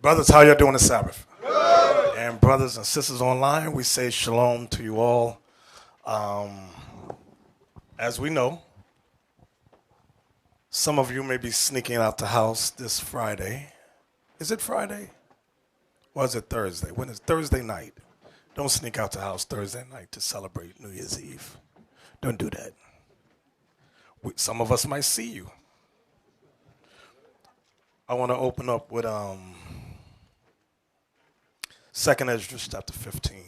Brothers, how y'all doing this Sabbath? Good. And brothers and sisters online, we say shalom to you all. As we know, some of you may be sneaking out the house this Friday. Is it Friday? Or is it Thursday? When is Thursday night? Don't sneak out the house Thursday night to celebrate New Year's Eve. Don't do that. Some of us might see you. I want to open up with 2nd Ezra chapter 15.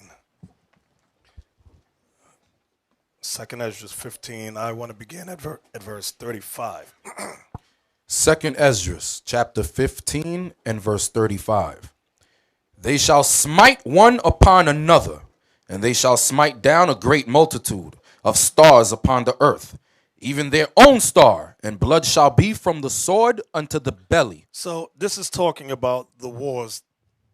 2nd Ezra 15, I want to begin at verse 35. 2nd Ezra chapter 15 and verse 35. They shall smite one upon another, and they shall smite down a great multitude of stars upon the earth, even their own star, and blood shall be from the sword unto the belly. So this is talking about the wars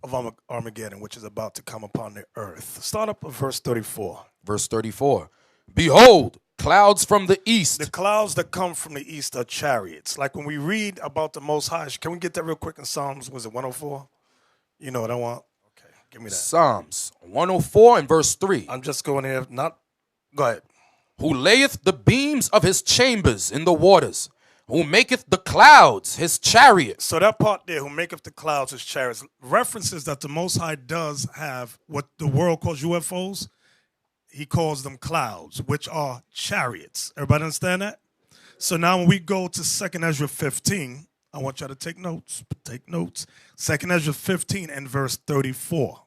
of Armageddon, which is about to come upon the earth. Start up with verse 34. Verse 34. Behold, clouds from the east. The clouds that come from the east are chariots. Like when we read about the Most High, can we get that real quick in Psalms? Was it 104? You know what I want? Okay, give me that. Psalms 104 and verse 3. I'm just going here. Go ahead. Who layeth the beams of his chambers in the waters, who maketh the clouds his chariot. So that part there, who maketh the clouds his chariots, references that the Most High does have what the world calls UFOs. He calls them clouds, which are chariots. Everybody understand that? So now when we go to 2nd Ezra 15, I want y'all to take notes. Take notes. 2nd Ezra 15 and verse 34.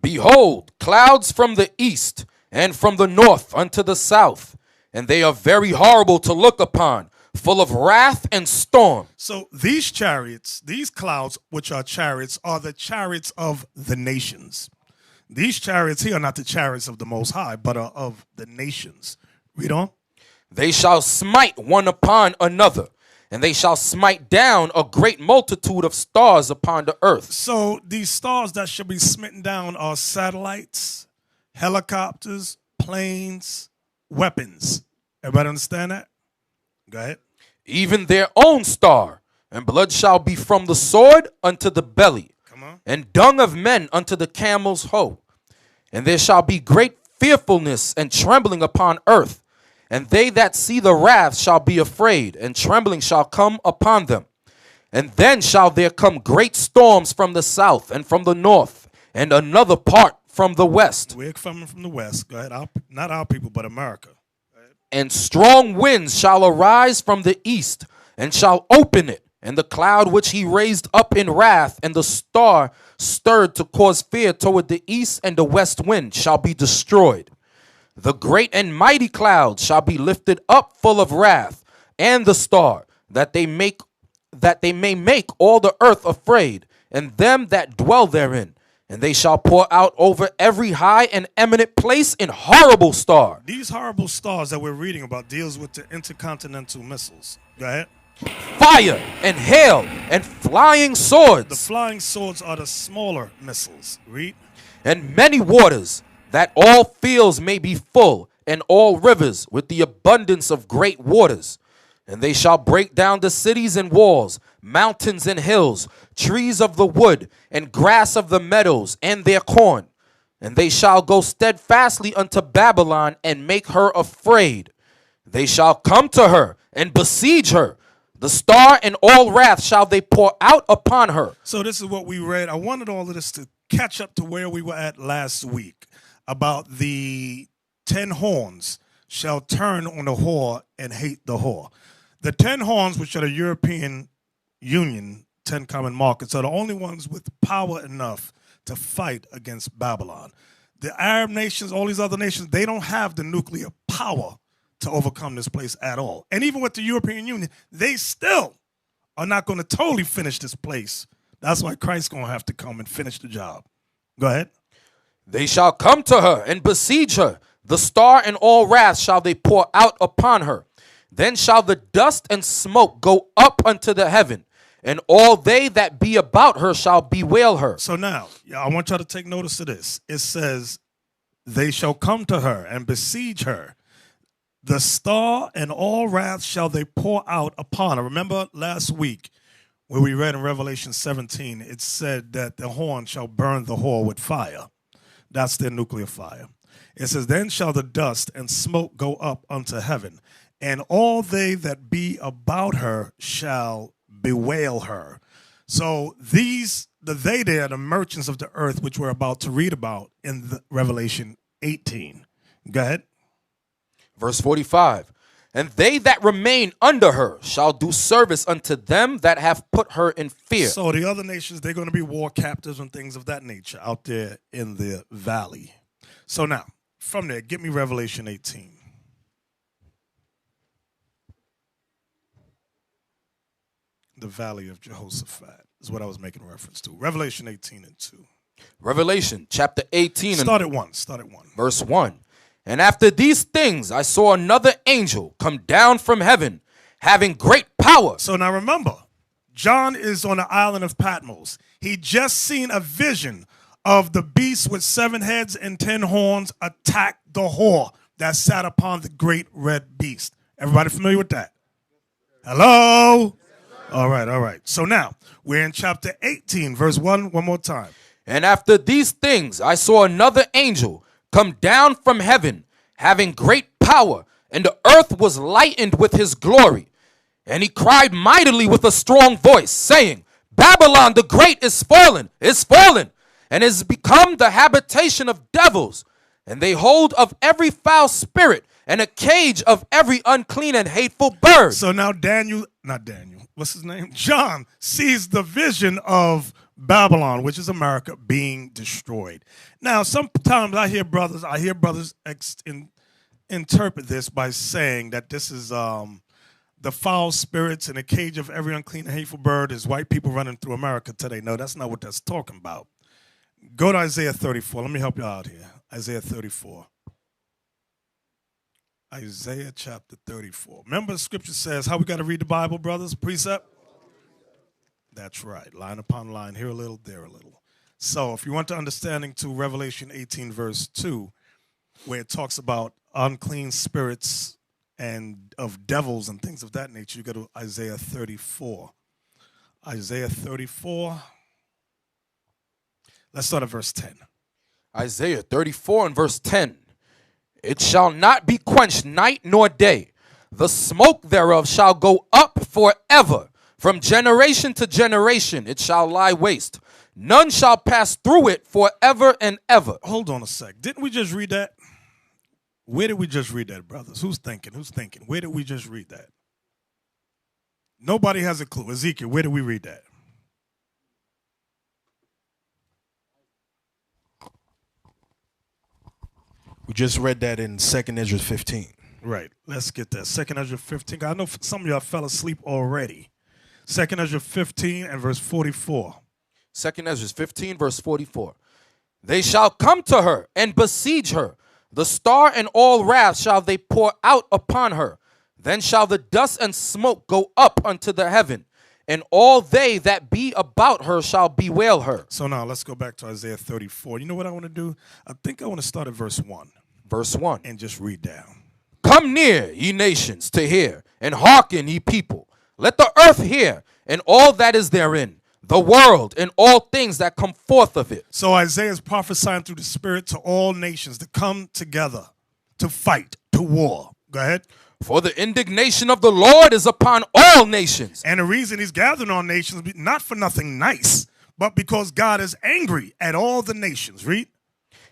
Behold, clouds from the east and from the north unto the south, and they are very horrible to look upon, full of wrath and storm. So these chariots, these clouds, which are chariots, are the chariots of the nations. These chariots here are not the chariots of the Most High, but are of the nations. Read on. They shall smite one upon another, and they shall smite down a great multitude of stars upon the earth. So these stars that shall be smitten down are satellites, helicopters, planes, weapons. Everybody understand that? Go ahead. Even their own star, and blood shall be from the sword unto the belly, and dung of men unto the camel's hoe. And there shall be great fearfulness and trembling upon earth, and they that see the wrath shall be afraid, and trembling shall come upon them. And then shall there come great storms from the south and from the north, and another part from the west. We're coming from the west. Go ahead. Not our people, but America. And strong winds shall arise from the east, and shall open it. And the cloud which he raised up in wrath, and the star stirred to cause fear toward the east and the west wind, shall be destroyed. The great and mighty clouds shall be lifted up full of wrath, and the star, that they may make all the earth afraid, and them that dwell therein. And they shall pour out over every high and eminent place in horrible star. These horrible stars that we're reading about deals with the intercontinental missiles. Go ahead. Fire and hail and flying swords. The flying swords are the smaller missiles. Read. And many waters, that all fields may be full, and all rivers with the abundance of great waters. And they shall break down the cities and walls, mountains and hills, trees of the wood, and grass of the meadows, and their corn. And they shall go steadfastly unto Babylon, and make her afraid. They shall come to her, and besiege her. The star and all wrath shall they pour out upon her. So this is what we read. I wanted all of this to catch up to where we were at last week about the 10 horns shall turn on the whore and hate the whore. The 10 horns, which are the European Union 10 common markets, are the only ones with power enough to fight against Babylon. The Arab nations, all these other nations, they don't have the nuclear power to overcome this place at all. And even with the European Union, they still are not going to totally finish this place. That's why Christ's going to have to come and finish the job. Go ahead. They shall come to her and besiege her. The star and all wrath shall they pour out upon her. Then shall the dust and smoke go up unto the heaven, and all they that be about her shall bewail her. So now, I want y'all to take notice of this. It says, they shall come to her and besiege her. The star and all wrath shall they pour out upon her. Remember last week, where we read in Revelation 17, it said that the horn shall burn the whore with fire. That's their nuclear fire. It says, then shall the dust and smoke go up unto heaven, and all they that be about her shall bewail her. So these, they there, the merchants of the earth, which we're about to read about in the Revelation 18. Go ahead. Verse 45. And they that remain under her shall do service unto them that have put her in fear. So the other nations, they're going to be war captives and things of that nature out there in the valley. So now, from there, get me Revelation 18. The valley of Jehoshaphat is what I was making reference to. Revelation 18 and 2. Revelation chapter 18 Start at 1. Verse 1. And after these things I saw another angel come down from heaven, having great power. So now remember, John is on the island of Patmos. He just seen a vision of the beast with 7 heads and 10 horns attack the whore that sat upon the great red beast. Everybody familiar with that? Hello? All right. So now, we're in chapter 18, verse 1, one more time. And after these things I saw another angel come down from heaven, having great power, and the earth was lightened with his glory. And he cried mightily with a strong voice, saying, Babylon the great is fallen, and is become the habitation of devils, and they hold of every foul spirit, and a cage of every unclean and hateful bird. So now what's his name? John sees the vision of Babylon, which is America, being destroyed. Now, sometimes I hear brothers interpret this by saying that this is the foul spirits and a cage of every unclean and hateful bird is white people running through America today. No, that's not what that's talking about. Go to Isaiah 34. Let me help you out here. Isaiah 34. Isaiah chapter 34. Remember the scripture says how we got to read the Bible, brothers? Precept? That's right. Line upon line, here a little, there a little. So if you want to understanding to Revelation 18, verse 2, where it talks about unclean spirits and of devils and things of that nature, you go to Isaiah 34. Isaiah 34. Let's start at verse 10. Isaiah 34 and verse 10. It shall not be quenched night nor day. The smoke thereof shall go up forever. From generation to generation it shall lie waste. None shall pass through it forever and ever. Hold on a sec. Didn't we just read that? Where did we just read that, brothers? Who's thinking? Where did we just read that? Nobody has a clue. Ezekiel, where did we read that? We just read that in 2nd Ezra 15. Right. Let's get that. 2nd Ezra 15. I know some of y'all fell asleep already. 2nd Ezra 15 and verse 44. 2nd Ezra 15 verse 44. They shall come to her and besiege her. The star and all wrath shall they pour out upon her. Then shall the dust and smoke go up unto the heaven, and all they that be about her shall bewail her. So now let's go back to Isaiah 34. You know what I want to do? I think I want to start at verse 1. Verse 1. And just read down. Come near, ye nations, to hear, and hearken, ye people. Let the earth hear, and all that is therein, the world, and all things that come forth of it. So Isaiah is prophesying through the Spirit to all nations to come together, to fight, to war. Go ahead. For the indignation of the Lord is upon all nations. And the reason he's gathering all nations, not for nothing nice, but because God is angry at all the nations. Read.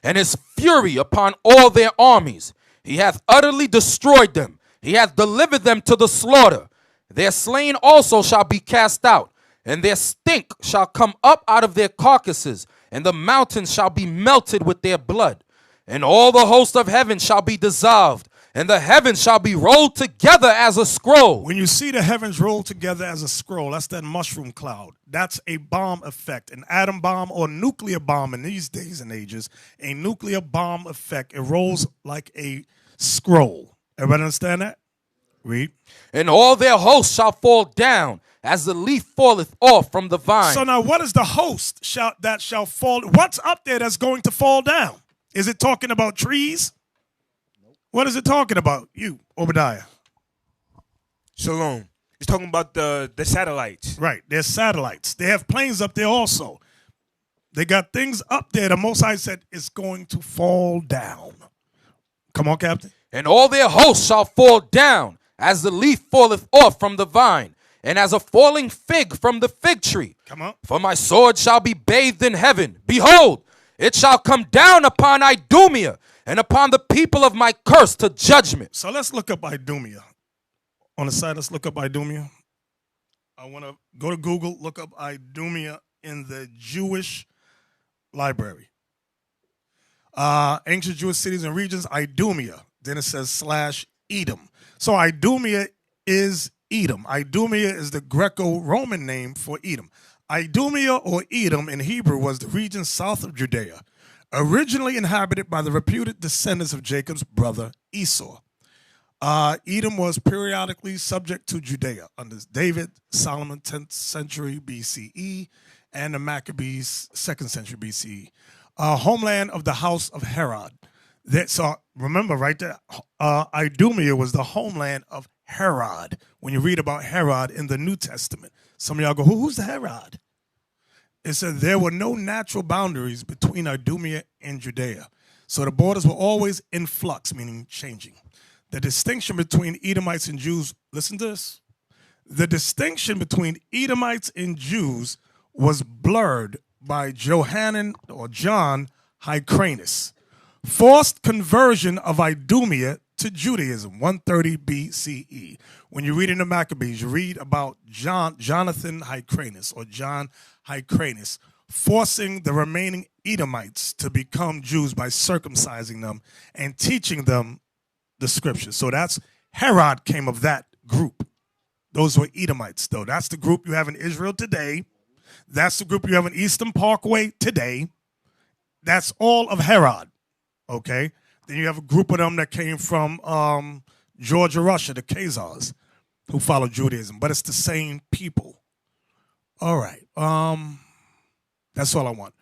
And his fury upon all their armies. He hath utterly destroyed them. He hath delivered them to the slaughter. Their slain also shall be cast out, and their stink shall come up out of their carcasses, and the mountains shall be melted with their blood. And all the host of heaven shall be dissolved, and the heavens shall be rolled together as a scroll. When you see the heavens rolled together as a scroll, that's that mushroom cloud. That's a bomb effect, an atom bomb or nuclear bomb in these days and ages. A nuclear bomb effect. It rolls like a scroll. Everybody understand that? Read. And all their hosts shall fall down as the leaf falleth off from the vine. So now what is the host that shall fall? What's up there that's going to fall down? Is it talking about trees? What is it talking about? You, Obadiah. Shalom. He's talking about the satellites. Right. They're satellites. They have planes up there also. They got things up there. The Most High said it's going to fall down. Come on, Captain. And all their hosts shall fall down, as the leaf falleth off from the vine, and as a falling fig from the fig tree. Come on. For my sword shall be bathed in heaven. Behold, it shall come down upon Idumea, and upon the people of my curse to judgment. So let's look up Idumea. On the side, let's look up Idumea. I want to go to Google, look up Idumea in the Jewish library. Ancient Jewish cities and regions, Idumea. Then it says /Edom. So Idumea is Edom. Idumea is the Greco-Roman name for Edom. Idumea or Edom in Hebrew was the region south of Judea, originally inhabited by the reputed descendants of Jacob's brother Esau. Edom was periodically subject to Judea under David, Solomon, 10th century BCE, and the Maccabees, 2nd century BCE. Homeland of the house of Herod. So remember right there, Idumea was the homeland of Herod. When you read about Herod in the New Testament, some of y'all go, who's the Herod? It said there were no natural boundaries between Idumea and Judea. So the borders were always in flux, meaning changing. The distinction between Edomites and Jews, listen to this. The distinction between Edomites and Jews was blurred by Johanan or John Hyrcanus. Forced conversion of Idumea to Judaism, 130 BCE. When you read in the Maccabees, you read about Jonathan Hyrcanus or John Hyrcanus forcing the remaining Edomites to become Jews by circumcising them and teaching them the scriptures. So that's Herod came of that group. Those were Edomites, though. That's the group you have in Israel today. That's the group you have in Eastern Parkway today. That's all of Herod. Okay? Then you have a group of them that came from Georgia, Russia, the Khazars, who followed Judaism. But it's the same people. All right. That's all I want.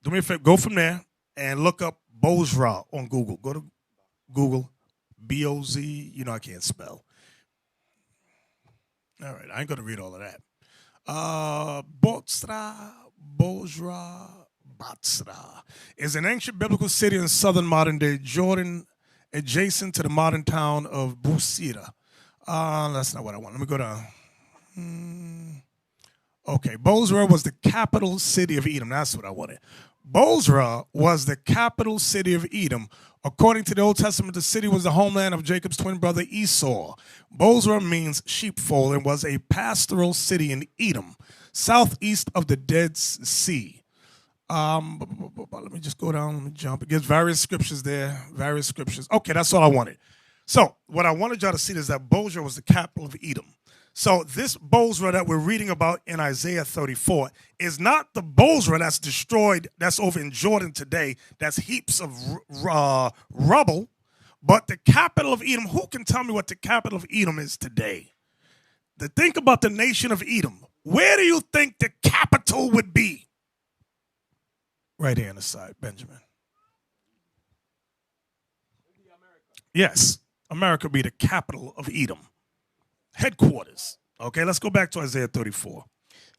Do me a favor. Go from there and look up Bozrah on Google. Go to Google. B-O-Z. You know I can't spell. All right. I ain't going to read all of that. Bozrah is an ancient biblical city in southern modern-day Jordan, adjacent to the modern town of Busira. That's not what I want. Let me go down. Okay, Bozrah was the capital city of Edom. That's what I wanted. Bozrah was the capital city of Edom. According to the Old Testament, the city was the homeland of Jacob's twin brother Esau. Bozrah means sheepfold and was a pastoral city in Edom, southeast of the Dead Sea. Let me just go down. Let me jump. It gives various scriptures there. Various scriptures. Okay, that's all I wanted. So what I wanted y'all to see is that Bozrah was the capital of Edom. So this Bozrah that we're reading about in Isaiah 34 is not the Bozrah that's destroyed, that's over in Jordan today, that's heaps of rubble, but the capital of Edom. Who can tell me what the capital of Edom is today? Think about the nation of Edom. Where do you think the capital would be? Right here on the side, Benjamin. Yes, America would be the capital of Edom. Headquarters. Okay, let's go back to Isaiah 34.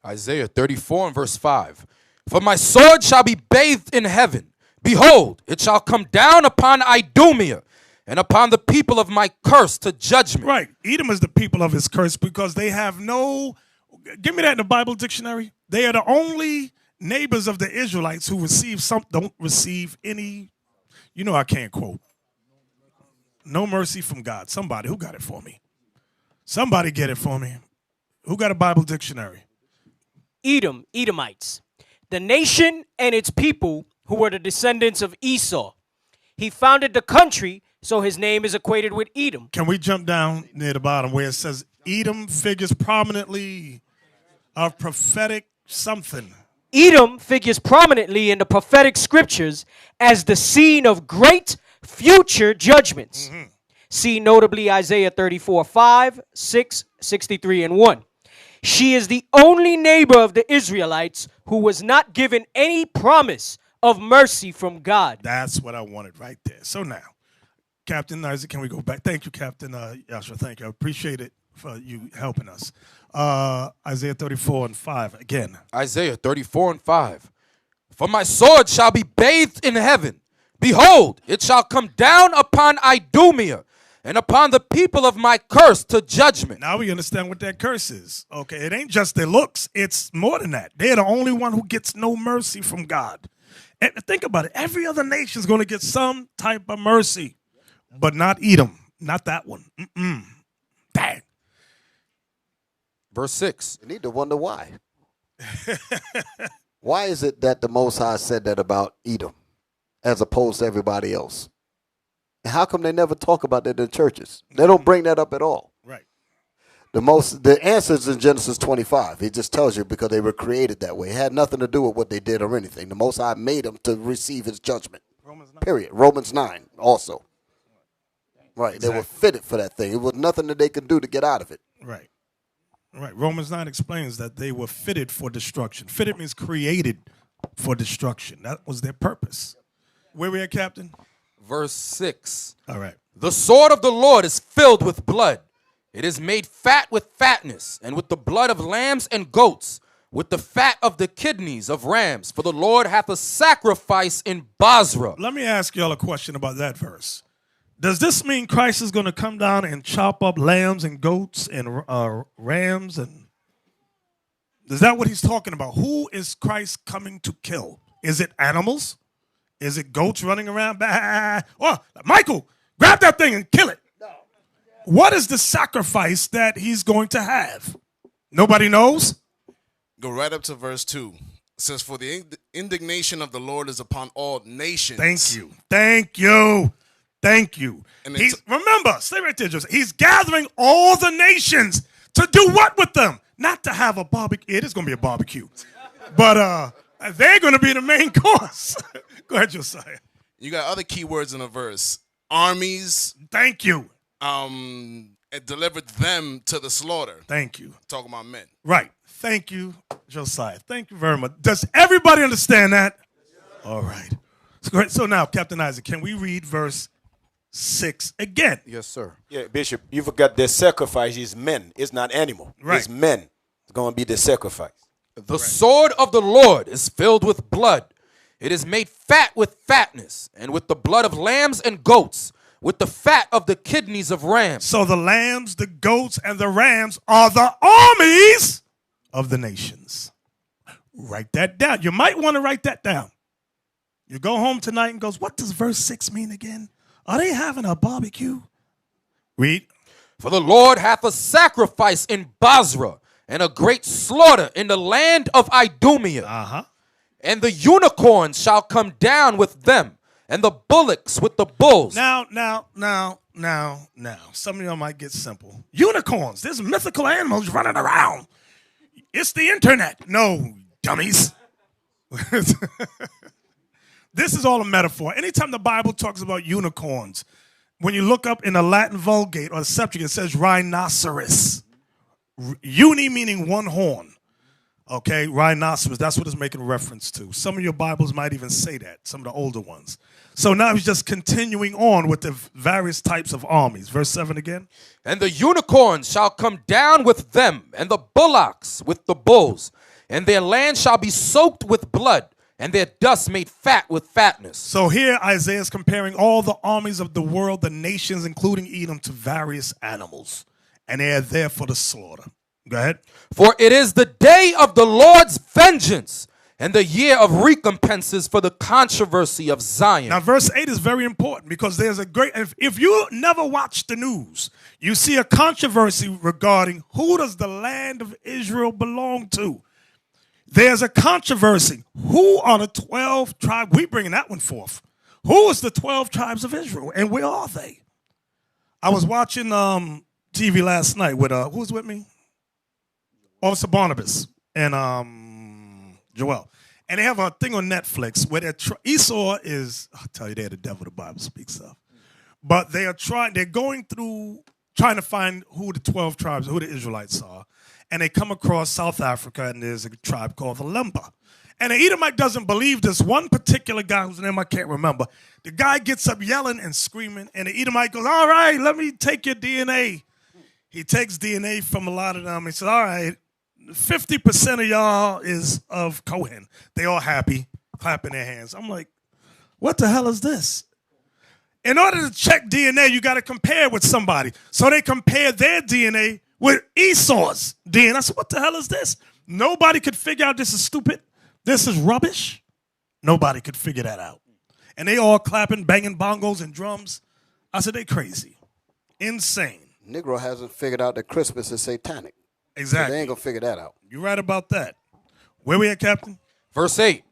Isaiah 34 and verse 5. For my sword shall be bathed in heaven. Behold, it shall come down upon Idumea and upon the people of my curse to judgment. Right. Edom is the people of his curse because they have no, give me that in the Bible dictionary. They are the only neighbors of the Israelites who don't receive any, you know I can't quote. No mercy from God. Somebody, who got it for me? Somebody get it for me. Who got a Bible dictionary? Edom, Edomites, the nation and its people who were the descendants of Esau. He founded the country, so his name is equated with Edom. Can we jump down near the bottom where it says Edom figures prominently of prophetic something? Edom figures prominently in the prophetic scriptures as the scene of great future judgments. Mm-hmm. See notably Isaiah 34, 5, 6, 63, and 1. She is the only neighbor of the Israelites who was not given any promise of mercy from God. That's what I wanted right there. So now, Captain Isaac, can we go back? Thank you, Captain Yashua. Thank you. I appreciate it for you helping us. Isaiah 34:5 again. Isaiah 34:5. For my sword shall be bathed in heaven. Behold, it shall come down upon Idumea and upon the people of my curse to judgment. Now we understand what that curse is. Okay, it ain't just their looks. It's more than that. They're the only one who gets no mercy from God. And think about it. Every other nation is going to get some type of mercy, but not Edom. Not that one. Dang. Verse 6. You need to wonder why. Why is it that the Most High said that about Edom as opposed to everybody else? And how come they never talk about that in churches? They don't bring that up at all. Right. The answer is in Genesis 25. He just tells you because they were created that way. It had nothing to do with what they did or anything. The Most High made them to receive his judgment. Period. Romans 9 also. Right. Exactly. They were fitted for that thing. It was nothing that they could do to get out of it. Right. Right. Romans 9 explains that they were fitted for destruction. Fitted means created for destruction. That was their purpose. Where we at, Captain? Verse 6. All right. The sword of the Lord is filled with blood. It is made fat with fatness, and with the blood of lambs and goats, with the fat of the kidneys of rams. For the Lord hath a sacrifice in Basra. Let me ask y'all a question about that verse. Does this mean Christ is going to come down and chop up lambs and goats and rams? And is that what he's talking about? Who is Christ coming to kill? Is it animals? Is it goats running around? Bah! Oh, Michael, grab that thing and kill it. What is the sacrifice that he's going to have? Nobody knows? Go right up to verse 2. It says, for the indignation of the Lord is upon all nations. Thank you. Thank you. Thank you. And remember, stay right there, Joseph. He's gathering all the nations to do what with them? Not to have a barbecue. It is going to be a barbecue. But they're going to be the main course. Go ahead, Josiah. You got other key words in the verse. Armies. Thank you. It delivered them to the slaughter. Thank you. Talking about men. Right. Thank you, Josiah. Thank you very much. Does everybody understand that? All right. So now, Captain Isaac, can we read verse 6 again? Yes, sir. Yeah, Bishop, you forgot their sacrifice is men. It's not animal. Right. It's men. It's going to be the sacrifice. The sword of the Lord is filled with blood. It is made fat with fatness, and with the blood of lambs and goats, with the fat of the kidneys of rams. So the lambs, the goats, and the rams are the armies of the nations. Write that down. You might want to write that down. You go home tonight and goes, what does verse 6 mean again? Are they having a barbecue? Read. For the Lord hath a sacrifice in Basra, and a great slaughter in the land of Idumea. Uh-huh. And the unicorns shall come down with them, and the bullocks with the bulls. Now. Some of y'all might get simple. Unicorns. There's mythical animals running around. It's the internet. No, dummies. This is all a metaphor. Anytime the Bible talks about unicorns, when you look up in the Latin Vulgate or the Septuagint, it says rhinoceros. Uni meaning one horn. Okay, rhinoceros, that's what it's making reference to. Some of your Bibles might even say that, some of the older ones. So now he's just continuing on with the various types of armies. Verse 7 again. And the unicorns shall come down with them, and the bullocks with the bulls, and their land shall be soaked with blood, and their dust made fat with fatness. So here Isaiah is comparing all the armies of the world, the nations, including Edom, to various animals. And they are there for the slaughter. Go ahead. For it is the day of the Lord's vengeance, and the year of recompenses for the controversy of Zion. Now, verse 8 is very important because there's a great, if you never watch the news, you see a controversy regarding who does the land of Israel belong to. There's a controversy. Who are the 12 tribes? We bringing that one forth. Who is the 12 tribes of Israel, and where are they? I was watching TV last night with, who was with me? Officer Barnabas and Joel. And they have a thing on Netflix where Esau is, I'll tell you, they're the devil the Bible speaks of. But they're going through, trying to find who the 12 tribes, who the Israelites are. And they come across South Africa, and there's a tribe called the Lemba. And the Edomite doesn't believe this one particular guy whose name I can't remember. The guy gets up yelling and screaming, and the Edomite goes, all right, let me take your DNA. He takes DNA from a lot of them. He says, all right, 50% of y'all is of Cohen. They all happy, clapping their hands. I'm like, what the hell is this? In order to check DNA, you got to compare it with somebody. So they compare their DNA with Esau's DNA. I said, what the hell is this? Nobody could figure out this is stupid. This is rubbish. Nobody could figure that out. And they all clapping, banging bongos and drums. I said, they crazy. Insane. Negro hasn't figured out that Christmas is satanic. Exactly. So they ain't going to figure that out. You're right about that. Where we at, Captain? Verse 8.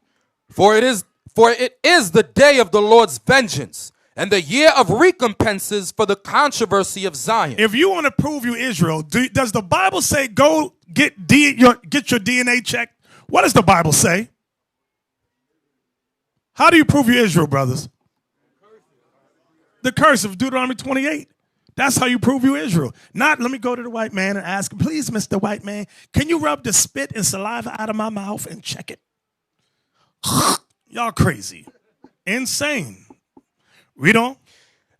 For it is the day of the Lord's vengeance, and the year of recompenses for the controversy of Zion. If you want to prove you Israel, does the Bible say go get your DNA checked? What does the Bible say? How do you prove you Israel, brothers? The curse of Deuteronomy 28. That's how you prove you Israel. Not, let me go to the white man and ask him, please, Mr. White Man, can you rub the spit and saliva out of my mouth and check it? Y'all crazy. Insane. Read on.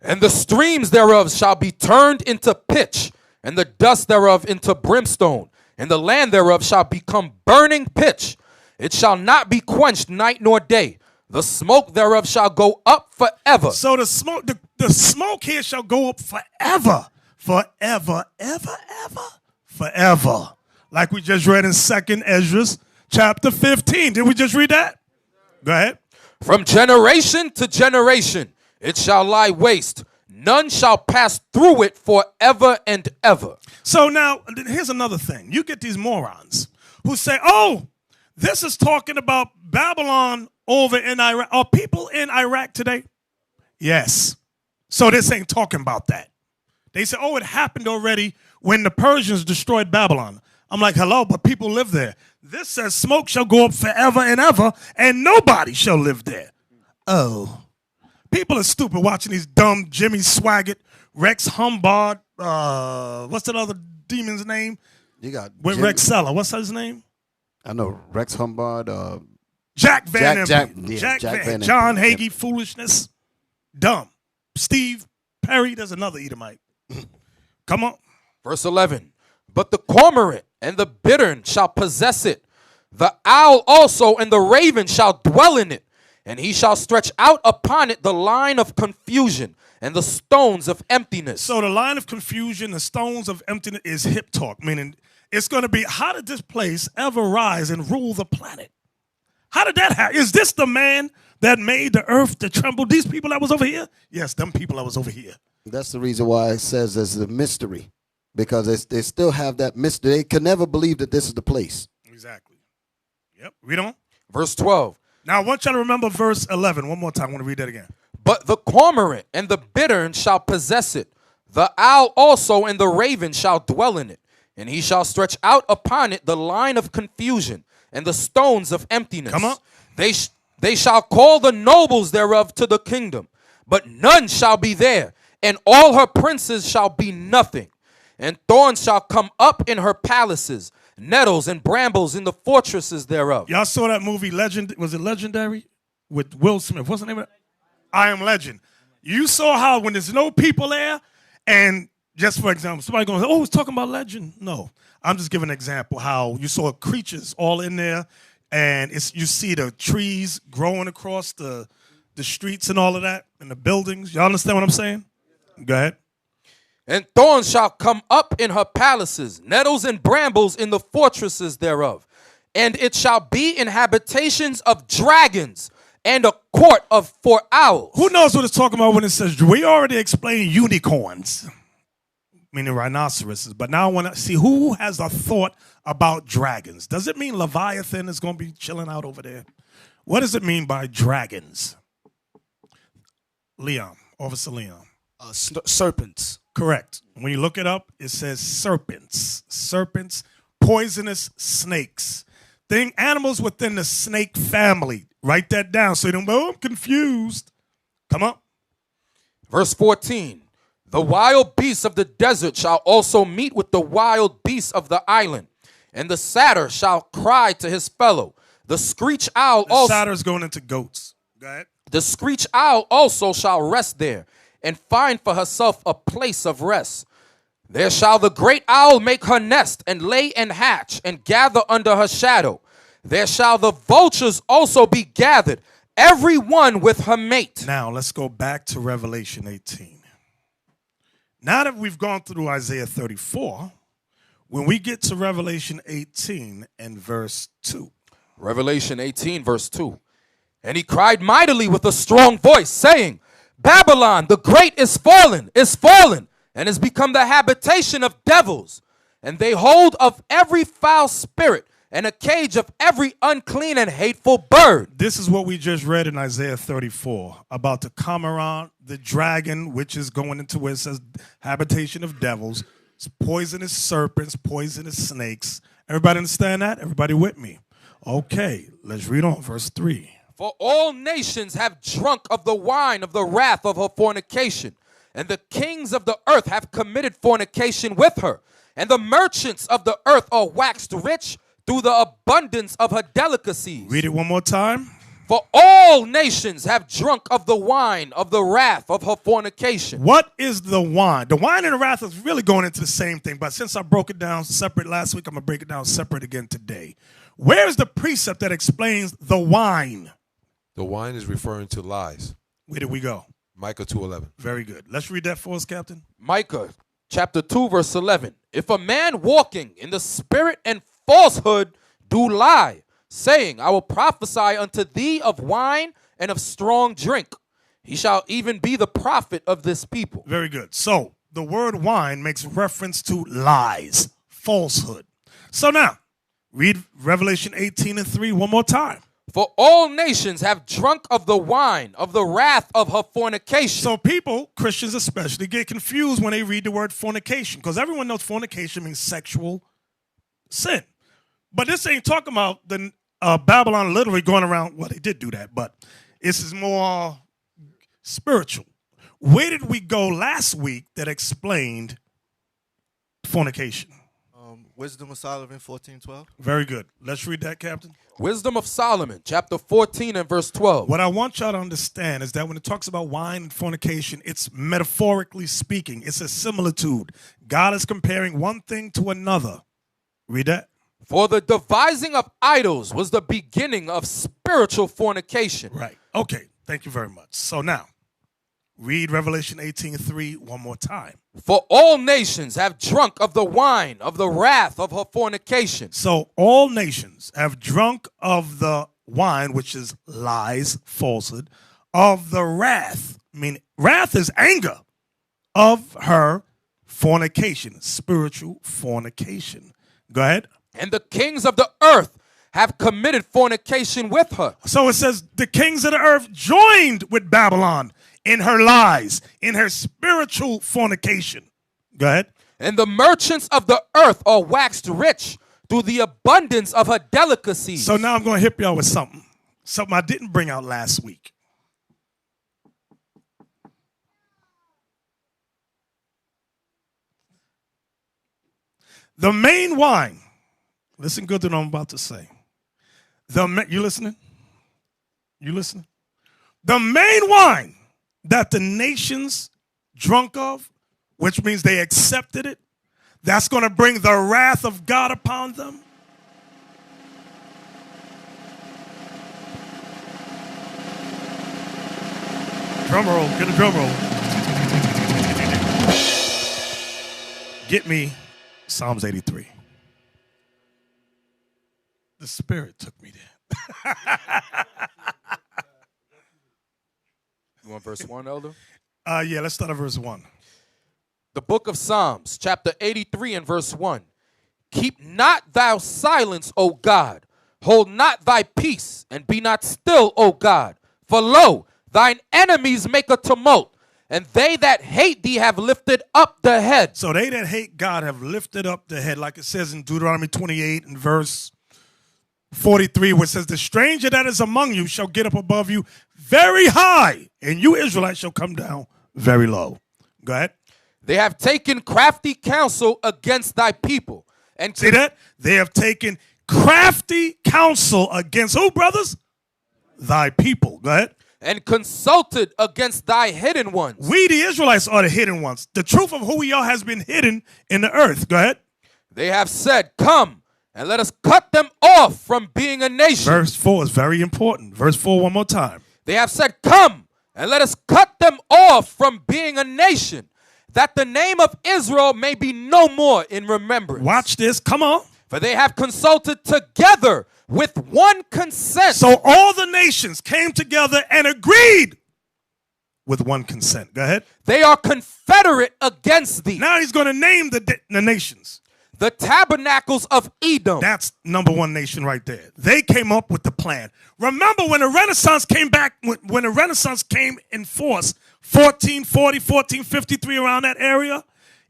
And the streams thereof shall be turned into pitch, and the dust thereof into brimstone, and the land thereof shall become burning pitch. It shall not be quenched night nor day. The smoke thereof shall go up forever. So the smoke here shall go up forever. Forever, ever, ever, forever. Like we just read in 2nd Ezra chapter 15. Did we just read that? Go ahead. From generation to generation it shall lie waste. None shall pass through it forever and ever. So now, here's another thing. You get these morons who say, oh, this is talking about Babylon over in Iraq. Are people in Iraq today? Yes. So this ain't talking about that. They say, oh, it happened already when the Persians destroyed Babylon. I'm like, hello, but people live there. This says smoke shall go up forever and ever, and nobody shall live there. Oh. People are stupid watching these dumb Jimmy Swaggart, Rex Humbard, what's that other demon's name? You got with Rex Seller. What's his name? I know Rex Humbard. Jack Van Van John Hagee, foolishness. Dumb. Steve Perry, there's another Edomite. Come on. Verse 11. But the cormorant and the bittern shall possess it. The owl also and the raven shall dwell in it. And he shall stretch out upon it the line of confusion and the stones of emptiness. So the line of confusion, the stones of emptiness is hip talk, meaning it's going to be, how did this place ever rise and rule the planet? How did that happen? Is this the man that made the earth to tremble? These people that was over here? Yes, them people that was over here. That's the reason why it says there's a mystery, because they still have that mystery. They can never believe that this is the place. Exactly. Yep. Read on. Verse 12. Now, I want you to remember verse 11. One more time. I want to read that again. But the cormorant and the bittern shall possess it. The owl also and the raven shall dwell in it. And he shall stretch out upon it the line of confusion and the stones of emptiness. Come on. They shall call the nobles thereof to the kingdom, but none shall be there. And all her princes shall be nothing. And thorns shall come up in her palaces, nettles and brambles in the fortresses thereof. Y'all saw that movie Legend? Was it Legendary? With Will Smith. What's the name of it? I Am Legend. You saw how when there's no people there, and just for example, somebody going, oh, it's talking about legend. No. I'm just giving an example how you saw creatures all in there, and you see the trees growing across the streets and all of that, and the buildings. Y'all understand what I'm saying? Go ahead. And thorns shall come up in her palaces, nettles and brambles in the fortresses thereof. And it shall be in habitations of dragons and a court for owls. Who knows what it's talking about when it says, we already explained unicorns, meaning rhinoceroses, but now I want to see who has a thought about dragons. Does it mean Leviathan is going to be chilling out over there? What does it mean by dragons? Leon, Officer Leon. Serpents. Correct. When you look it up, it says serpents. Serpents, poisonous snakes. Animals within the snake family. Write that down so you don't go, oh, I'm confused. Come on. Verse 14. The wild beasts of the desert shall also meet with the wild beasts of the island. And the satyr shall cry to his fellow. The screech owl also. The satyr's going into goats. Go ahead. The screech owl also shall rest there, and find for herself a place of rest. There shall the great owl make her nest, and lay and hatch, and gather under her shadow. There shall the vultures also be gathered, every one with her mate. Now let's go back to Revelation 18. Now that we've gone through Isaiah 34, when we get to Revelation 18 and verse 2. Revelation 18, verse 2. And he cried mightily with a strong voice, saying, Babylon the great is fallen, and is become the habitation of devils. And they hold of every foul spirit, and a cage of every unclean and hateful bird. This is what we just read in Isaiah 34 about the Cormorant, the dragon, which is going into where it says habitation of devils, poisonous serpents, poisonous snakes. Everybody understand that? Everybody with me? Okay, let's read on verse 3. For all nations have drunk of the wine of the wrath of her fornication, and the kings of the earth have committed fornication with her, and the merchants of the earth are waxed rich through the abundance of her delicacies. Read it one more time. For all nations have drunk of the wine of the wrath of her fornication. What is the wine? The wine and the wrath is really going into the same thing, but since I broke it down separate last week, I'm going to break it down separate again today. Where is the precept that explains the wine? The wine is referring to lies. Where did we go? Micah 2:11. Very good. Let's read that for us, Captain. Micah chapter 2 verse 11. If a man walking in the spirit and falsehood do lie, saying, I will prophesy unto thee of wine and of strong drink, he shall even be the prophet of this people. Very good. So the word wine makes reference to lies, falsehood. So now, read Revelation 18 and 3 one more time. For all nations have drunk of the wine of the wrath of her fornication. So people, Christians especially, get confused when they read the word fornication, because everyone knows fornication means sexual sin. But this ain't talking about the Babylon literally going around. Well, they did do that, but this is more spiritual. Where did we go last week that explained fornication? Wisdom of Solomon 14:12. Very good. Let's read that, Captain. Wisdom of Solomon, chapter 14 and verse 12. What I want y'all to understand is that when it talks about wine and fornication, it's metaphorically speaking. It's a similitude. God is comparing one thing to another. Read that. For the devising of idols was the beginning of spiritual fornication. Right. Okay. Thank you very much. So now, read Revelation 18:3 one more time. For all nations have drunk of the wine of the wrath of her fornication. So all nations have drunk of the wine, which is lies, falsehood, of the wrath. I mean, wrath is anger of her fornication, spiritual fornication. Go ahead. And the kings of the earth have committed fornication with her. So it says the kings of the earth joined with Babylon in her lies, in her spiritual fornication. Go ahead. And the merchants of the earth are waxed rich through the abundance of her delicacies. So now I'm going to hit y'all with something I didn't bring out last week. The main wine. Listen good to what I'm about to say. You listening? You listening? The main wine that the nations drunk of, which means they accepted it, that's going to bring the wrath of God upon them. Drum roll, get a drum roll. Get me Psalms 83. The Spirit took me there. You want verse 1, Elder? Yeah, let's start at verse 1. The book of Psalms, chapter 83 and verse 1. Keep not thou silence, O God. Hold not thy peace, and be not still, O God. For lo, thine enemies make a tumult, and they that hate thee have lifted up the head. So they that hate God have lifted up the head, like it says in Deuteronomy 28 and verse 43, where it says, the stranger that is among you shall get up above you very high, and you Israelites shall come down very low. Go ahead. They have taken crafty counsel against thy people. And see that? They have taken crafty counsel against who, brothers? Thy people. Go ahead. and consulted against thy hidden ones. We, the Israelites, are the hidden ones. The truth of who we are has been hidden in the earth. Go ahead. They have said, come, and let us cut them off from being a nation. Verse 4 is very important. Verse 4 one more time. They have said, come, and let us cut them off from being a nation, that the name of Israel may be no more in remembrance. Watch this. Come on. For they have consulted together with one consent. So all the nations came together and agreed with one consent. Go ahead. They are confederate against thee. Now he's going to name the nations. The tabernacles of Edom. That's number one nation right there. They came up with the plan. Remember when the Renaissance came back, when the Renaissance came in force, 1440, 1453, around that area,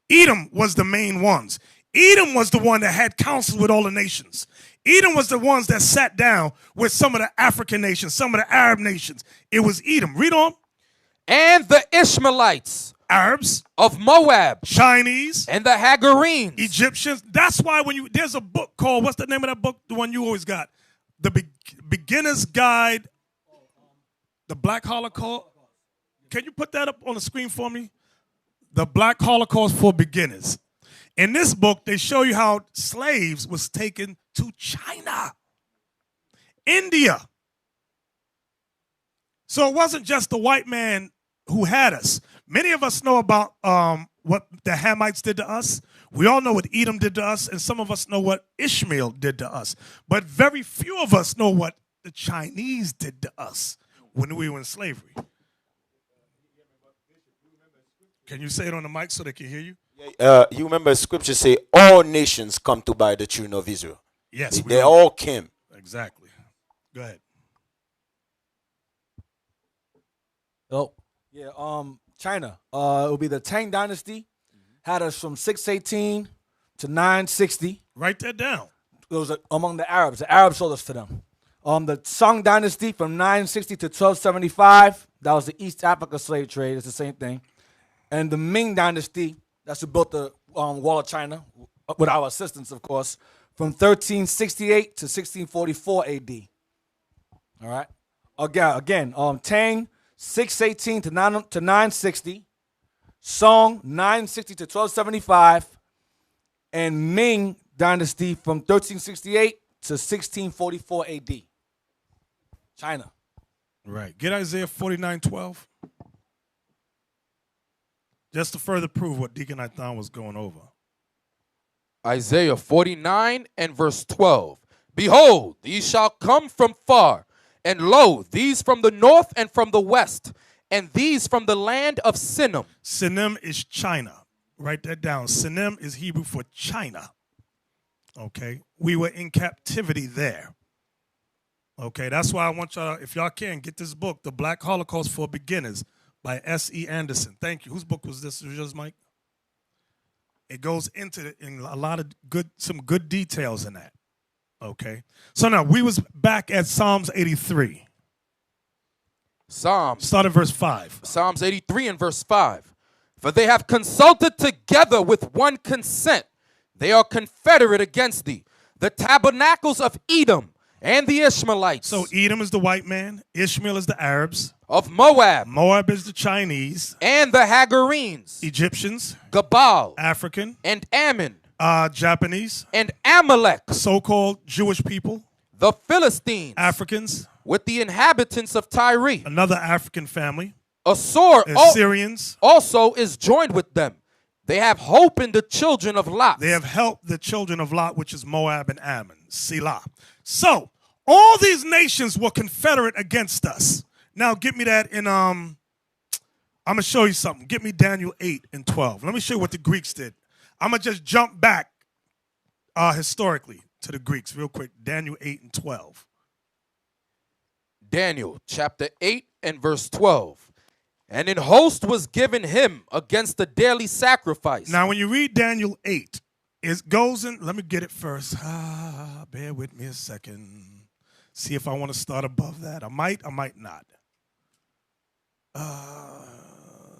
Edom was the main ones. Edom was the one that had counsel with all the nations. Edom was the ones that sat down with some of the African nations, some of the Arab nations. It was Edom. Read on. And the Ishmaelites. Arabs. Of Moab. Chinese. And the Hagarenes. Egyptians. That's why there's a book called, what's the name of that book? The one you always got. The Beginner's Guide. The Black Holocaust. Can you put that up on the screen for me? The Black Holocaust for Beginners. In this book, they show you how slaves was taken to China, India. So it wasn't just the white man who had us. Many of us know about what the Hamites did to us. We all know what Edom did to us, and some of us know what Ishmael did to us. But very few of us know what the Chinese did to us when we were in slavery. Can you say it on the mic so they can hear you? You remember scripture say all nations come to buy the children of Israel. Yes. They all came. Exactly. Go ahead. Oh, yeah. China. It will be the Tang Dynasty. Had us from 618 to 960. Write that down. It was among the Arabs. The Arabs sold us to them. The Song Dynasty from 960 to 1275. That was the East Africa slave trade. It's the same thing. And the Ming Dynasty. That's who built the Wall of China, with our assistance, of course, from 1368 to 1644 AD. All right. Again, Tang 618 to 960, Song 960 to 1275, and Ming Dynasty from 1368 to 1644 AD. China. Right. Get Isaiah 49:12. Just to further prove what Deacon Ithan was going over. Isaiah 49 and verse 12. Behold, these shall come from far, and lo, these from the north and from the west, and these from the land of Sinim. Sinim is China. Write that down. Sinim is Hebrew for China. Okay. We were in captivity there. Okay. That's why I want y'all, if y'all can, get this book, The Black Holocaust for Beginners, by S.E. Anderson. Thank you. Whose book was this? Was yours, Mike? It goes into in a lot of some good details in that. Okay. So now we was back at Psalms 83. Start at verse 5. Psalms 83 and verse 5. For they have consulted together with one consent. They are confederate against thee. The tabernacles of Edom and the Ishmaelites. So Edom is the white man. Ishmael is the Arabs. Of Moab. Moab is the Chinese. And the Hagarenes. Egyptians. Gabal. African. And Ammon. Japanese. And Amalek. So-called Jewish people. The Philistines. Africans. With the inhabitants of Tyre. Another African family. Assyrians also is joined with them. They have hope in the children of Lot. They have helped the children of Lot, which is Moab and Ammon. Selah. So, all these nations were confederate against us. Now, get me that in, I'm going to show you something. Get me Daniel 8 and 12. Let me show you what the Greeks did. I'm going to just jump back historically to the Greeks real quick. Daniel 8 and 12. Daniel chapter 8 and verse 12. And an host was given him against the daily sacrifice. Now, when you read Daniel 8, it goes in, let me get it first. Bear with me a second. See if I want to start above that. I might not.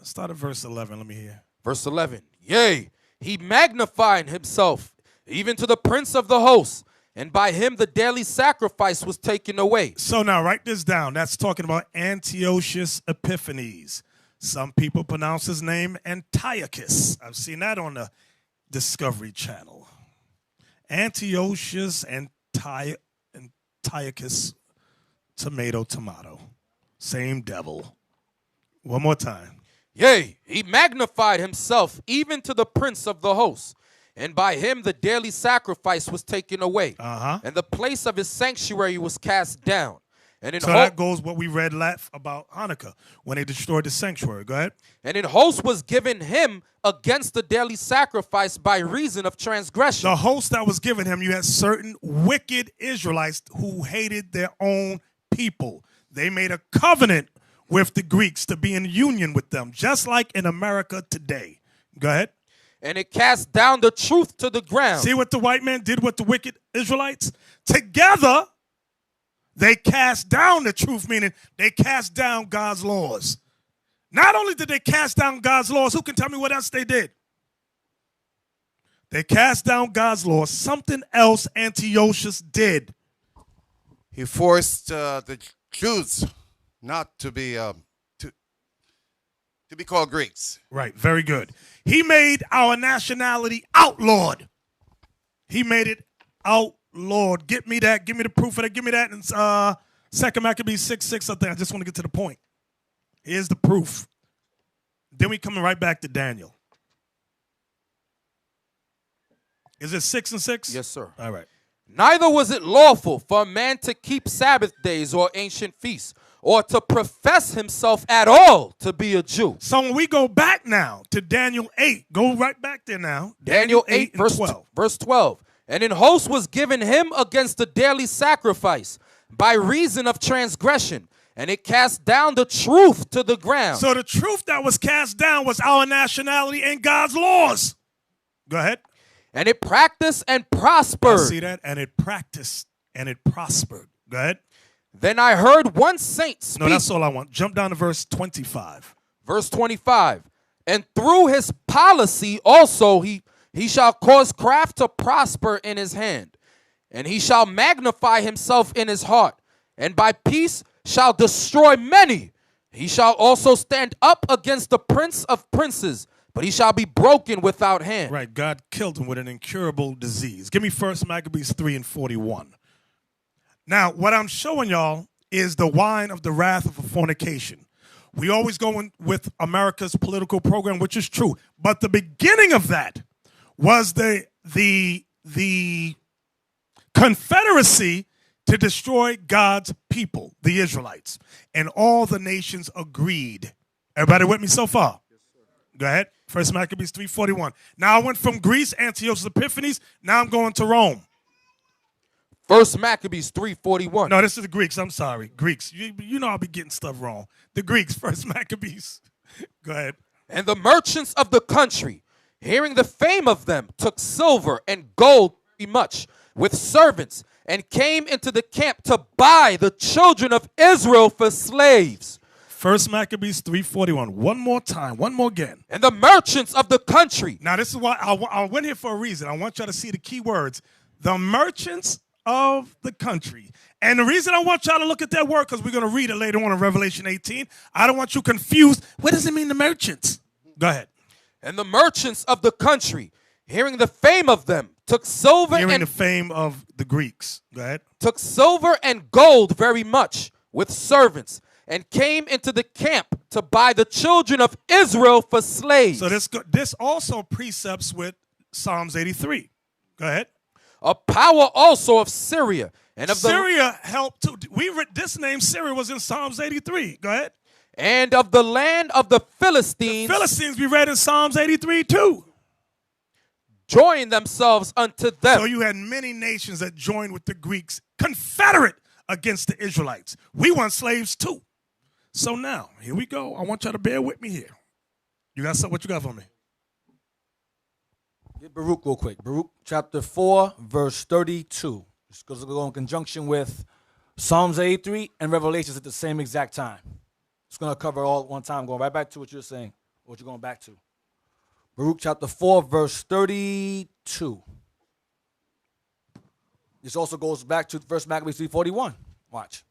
Start at verse 11. Let me hear. Verse 11. Yea, he magnified himself even to the prince of the host, and by him the daily sacrifice was taken away. So now write this down. That's talking about Antiochus Epiphanes. Some people pronounce his name Antiochus. I've seen that on the Discovery Channel. Antiochus Antiochus, tomato. Same devil. One more time. Yea, he magnified himself even to the prince of the host. And by him the daily sacrifice was taken away. And the place of his sanctuary was cast down. And in so that goes what we read about Hanukkah when they destroyed the sanctuary. Go ahead. And in host was given him against the daily sacrifice by reason of transgression. The host that was given him, you had certain wicked Israelites who hated their own people. They made a covenant with the Greeks to be in union with them, just like in America today. Go ahead. And it cast down the truth to the ground. See what the white man did with the wicked Israelites? Together, they cast down the truth, meaning they cast down God's laws. Not only did they cast down God's laws, who can tell me what else they did? They cast down God's laws. Something else Antiochus did. He forced the Jews not to be called Greeks. Right, very good. He made our nationality outlawed. He made it outlawed. Get me that. Give me the proof of that. Give me that in 2 Maccabees 6:6. I think I just want to get to the point. Here's the proof. Then we coming right back to Daniel. Is it 6 and 6? Yes, sir. All right. Neither was it lawful for a man to keep Sabbath days or ancient feasts, or to profess himself at all to be a Jew. So when we go back now to Daniel 8, go right back there now. Daniel 8 and 12. verse 12. And in host was given him against the daily sacrifice by reason of transgression, and it cast down the truth to the ground. So the truth that was cast down was our nationality and God's laws. Go ahead. And it practiced and prospered. I see that? And it practiced and it prospered. Go ahead. Then I heard one saint speak. No, that's all I want. Jump down to verse 25. Verse 25. And through his policy also he shall cause craft to prosper in his hand. And he shall magnify himself in his heart. And by peace shall destroy many. He shall also stand up against the prince of princes, but he shall be broken without hand. Right, God killed him with an incurable disease. Give me 1 Maccabees 3 and 41. Now, what I'm showing y'all is the wine of the wrath of fornication. We always go in with America's political program, which is true. But the beginning of that was the confederacy to destroy God's people, the Israelites. And all the nations agreed. Everybody with me so far? Yes, sir. Go ahead. 1 Maccabees 3:41. Now I went from Greece, Antiochus Epiphanes. Now I'm going to Rome. 1 Maccabees 3:41. No, this is the Greeks. I'm sorry. Greeks. You know I'll be getting stuff wrong. The Greeks, 1 Maccabees. Go ahead. And the merchants of the country, hearing the fame of them, took silver and gold very much with servants, and came into the camp to buy the children of Israel for slaves. 1 Maccabees 3:41. One more time. One more again. And the merchants of the country. Now, this is why I went here for a reason. I want y'all to see the key words. The merchants of the country. And the reason I want y'all to look at that word, because we're going to read it later on in Revelation 18. I don't want you confused. What does it mean, the merchants? Go ahead. And the merchants of the country, hearing the fame of them, took silver Hearing the fame of the Greeks. Go ahead. Took silver and gold very much with servants, and came into the camp to buy the children of Israel for slaves. So this also precepts with Psalms 83. Go ahead. A power also of Syria. And of Syria helped too. This name Syria was in Psalms 83. Go ahead. And of the land of the Philistines. The Philistines we read in Psalms 83 too. Join themselves unto them. So you had many nations that joined with the Greeks, confederate against the Israelites. We want slaves too. So now, here we go. I want y'all to bear with me here. You got something? What you got for me? Get Baruch real quick. Baruch chapter 4, verse 32. It's going to go in conjunction with Psalms 83 and Revelations at the same exact time. It's going to cover all at one time, going right back to what you're saying, what you're going back to. Baruch chapter 4, verse 32. This also goes back to 1 Maccabees 3:41. Watch.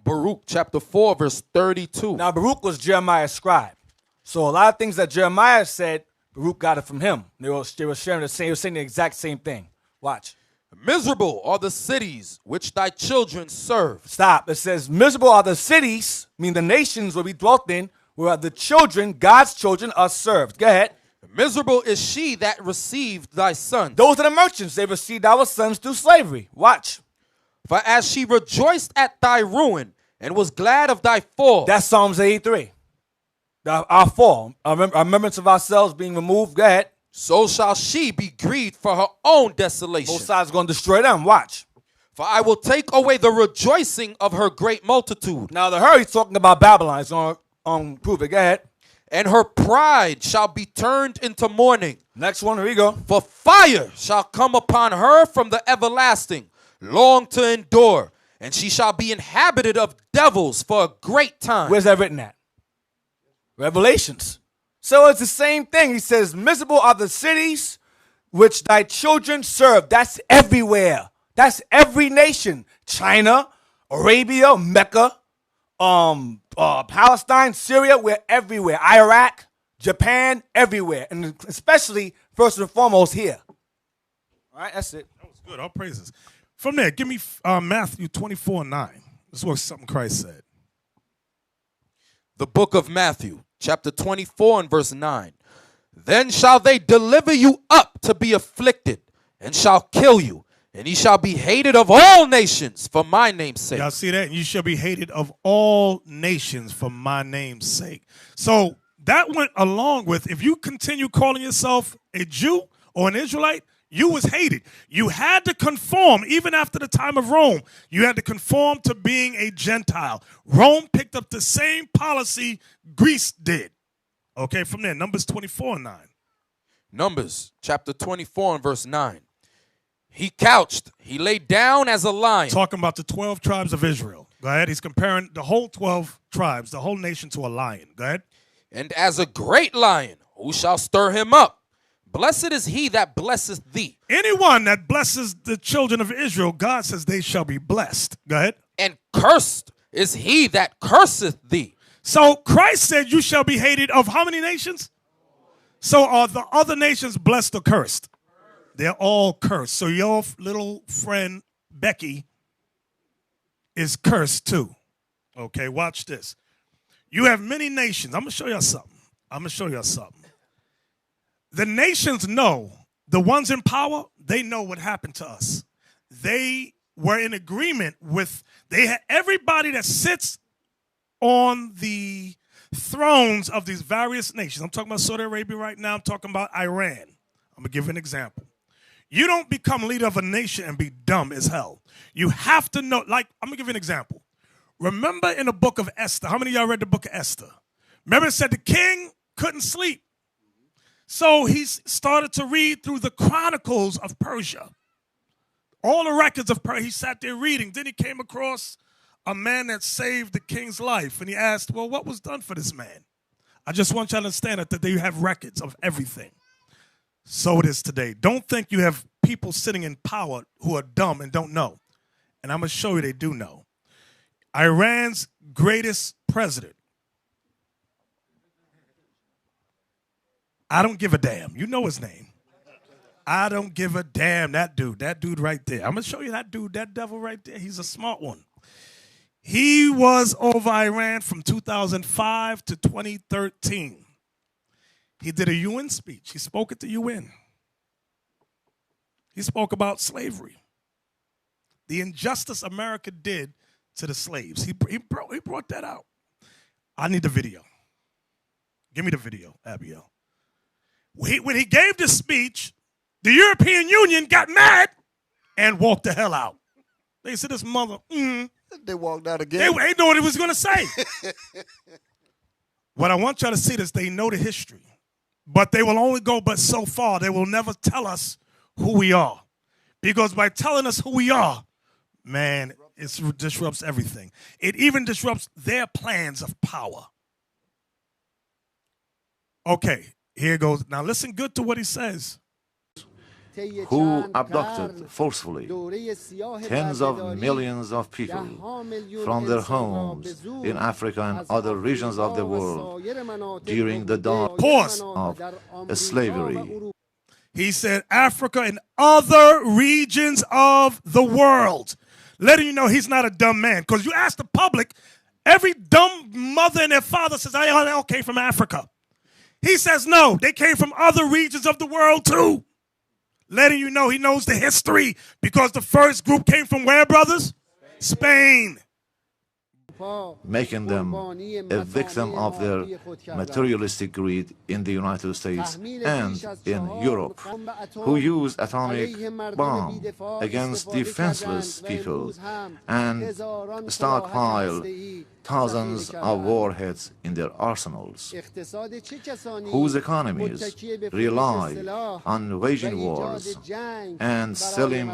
Baruch chapter 4, verse 32. Now, Baruch was Jeremiah's scribe. So a lot of things that Jeremiah said, Baruch got it from him. They were sharing the same, they were saying the exact same thing. Watch. Miserable are the cities which thy children serve. Stop. It says, miserable are the cities, mean the nations where we dwelt in, where the children, God's children, are served. Go ahead. Miserable is she that received thy son. Those are the merchants. They received our sons through slavery. Watch. For as she rejoiced at thy ruin and was glad of thy fall. That's Psalms 83. Our fall. Our remembrance of ourselves being removed. Go ahead. So shall she be grieved for her own desolation. Both sides are going to destroy them. Watch. For I will take away the rejoicing of her great multitude. Now the her, he's talking about Babylon. He's going to prove it. Go ahead. And her pride shall be turned into mourning. Next one, here we go. For fire shall come upon her from the everlasting, long to endure, and she shall be inhabited of devils for a great time. Where's that written at? Revelations. So it's the same thing. He says, miserable are the cities which thy children serve. That's everywhere. That's every nation. China, Arabia, Mecca, Palestine, Syria, we're everywhere. Iraq, Japan, everywhere. And especially, first and foremost, here. All right, that's it. That was good. All praises. From there, give me Matthew 24:9. This is what something Christ said. The book of Matthew, chapter 24 and verse 9. Then shall they deliver you up to be afflicted, and shall kill you, and ye shall be hated of all nations for my name's sake. Y'all see that? You shall be hated of all nations for my name's sake. So that went along with, if you continue calling yourself a Jew or an Israelite, you was hated. You had to conform, even after the time of Rome. You had to conform to being a Gentile. Rome picked up the same policy Greece did. Okay, from there, Numbers 24:9. Numbers chapter 24 and verse 9. He couched, he lay down as a lion. Talking about the 12 tribes of Israel. Go ahead. He's comparing the whole 12 tribes, the whole nation, to a lion. Go ahead. And as a great lion, who shall stir him up? Blessed is he that blesseth thee. Anyone that blesses the children of Israel, God says they shall be blessed. Go ahead. And cursed is he that curseth thee. So Christ said you shall be hated of how many nations? So are the other nations blessed or cursed? They're all cursed. So your little friend Becky is cursed too. Okay, watch this. You have many nations. I'm going to show you something. The nations know, the ones in power, they know what happened to us. They were in agreement with, everybody that sits on the thrones of these various nations. I'm talking about Saudi Arabia right now. I'm talking about Iran. I'm going to give you an example. You don't become leader of a nation and be dumb as hell. You have to know, like, I'm going to give you an example. Remember in the book of Esther, how many of y'all read the book of Esther? Remember it said the king couldn't sleep. So he started to read through the chronicles of Persia. All the records of Persia, he sat there reading. Then he came across a man that saved the king's life. And he asked, well, what was done for this man? I just want you to understand that they have records of everything. So it is today. Don't think you have people sitting in power who are dumb and don't know. And I'm going to show you they do know. Iran's greatest president. I don't give a damn. You know his name. I don't give a damn. That dude right there. I'm going to show you that dude, that devil right there. He's a smart one. He was over Iran from 2005 to 2013. He did a UN speech. He spoke at the UN. He spoke about slavery. The injustice America did to the slaves. He brought that out. I need the video. Give me the video, Abiel. When he gave the speech, the European Union got mad and walked the hell out. They said, this mother, They walked out again. They know what he was going to say. What I want y'all to see is they know the history. But they will only go but so far. They will never tell us who we are. Because by telling us who we are, man, it disrupts everything. It even disrupts their plans of power. Okay, here goes. Now listen good to what he says. who abducted forcefully tens of millions of people from their homes in Africa and other regions of the world during the dawn of slavery. He said Africa and other regions of the world. Letting you know he's not a dumb man. Because you ask the public, every dumb mother and their father says, they all came from Africa. He says, no, they came from other regions of the world too. Letting you know he knows the history. Because the first group came from where, brothers? Spain. Making them a victim of their materialistic greed in the United States and in Europe, who use atomic bomb against defenseless people and stockpile thousands of warheads in their arsenals, whose economies rely on waging wars and selling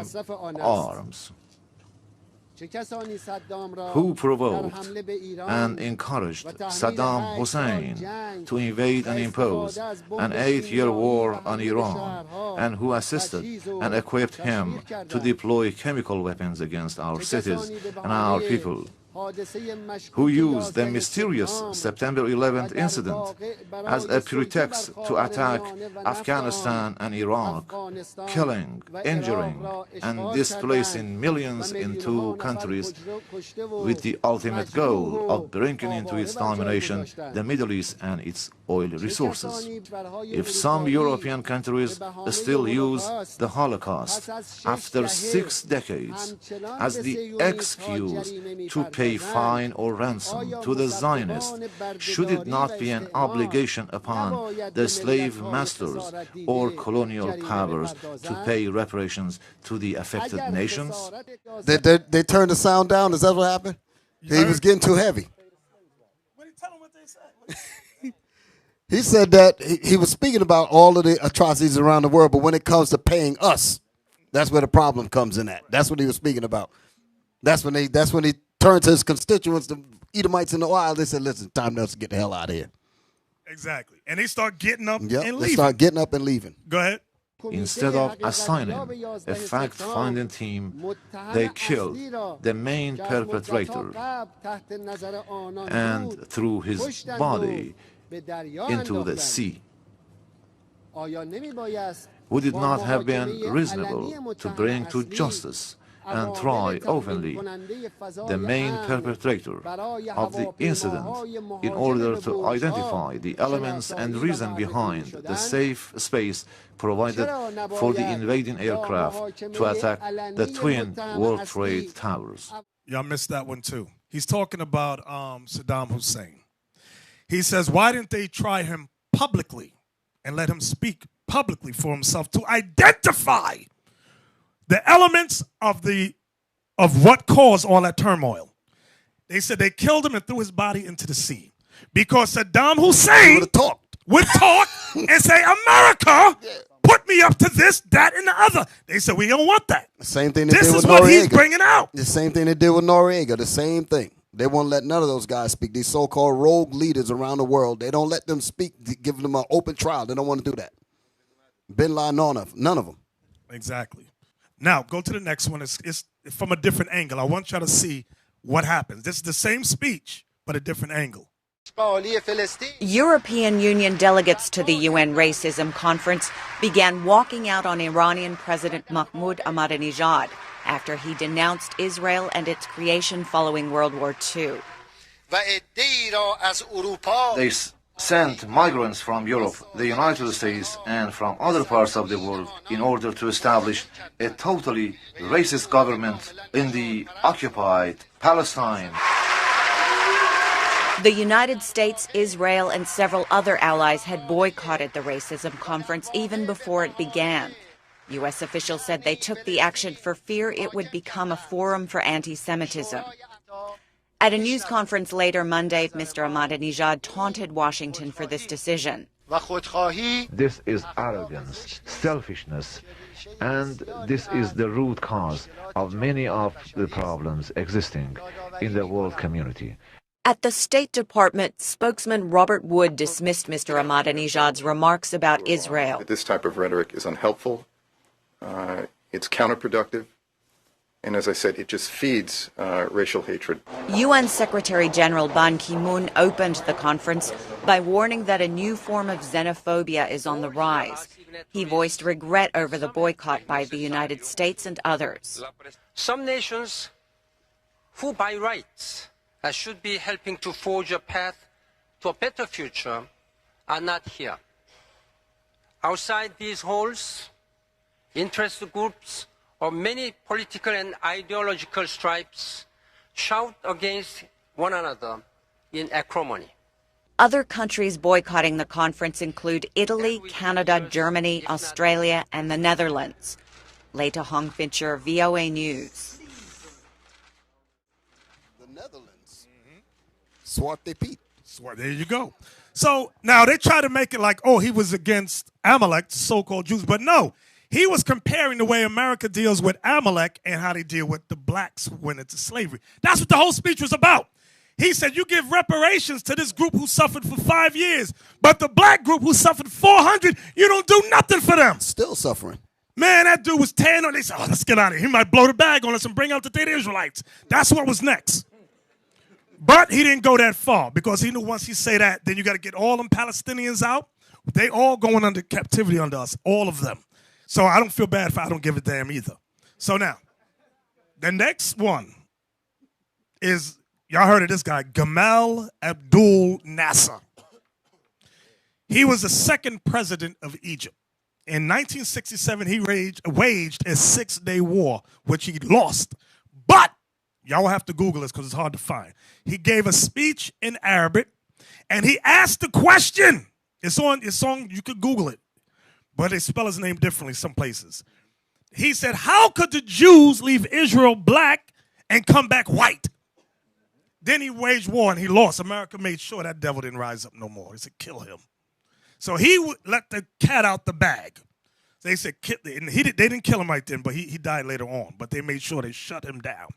arms, who provoked and encouraged Saddam Hussein to invade and impose an 8-year war on Iran, and who assisted and equipped him to deploy chemical weapons against our cities and our people, who used the mysterious September 11th incident as a pretext to attack Afghanistan and Iraq, killing, injuring, and displacing millions in two countries with the ultimate goal of bringing into its domination the Middle East and its oil resources. If some European countries still use the Holocaust after 6 decades as the excuse to pay fine or ransom to the Zionists, should it not be an obligation upon the slave masters or colonial powers to pay reparations to the affected nations? They turned the sound down. Is that what happened? He was getting too heavy. He said that he was speaking about all of the atrocities around the world, but when it comes to paying us, that's where the problem comes in at. That's what he was speaking about. That's when he turned to his constituents, the Edomites in the wild. They said, listen, time for us to get the hell out of here. Exactly. And they start getting up and leaving. They start getting up and leaving. Go ahead. Instead of assigning a fact-finding team, they killed the main perpetrator and threw his body into the sea. Would it not have been reasonable to bring to justice and try openly the main perpetrator of the incident in order to identify the elements and reason behind the safe space provided for the invading aircraft to attack the twin World Trade Towers? Y'all missed that one too. He's talking about Saddam Hussein. He says, why didn't they try him publicly and let him speak publicly for himself to identify the elements of what caused all that turmoil? They said they killed him and threw his body into the sea because Saddam Hussein would talk and say, America put me up to this, that, and the other. They said, we don't want that. The same thing they did with Noriega. This is what he's bringing out. The same thing they did with Noriega. The same thing. They won't let none of those guys speak. These so-called rogue leaders around the world, they don't let them speak, give them an open trial. They don't want to do that. Bin Laden, none of them. Exactly. Now, go to the next one. It's from a different angle. I want y'all to see what happens. This is the same speech, but a different angle. European Union delegates to the UN Racism Conference began walking out on Iranian President Mahmoud Ahmadinejad after he denounced Israel and its creation following World War II. They sent migrants from Europe, the United States, and from other parts of the world in order to establish a totally racist government in the occupied Palestine. The United States, Israel, and several other allies had boycotted the racism conference even before it began. U.S. officials said they took the action for fear it would become a forum for anti-Semitism. At a news conference later Monday, Mr. Ahmadinejad taunted Washington for this decision. This is arrogance, selfishness, and this is the root cause of many of the problems existing in the world community. At the State Department, spokesman Robert Wood dismissed Mr. Ahmadinejad's remarks about Israel. This type of rhetoric is unhelpful It's counterproductive. And as I said, it just feeds racial hatred. UN Secretary General Ban Ki-moon opened the conference by warning that a new form of xenophobia is on the rise. He voiced regret over the boycott by the United States and others. Some nations who by rights should be helping to forge a path to a better future are not here. Outside these halls, interest groups or many political and ideological stripes shout against one another in acrimony. Other countries boycotting the conference include Italy, Canada, Germany, Australia, and the Netherlands. Leta Hongfincher, VOA News. The Netherlands. Zwarte Piet. There you go. So now they try to make it like, oh, he was against Amalek, the so-called Jews. But no, he was comparing the way America deals with Amalek and how they deal with the blacks who went into slavery. That's what the whole speech was about. He said, you give reparations to this group who suffered for 5 years, but the black group who suffered 400, you don't do nothing for them. Still suffering. Man, that dude was tearing on. They said, oh, let's get out of here. He might blow the bag on us and bring out the dead Israelites. That's what was next. But he didn't go that far because he knew once he say that, then you got to get all them Palestinians out. They all going under captivity under us, all of them. So I don't feel bad if I don't give a damn either. So now, the next one is, y'all heard of this guy, Gamal Abdel Nasser. He was the second president of Egypt. In 1967, he waged a 6-day war, which he lost. But y'all will have to Google this because it's hard to find. He gave a speech in Arabic, and he asked the question. It's on, you could Google it, but they spell his name differently some places. He said, how could the Jews leave Israel black and come back white? Then he waged war, and he lost. America made sure that devil didn't rise up no more. He said, kill him. So he would let the cat out the bag. They said, and they didn't kill him right then, but he died later on. But they made sure they shut him down.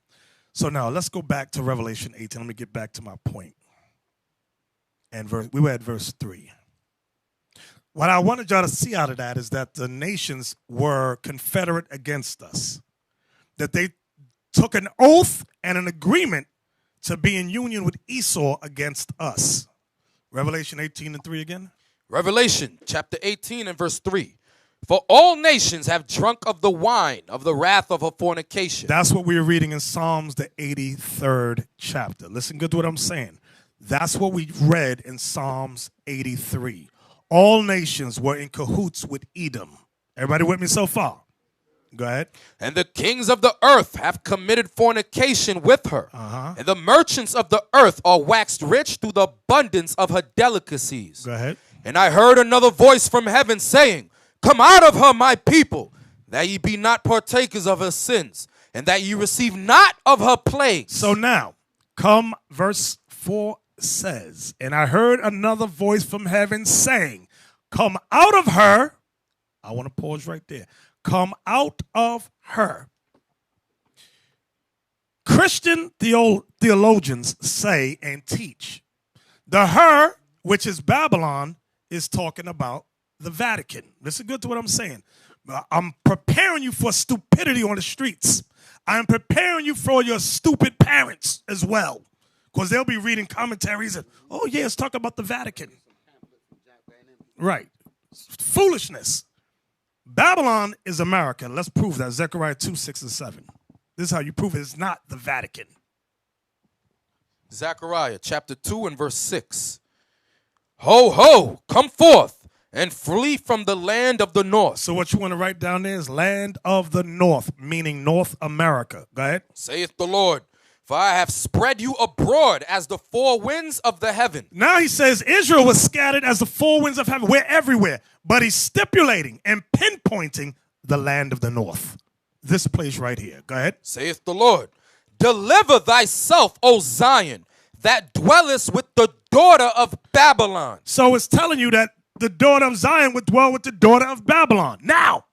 So now let's go back to Revelation 18. Let me get back to my point. And we were at verse 3. What I wanted y'all to see out of that is that the nations were confederate against us. That they took an oath and an agreement to be in union with Esau against us. Revelation 18 and 3 again. Revelation chapter 18 and verse 3. For all nations have drunk of the wine of the wrath of her fornication. That's what we were reading in Psalms, the 83rd chapter. Listen good to what I'm saying. That's what we read in Psalms 83. All nations were in cahoots with Edom. Everybody with me so far? Go ahead. And the kings of the earth have committed fornication with her. And the merchants of the earth are waxed rich through the abundance of her delicacies. Go ahead. And I heard another voice from heaven saying, come out of her, my people, that ye be not partakers of her sins, and that ye receive not of her plagues. So now, verse 4 says, and I heard another voice from heaven saying, come out of her. I want to pause right there. Come out of her. Christian theologians say and teach the her, which is Babylon, is talking about the Vatican. Listen good to what I'm saying. I'm preparing you for stupidity on the streets. I'm preparing you for your stupid parents as well. Because they'll be reading commentaries and, oh, yeah, it's talking about the Vatican. Right. Foolishness. Babylon is America. Let's prove that. Zechariah 2, 6, and 7. This is how you prove it's not the Vatican. Zechariah chapter 2 and verse 6. Ho, ho, come forth and flee from the land of the north. So what you want to write down there is land of the north, meaning North America. Go ahead. Saith the Lord, for I have spread you abroad as the four winds of the heaven. Now he says Israel was scattered as the four winds of heaven. We're everywhere. But he's stipulating and pinpointing the land of the north. This place right here. Go ahead. Saith the Lord, deliver thyself, O Zion, that dwellest with the daughter of Babylon. So it's telling you that the daughter of Zion would dwell with the daughter of Babylon. Now,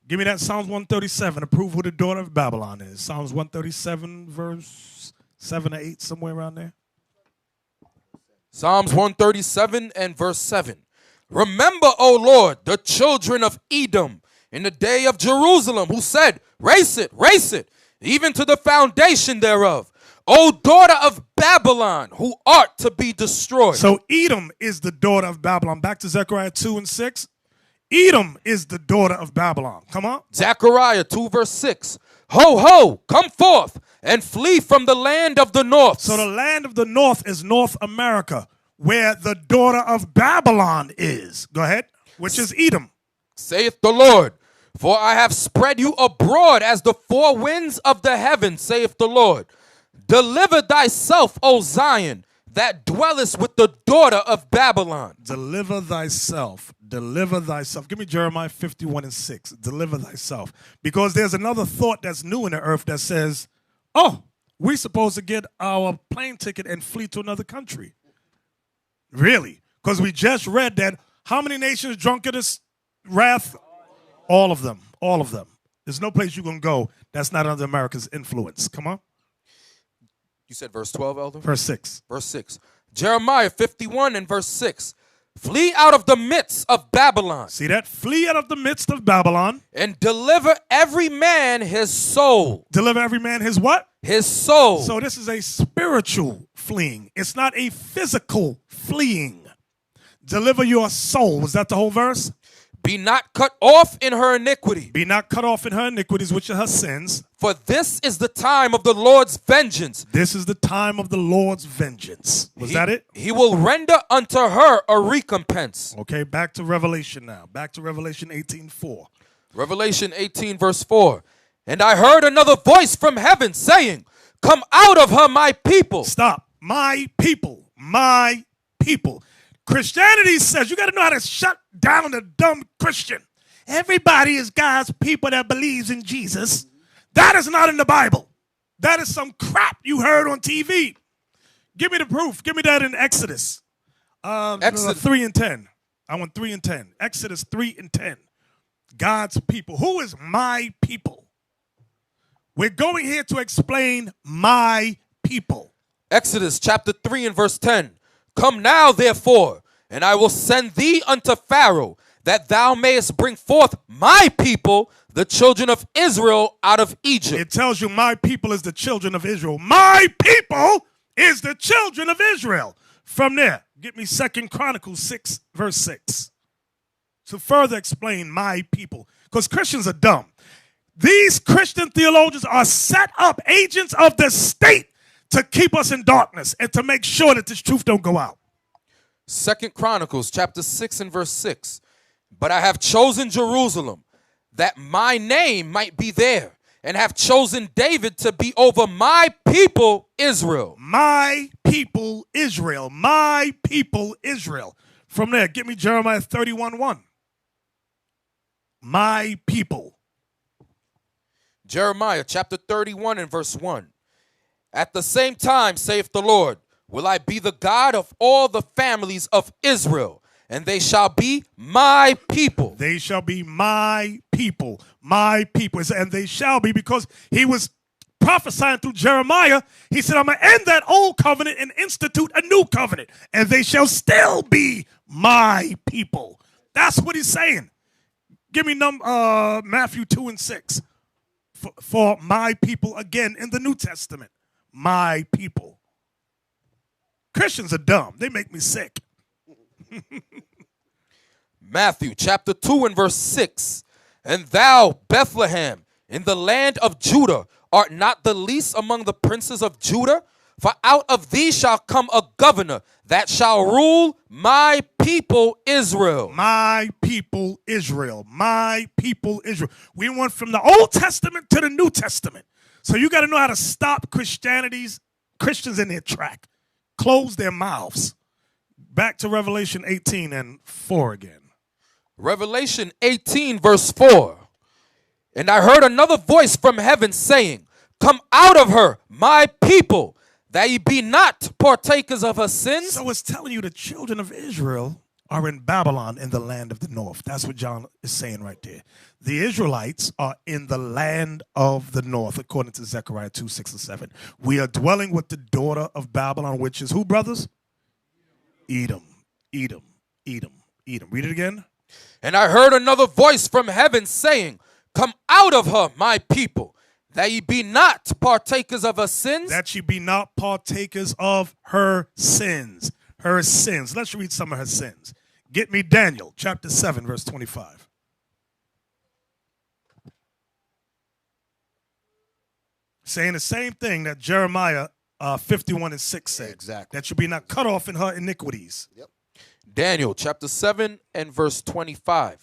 give me that Psalms 137 to prove who the daughter of Babylon is. Psalms 137, verse 7 or 8, somewhere around there. Psalms 137 and verse 7. Remember, O Lord, the children of Edom, in the day of Jerusalem, who said, race it, even to the foundation thereof. O daughter of Babylon, who art to be destroyed. So Edom is the daughter of Babylon. Back to Zechariah 2 and 6. Edom is the daughter of Babylon. Come on. Zechariah 2 verse 6. Ho, ho, come forth and flee from the land of the north. So the land of the north is North America, where the daughter of Babylon is. Go ahead. Which is Edom. Saith the Lord, for I have spread you abroad as the four winds of the heaven, saith the Lord. Deliver thyself, O Zion, that dwellest with the daughter of Babylon. Deliver thyself. Deliver thyself. Give me Jeremiah 51 and 6. Deliver thyself. Because there's another thought that's new in the earth that says, oh, we're supposed to get our plane ticket and flee to another country. Really? Because we just read that how many nations drunk of this wrath? All of them. All of them. There's no place you can go that's not under America's influence. Come on. You said verse 12, Elder? Verse 6. Verse 6. Jeremiah 51 and verse 6. Flee out of the midst of Babylon. See that? Flee out of the midst of Babylon. And deliver every man his soul. Deliver every man his what? His soul. So this is a spiritual fleeing. It's not a physical fleeing. Deliver your soul. Was that the whole verse? Be not cut off in her iniquity. Be not cut off in her iniquities, which are her sins. For this is the time of the Lord's vengeance. This is the time of the Lord's vengeance. Was that it? He will render unto her a recompense. Okay, back to Revelation now. Back to Revelation 18:4. Revelation 18 verse 4. And I heard another voice from heaven saying, come out of her, my people. Stop. My people. My people. Christianity says you got to know how to shut down the dumb Christian. Everybody is God's people that believes in Jesus. That is not in the Bible. That is some crap you heard on TV. Give me the proof. Give me that in Exodus. Exodus 3 and 10. I want 3 and 10. Exodus 3 and 10. God's people. Who is my people? We're going here to explain my people. Exodus chapter 3 and verse 10. Come now, therefore, and I will send thee unto Pharaoh, that thou mayest bring forth my people, the children of Israel, out of Egypt. It tells you my people is the children of Israel. My people is the children of Israel. From there, get me 2 Chronicles 6, verse 6. To further explain my people. Because Christians are dumb. These Christian theologians are set up agents of the state to keep us in darkness and to make sure that this truth don't go out. 2 Chronicles chapter 6 and verse 6. But I have chosen Jerusalem, that my name might be there, and have chosen David to be over my people Israel. My people Israel. My people Israel. From there, get me Jeremiah 31:1. My people. Jeremiah chapter 31 and verse 1. At the same time, saith the Lord, will I be the God of all the families of Israel, and they shall be my people. They shall be my people. My people. And they shall be, because he was prophesying through Jeremiah. He said, I'm going to end that old covenant and institute a new covenant. And they shall still be my people. That's what he's saying. Give me Matthew 2 and 6. For my people, again, in the New Testament. My people. Christians are dumb. They make me sick. Matthew chapter 2 and verse 6. And thou, Bethlehem, in the land of Judah, art not the least among the princes of Judah? For out of thee shall come a governor that shall rule my people Israel. My people Israel. My people Israel. We went from the Old Testament to the New Testament. So you got to know how to stop Christians in their track. Close their mouths. Back to Revelation 18 and 4 again. Revelation 18 verse 4. And I heard another voice from heaven saying, come out of her, my people, that ye be not partakers of her sins. So it's telling you the children of Israel are in Babylon, in the land of the north. That's what John is saying right there. The Israelites are in the land of the north, according to Zechariah 2, 6, and 7. We are dwelling with the daughter of Babylon, which is who, brothers? Edom, Edom, Edom, Edom. Read it again. And I heard another voice from heaven saying, Come out of her, my people, that ye be not partakers of her sins. That ye be not partakers of her sins. Her sins. Let's read some of her sins. Get me Daniel chapter 7, verse 25. Saying the same thing that Jeremiah 51 and 6 said. Exactly. That you be not cut off in her iniquities. Yep. Daniel chapter 7 and verse 25.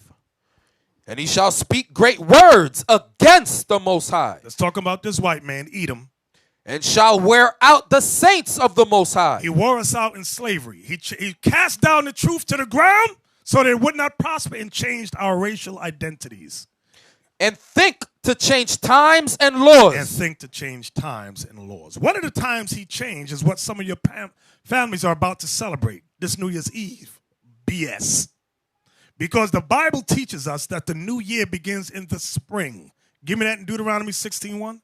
And he shall speak great words against the Most High. Let's talk about this white man, Edom. And shall wear out the saints of the Most High. He wore us out in slavery. He cast down the truth to the ground so that it would not prosper, and changed our racial identities. And think to change times and laws. And think to change times and laws. One of the times he changed is what some of your families are about to celebrate this New Year's Eve. BS. Because the Bible teaches us that the new year begins in the spring. Give me that in Deuteronomy 16:1.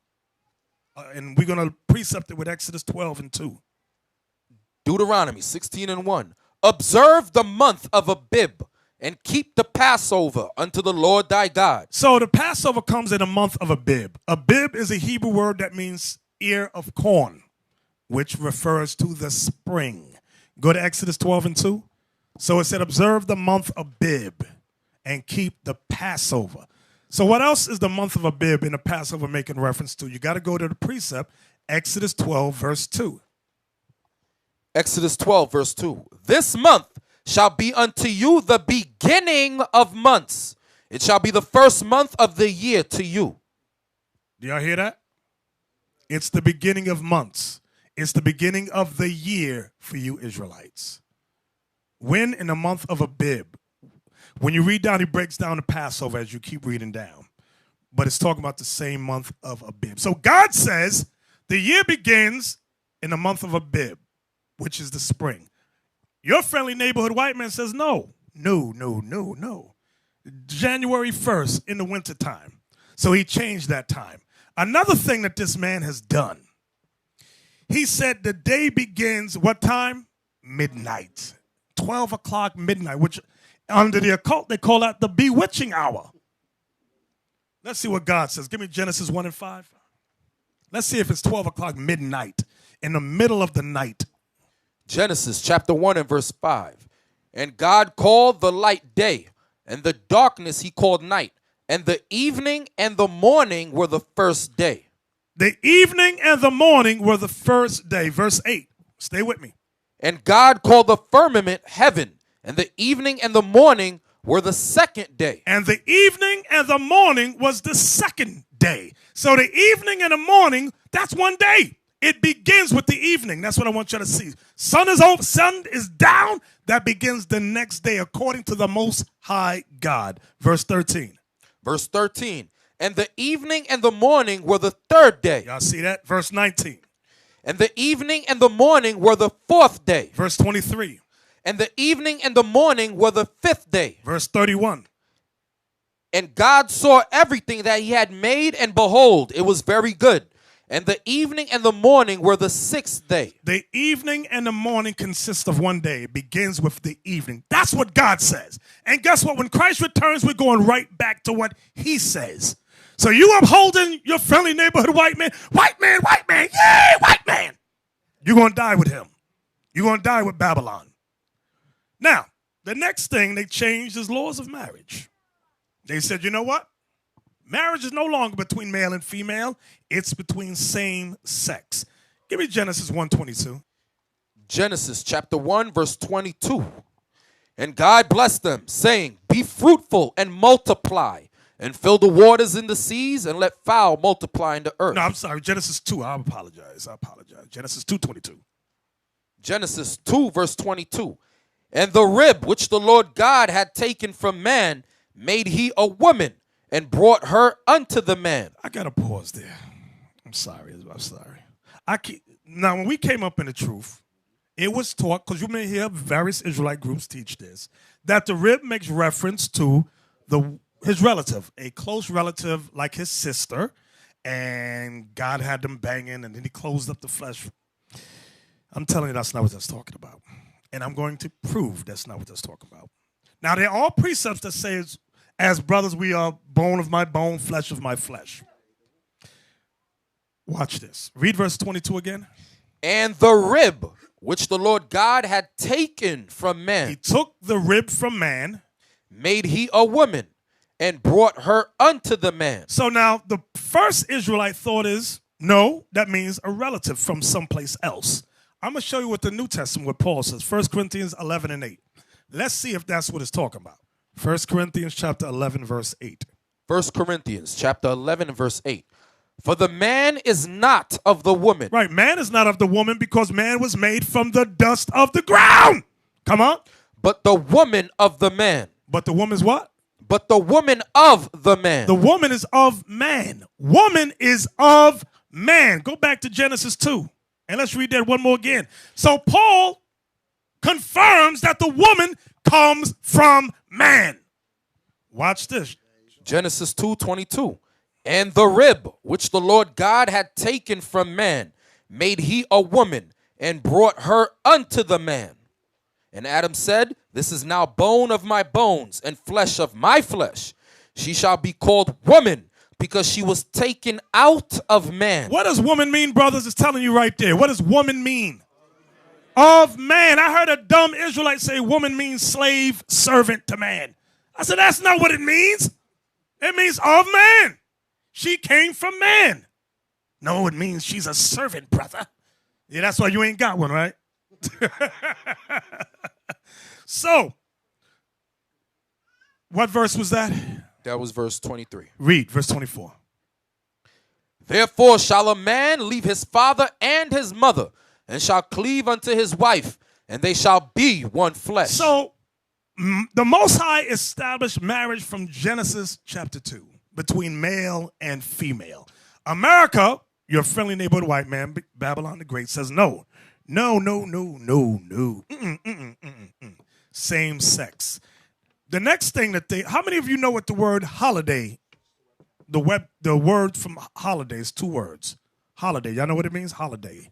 And we're going to precept it with Exodus 12 and 2. Deuteronomy 16 and 1. Observe the month of Abib and keep the Passover unto the Lord thy God. So the Passover comes in the month of Abib. Abib is a Hebrew word that means ear of corn, which refers to the spring. Go to Exodus 12 and 2. So it said, observe the month of Abib and keep the Passover. So what else is the month of Abib in the Passover making reference to? You got to go to the precept, Exodus 12, verse 2. Exodus 12, verse 2. This month shall be unto you the beginning of months. It shall be the first month of the year to you. Do y'all hear that? It's the beginning of months. It's the beginning of the year for you Israelites. When? In the month of Abib. When you read down, he breaks down the Passover as you keep reading down. But it's talking about the same month of Abib. So God says the year begins in the month of Abib, which is the spring. Your friendly neighborhood white man says no. January 1st in the wintertime. So he changed that time. Another thing that this man has done, he said the day begins what time? Midnight. 12 o'clock midnight, which under the occult they call that the bewitching hour. Let's see what God says. Give me Genesis 1 and 5. Let's see if it's 12 o'clock midnight, in the middle of the night. Genesis chapter 1 and verse 5. And God called the light day, and the darkness he called night. And the evening and the morning were the first day. The evening and the morning were the first day. Verse 8. Stay with me. And God called the firmament heaven, and the evening and the morning were the second day. And the evening and the morning was the second day. So the evening and the morning, that's one day. It begins with the evening. That's what I want you to see. Sun is over, sun is down. That begins the next day according to the Most High God. Verse 13. Verse 13. And the evening and the morning were the third day. Y'all see that? Verse 19. And the evening and the morning were the fourth day. Verse 23. And the evening and the morning were the fifth day. Verse 31. And God saw everything that he had made, and behold, it was very good. And the evening and the morning were the sixth day. The evening and the morning consist of one day. It begins with the evening. That's what God says. And guess what? When Christ returns, we're going right back to what he says. So you upholding your friendly neighborhood white man, yay, white man. You're going to die with him. You're going to die with Babylon. Now, the next thing they changed is laws of marriage. They said, you know what? Marriage is no longer between male and female. It's between same sex. Give me Genesis 1:22. Genesis chapter 1, verse 22. And God blessed them, saying, Be fruitful and multiply, and fill the waters in the seas, and let fowl multiply in the earth. No, I'm sorry. Genesis 2. I apologize. Genesis 2:22. Genesis 2, verse 22. And the rib which the Lord God had taken from man made he a woman, and brought her unto the man. I got to pause there. I'm sorry. Now, when we came up in the truth, it was taught, because you may hear various Israelite groups teach this, that the rib makes reference to his relative, a close relative like his sister, and God had them banging, and then he closed up the flesh. I'm telling you that's not what that's talking about. And I'm going to prove that's not what that's talking about. Now, there are precepts that say, as brothers, we are bone of my bone, flesh of my flesh. Watch this. Read verse 22 again. And the rib which the Lord God had taken from man. He took the rib from man. Made he a woman and brought her unto the man. So now the first Israelite thought is, no, that means a relative from someplace else. I'm going to show you what the New Testament, what Paul says. 1 Corinthians 11 and 8. Let's see if that's what it's talking about. 1 Corinthians chapter 11, verse 8. 1 Corinthians chapter 11 and verse 8. For the man is not of the woman. Right, man is not of the woman because man was made from the dust of the ground. Come on. But the woman of the man. But the woman's what? But the woman of the man. The woman is of man. Woman is of man. Go back to Genesis 2. And let's read that one more again. So Paul confirms that the woman comes from man. Watch this. Genesis 2:22. And the rib which the Lord God had taken from man made he a woman and brought her unto the man. And Adam said, this is now bone of my bones and flesh of my flesh. She shall be called woman because she was taken out of man. What does woman mean, brothers? It's telling you right there. What does woman mean? Of man. I heard a dumb Israelite say woman means slave, servant to man. I said, that's not what it means. It means of man. She came from man. No, it means she's a servant, brother. Yeah, that's why you ain't got one, right? So, what verse was that? That was verse 23. Read, verse 24. Therefore shall a man leave his father and his mother, and shall cleave unto his wife, and they shall be one flesh. So, the Most High established marriage from Genesis chapter 2 between male and female. America, your friendly neighborhood white man, Babylon the Great, says no. No, no, no, no, no. Same sex. The next thing that how many of you know what the word holiday, the word from holiday is 2 words. Holiday, y'all know what it means? Holiday.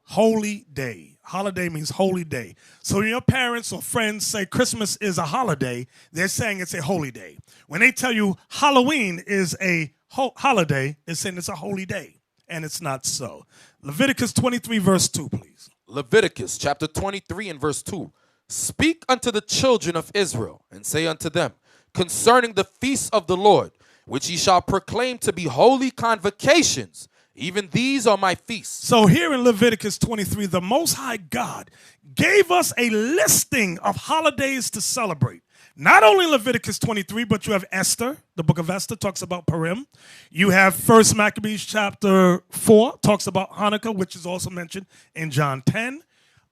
Holy day. Holiday means holy day. So when your parents or friends say Christmas is a holiday, they're saying it's a holy day. When they tell you Halloween is a holiday, they're saying it's a holy day. And it's not so. Leviticus 23 verse 2, please. Leviticus chapter 23 and verse 2. Speak unto the children of Israel, and say unto them, concerning the feasts of the Lord, which ye shall proclaim to be holy convocations, even these are my feasts. So here in Leviticus 23, the Most High God gave us a listing of holidays to celebrate. Not only Leviticus 23, but you have Esther. The book of Esther talks about Purim. You have 1 Maccabees chapter 4, talks about Hanukkah, which is also mentioned in John 10.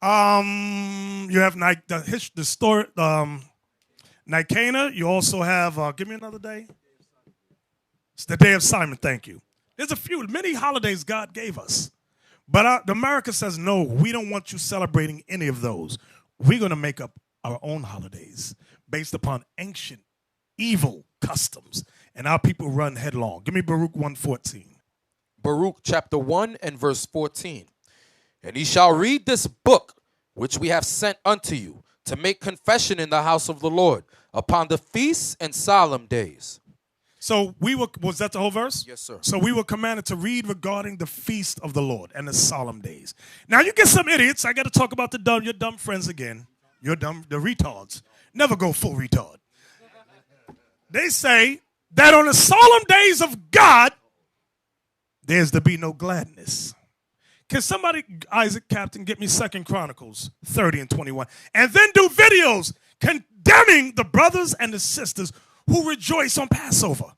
You have the story, Nicanor. You also have, give me another day. It's the day of Simon, thank you. There's many holidays God gave us. But America says, no, we don't want you celebrating any of those. We're going to make up our own holidays based upon ancient evil customs. And our people run headlong. Give me Baruch 1:14. Baruch chapter 1 and verse 14. And ye shall read this book, which we have sent unto you, to make confession in the house of the Lord, upon the feasts and solemn days. So was that the whole verse? Yes, sir. So we were commanded to read regarding the feast of the Lord and the solemn days. Now you get some idiots. I got to talk about your dumb friends again. The retards. Never go full retard. They say that on the solemn days of God, there's to be no gladness. Can somebody, Isaac Captain, get me 2 Chronicles 30 and 21? And then do videos condemning the brothers and the sisters who rejoice on Passover,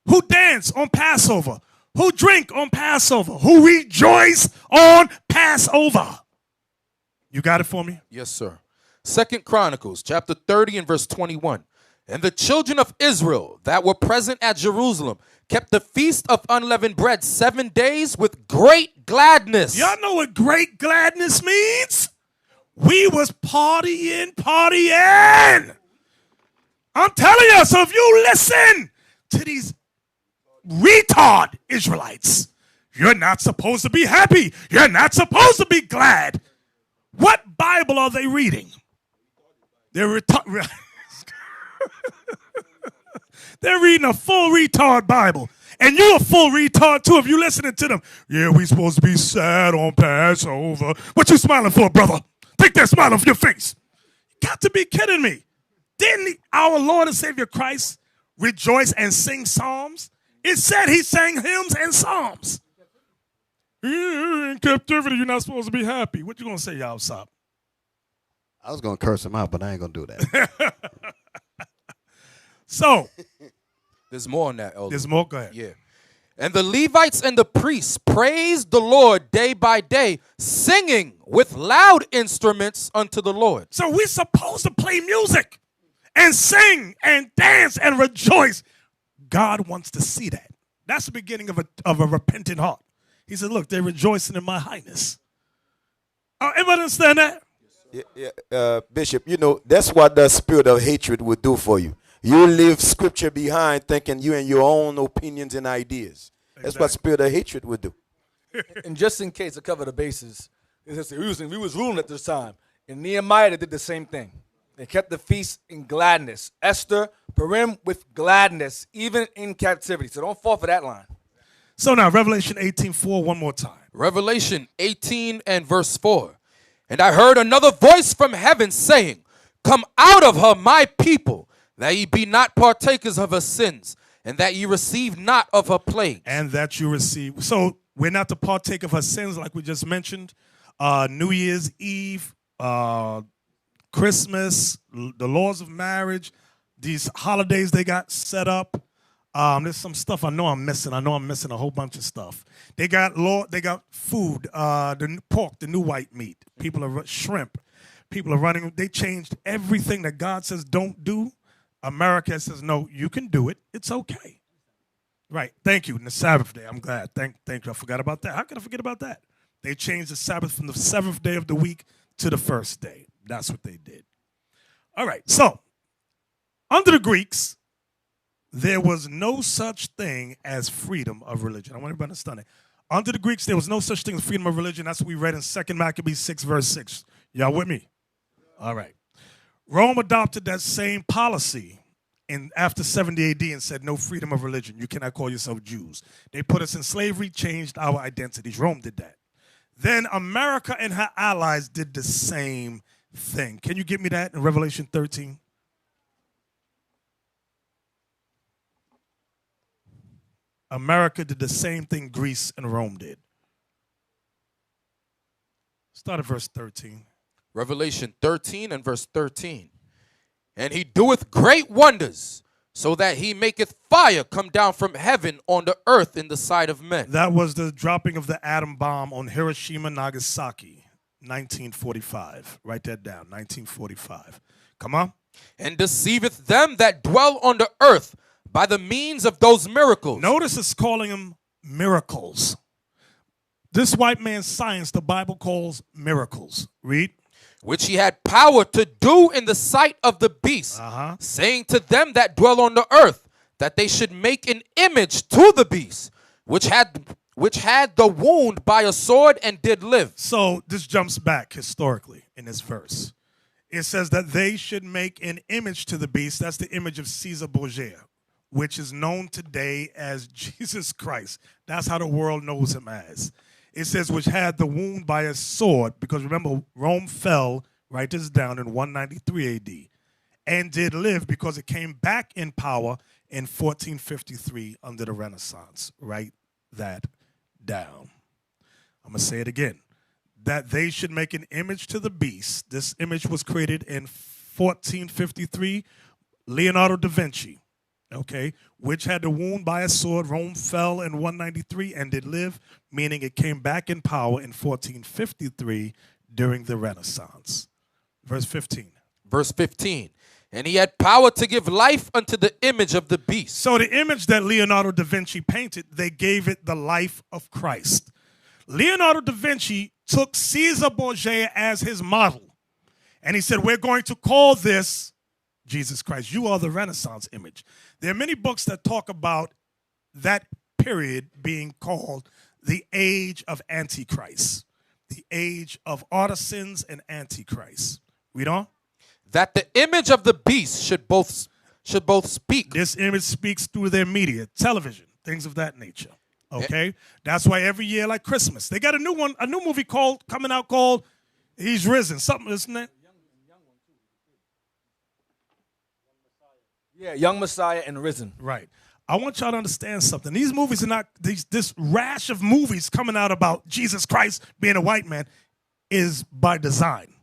who dance on Passover, who drink on Passover, who rejoice on Passover. You got it for me? Yes, sir. 2 Chronicles chapter 30 and verse 21. And the children of Israel that were present at Jerusalem kept the feast of unleavened bread 7 days with great gladness. Y'all know what great gladness means? We was partying. I'm telling you, so if you listen to these retard Israelites, you're not supposed to be happy. You're not supposed to be glad. What Bible are they reading? They're They're reading a full retard Bible. And you're a full retard too if you listening to them. Yeah, we supposed to be sad on Passover. What you smiling for, brother? Take that smile off your face. You got to be kidding me. Didn't our Lord and Savior Christ rejoice and sing psalms? It said he sang hymns and psalms. In captivity, you're not supposed to be happy. What you going to say, y'all, Sop? I was going to curse him out, but I ain't going to do that. So, there's more on that, Elder. There's more? Go ahead. Yeah. And the Levites and the priests praised the Lord day by day, singing with loud instruments unto the Lord. So we're supposed to play music and sing and dance and rejoice. God wants to see that. That's the beginning of a repentant heart. He said, look, they're rejoicing in my highness. Everybody understand that? Bishop, you know, that's what the spirit of hatred would do for you. You leave scripture behind thinking you and your own opinions and ideas. That's what spirit of hatred would do. And just in case to cover the bases, we was ruling at this time. In Nehemiah, they did the same thing. They kept the feast in gladness. Esther, Purim with gladness, even in captivity. So don't fall for that line. So now, Revelation 18:4, one more time. Revelation 18 and verse 4. And I heard another voice from heaven saying, come out of her, my people, that ye be not partakers of her sins, and that ye receive not of her plagues. And that you receive. So we're not to partake of her sins like we just mentioned. New Year's Eve, Christmas, the laws of marriage, these holidays they got set up. There's some stuff I know I'm missing. I know I'm missing a whole bunch of stuff. They got food, the pork, the new white meat. People are shrimp. People are running. They changed everything that God says don't do. America says, no, you can do it. It's okay. Right. Thank you. And the Sabbath day, I'm glad. Thank you. I forgot about that. How could I forget about that? They changed the Sabbath from the seventh day of the week to the first day. That's what they did. All right. So, under the Greeks, there was no such thing as freedom of religion. I want everybody to understand it. Under the Greeks, there was no such thing as freedom of religion. That's what we read in 2 Maccabees 6, verse 6. Y'all with me? All right. Rome adopted that same policy after 70 AD and said no freedom of religion. You cannot call yourself Jews. They put us in slavery, changed our identities. Rome did that. Then America and her allies did the same thing. Can you give me that in Revelation 13? America did the same thing Greece and Rome did. Start at verse 13. Revelation 13 and verse 13. And he doeth great wonders, so that he maketh fire come down from heaven on the earth in the sight of men. That was the dropping of the atom bomb on Hiroshima, Nagasaki, 1945. Write that down, 1945. Come on. And deceiveth them that dwell on the earth by the means of those miracles. Notice it's calling them miracles. This white man's science, the Bible calls miracles. Read. Which he had power to do in the sight of the beast, saying to them that dwell on the earth, that they should make an image to the beast, which had the wound by a sword and did live. So this jumps back historically in this verse. It says that they should make an image to the beast. That's the image of Caesar Borgia, which is known today as Jesus Christ. That's how the world knows him as. It says, which had the wound by a sword, because remember, Rome fell, write this down, in 193 AD, and did live because it came back in power in 1453 under the Renaissance. Write that down. I'm going to say it again. That they should make an image to the beast. This image was created in 1453, Leonardo da Vinci. Okay, which had the wound by a sword. Rome fell in 193 and did live, meaning it came back in power in 1453 during the Renaissance. Verse 15. Verse 15. And he had power to give life unto the image of the beast. So the image that Leonardo da Vinci painted, they gave it the life of Christ. Leonardo da Vinci took Caesar Borgia as his model, and he said, we're going to call this Jesus Christ. You are the Renaissance image. There are many books that talk about that period being called the age of Antichrist, the age of artisans and Antichrist. Read on. That the image of the beast should both should both speak. This image speaks through their media, television, things of that nature. Okay? That's why every year, like Christmas, they got a new movie coming out called He's Risen. Something, isn't it? Yeah, Young Messiah and Risen. Right. I want y'all to understand something. These movies are not, this rash of movies coming out about Jesus Christ being a white man is by design.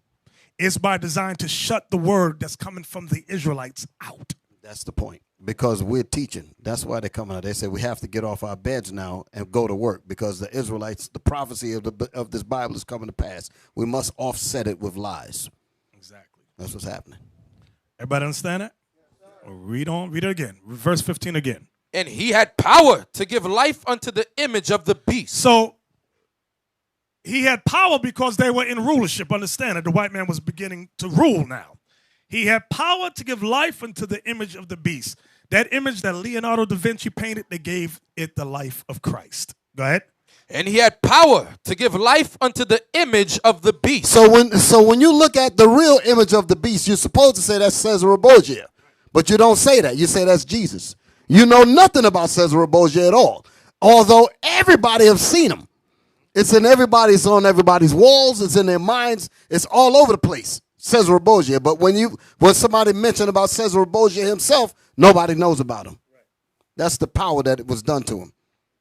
It's by design to shut the word that's coming from the Israelites out. That's the point. Because we're teaching. That's why they're coming out. They say we have to get off our beds now and go to work because the Israelites, the prophecy of this Bible is coming to pass. We must offset it with lies. Exactly. That's what's happening. Everybody understand that? Read on. Read it again. Verse 15 again. And he had power to give life unto the image of the beast. So he had power because they were in rulership. Understand that the white man was beginning to rule now. He had power to give life unto the image of the beast. That image that Leonardo da Vinci painted, they gave it the life of Christ. Go ahead. And he had power to give life unto the image of the beast. So when you look at the real image of the beast, you're supposed to say that's Cesare Borgia. But you don't say that. You say that's Jesus. You know nothing about Cesare Borgia at all. Although everybody have seen him. It's on everybody's walls. It's in their minds. It's all over the place. Cesare Borgia. But when somebody mentioned about Cesare Borgia himself, nobody knows about him. That's the power that was done to him.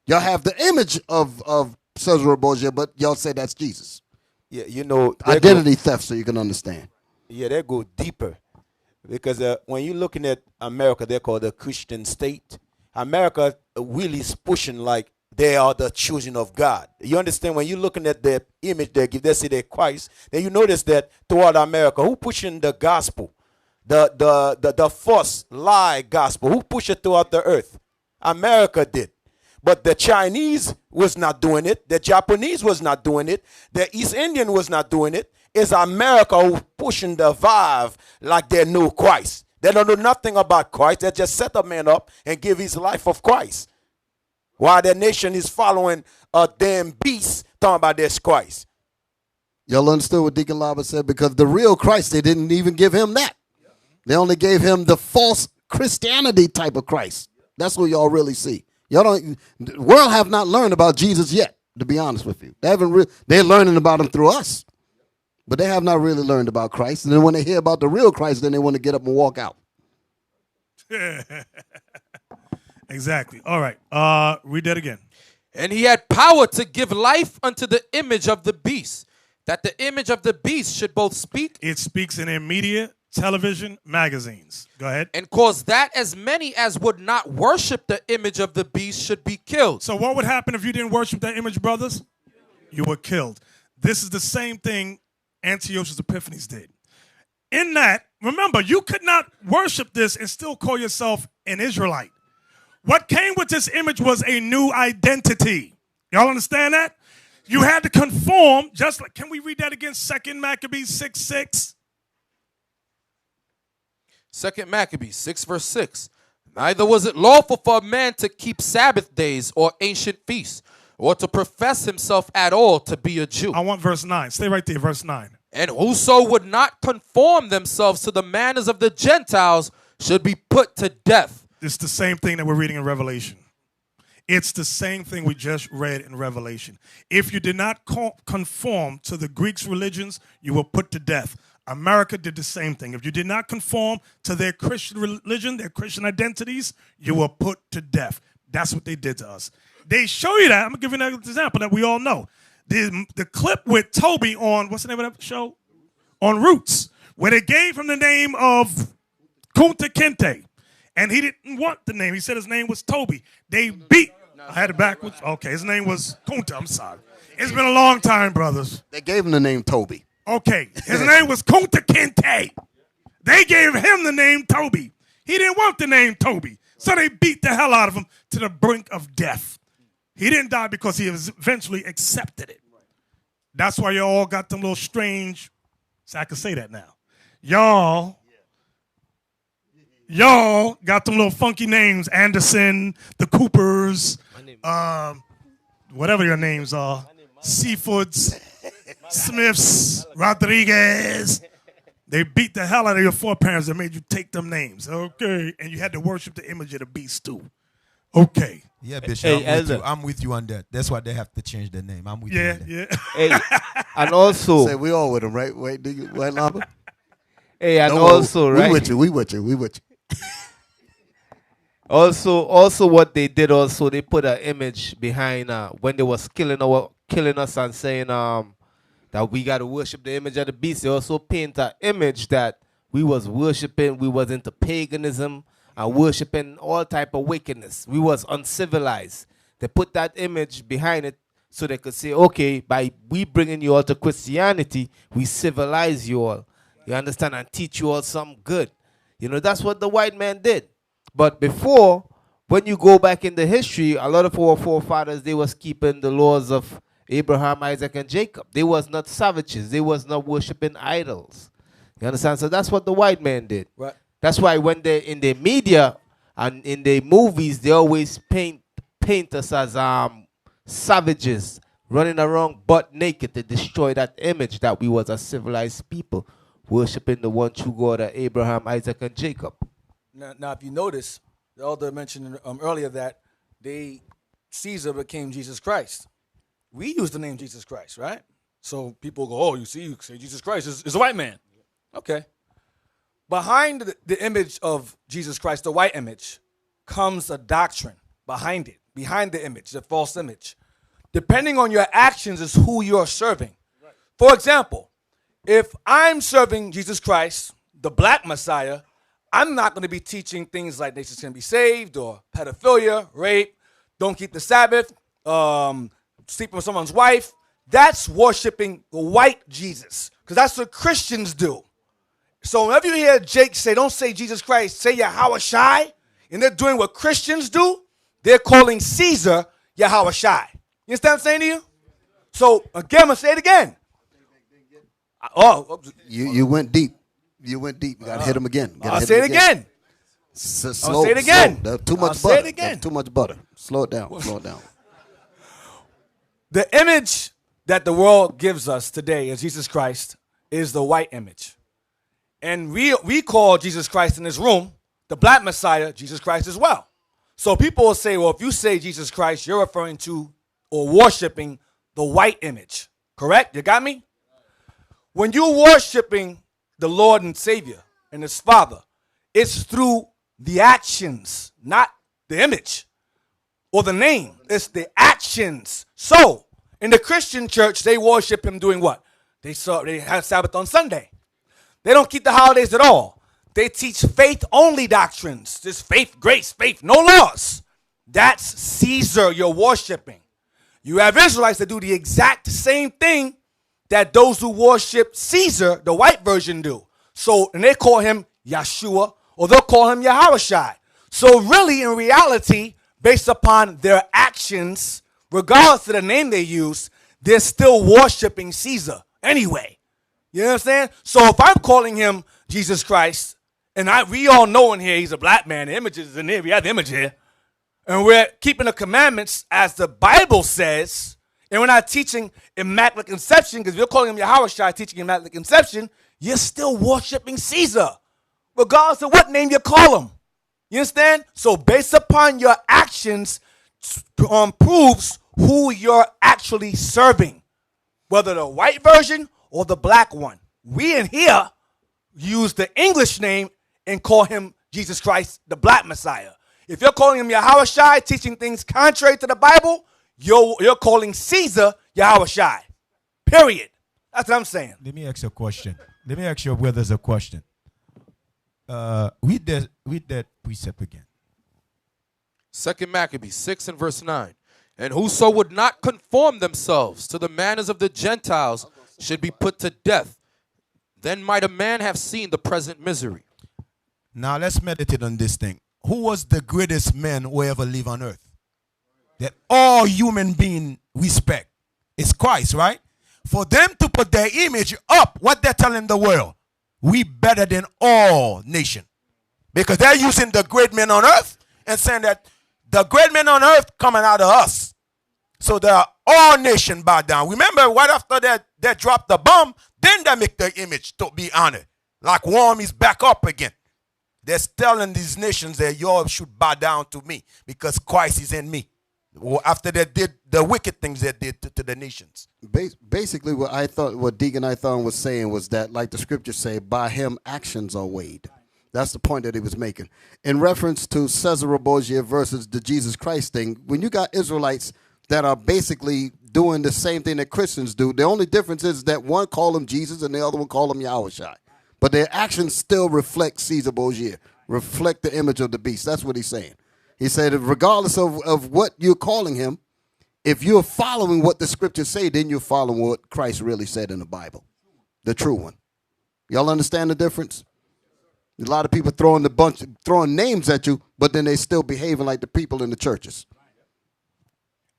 Y'all have the image of Cesare Borgia, but y'all say that's Jesus. Yeah, you know. Identity theft, so you can understand. Yeah, they go deeper. Because when you're looking at America, they're called the Christian state. America really is pushing like they are the children of God. You understand? When you're looking at the image they give, they say they're Christ. Then you notice that throughout America, who pushing the gospel? The false lie gospel. Who pushed it throughout the earth? America did. But the Chinese was not doing it. The Japanese was not doing it. The East Indian was not doing it. It's America who pushing the vibe like they know Christ. They don't know nothing about Christ. They just set a man up and give his life of Christ. While the nation is following a damn beast talking about this Christ. Y'all understood what Deacon Laba said? Because the real Christ, they didn't even give him that. They only gave him the false Christianity type of Christ. That's what y'all really see. The world have not learned about Jesus yet, to be honest with you. They're learning about him through us. But they have not really learned about Christ. And then when they hear about the real Christ, then they want to get up and walk out. Exactly. All right. Read that again. And he had power to give life unto the image of the beast, that the image of the beast should both speak. It speaks in their media, television, magazines. Go ahead. And cause that as many as would not worship the image of the beast should be killed. So what would happen if you didn't worship that image, brothers? You were killed. This is the same thing Antiochus Epiphanes did. In that, remember, you could not worship this and still call yourself an Israelite. What came with this image was a new identity. Y'all understand that? You had to conform, just like, can we read that again? 2 Maccabees 6:6. 2 Maccabees 6 verse 6. Neither was it lawful for a man to keep Sabbath days or ancient feasts, or to profess himself at all to be a Jew. I want verse 9. Stay right there, verse 9. And whoso would not conform themselves to the manners of the Gentiles should be put to death. It's the same thing that we're reading in Revelation. It's the same thing we just read in Revelation. If you did not conform to the Greeks' religions, you were put to death. America did the same thing. If you did not conform to their Christian religion, their Christian identities, you were put to death. That's what they did to us. They show you that. I'm going to give you an example that we all know. The clip with Toby on, what's the name of that show? On Roots, where they gave him the name of Kunta Kinte. And he didn't want the name. He said his name was Toby. They beat. I had it backwards. Okay, his name was Kunta. I'm sorry. It's been a long time, brothers. They gave him the name Toby. Okay, his name was Kunta Kinte. They gave him the name Toby. He didn't want the name Toby. So they beat the hell out of him to the brink of death. He didn't die because he eventually accepted it. That's why you all got them little strange, so I can say that now. Y'all got them little funky names, Anderson, the Coopers, whatever your names are, Seafoods, Smiths, Rodriguez, They beat the hell out of your foreparents and made you take them names. Okay. And you had to worship the image of the beast too. Okay. Yeah, Bishop, I'm with you on that. That's why they have to change their name. I'm with you on that. Yeah. Hey, and also, Say we all with them, right? Wait, do you, what, Lamba? Hey, and No, also, right? We with you. Also, what they did also, they put an image behind when they was killing us and saying that we got to worship the image of the beast. They also paint an image that we was worshiping, we was into paganism and worshiping all type of wickedness. We was uncivilized. They put that image behind it so they could say, okay, by we bringing you all to Christianity, we civilize you all. You understand? And teach you all something good. You know, that's what the white man did. But before, when you go back in the history, a lot of our forefathers, they was keeping the laws of Abraham, Isaac, and Jacob. They was not savages. They was not worshiping idols. You understand? So that's what the white man did. Right. That's why when they in the media and in the movies, they always paint us as savages running around butt naked to destroy that image that we was a civilized people worshiping the one true God of Abraham, Isaac, and Jacob. Now, if you notice, the elder mentioned earlier that Caesar became Jesus Christ. We use the name Jesus Christ, right? So people go, oh, you say Jesus Christ is a white man. Okay. Behind the image of Jesus Christ, the white image, comes a doctrine behind it, behind the image, the false image. Depending on your actions is who you're serving. Right. For example, if I'm serving Jesus Christ, the black Messiah, I'm not going to be teaching things like nations can be saved or pedophilia, rape, don't keep the Sabbath, sleep with someone's wife. That's worshiping the white Jesus because that's what Christians do. So whenever you hear Jake say, don't say Jesus Christ, say Yahweh Shai, and they're doing what Christians do, they're calling Caesar Yahweh Shai. You understand what I'm saying to you? So again, I'm going to say it again. You went deep. You went deep. You got to hit him again. I'll say it again. Slow, I'll say it again. Too much butter. Say it again. Too much butter. Slow it down. Slow it down. The image that the world gives us today as Jesus Christ is the white image. And we call Jesus Christ in this room, the black Messiah, Jesus Christ as well. So people will say, well, if you say Jesus Christ, you're referring to or worshiping the white image. Correct? You got me? When you're worshiping the Lord and Savior and his Father, it's through the actions, not the image or the name. It's the actions. So in the Christian church, they worship him doing what? They have Sabbath on Sunday. They don't keep the holidays at all. They teach faith-only doctrines. Just faith, grace, faith, no laws. That's Caesar you're worshiping. You have Israelites that do the exact same thing that those who worship Caesar, the white version, do. So, and they call him Yeshua, or they'll call him Yahushai. So really, in reality, based upon their actions, regardless of the name they use, they're still worshiping Caesar anyway. You know what I'm saying? So if I'm calling him Jesus Christ, and we all know in here he's a black man, the image is in here, we have the image here, and we're keeping the commandments as the Bible says, and we're not teaching Immaculate Conception, because if you're calling him Yahushua teaching Immaculate Conception, you're still worshiping Caesar, regardless of what name you call him. You understand? So based upon your actions proves who you're actually serving, whether the white version or the black one. We in here use the English name and call him Jesus Christ, the black Messiah. If you're calling him Yahushua, teaching things contrary to the Bible, you're calling Caesar Yahushua. Period. That's what I'm saying. Let me ask you a question. Let me ask you whether there's a question. Read that precept again. 2 Maccabees 6 and verse 9. And whoso would not conform themselves to the manners of the Gentiles should be put to death. Then might a man have seen the present misery. Now let's meditate on this thing. Who was the greatest man who ever lived on earth? That all human beings respect. It's Christ, right? For them to put their image up, what they're telling the world, we better than all nation. Because they're using the great men on earth and saying that the great men on earth coming out of us. So the all nation bow down. Remember, right after that, they dropped the bomb, then they make the image to be honored. Like warm is back up again. They're telling these nations that y'all should bow down to me because Christ is in me. After they did the wicked things they did to the nations. Basically, what Deacon Ithon was saying was that, like the scriptures say, by him actions are weighed. That's the point that he was making. In reference to Cesare Borgia versus the Jesus Christ thing, when you got Israelites that are basically doing the same thing that Christians do, the only difference is that one call him Jesus and the other one call him Yahushua. But their actions still reflect Caesar Borgia, reflect the image of the beast. That's what he's saying. He said, regardless of what you're calling him, if you're following what the scriptures say, then you're following what Christ really said in the Bible, the true one. Y'all understand the difference? A lot of people throwing names at you, but then they still behaving like the people in the churches.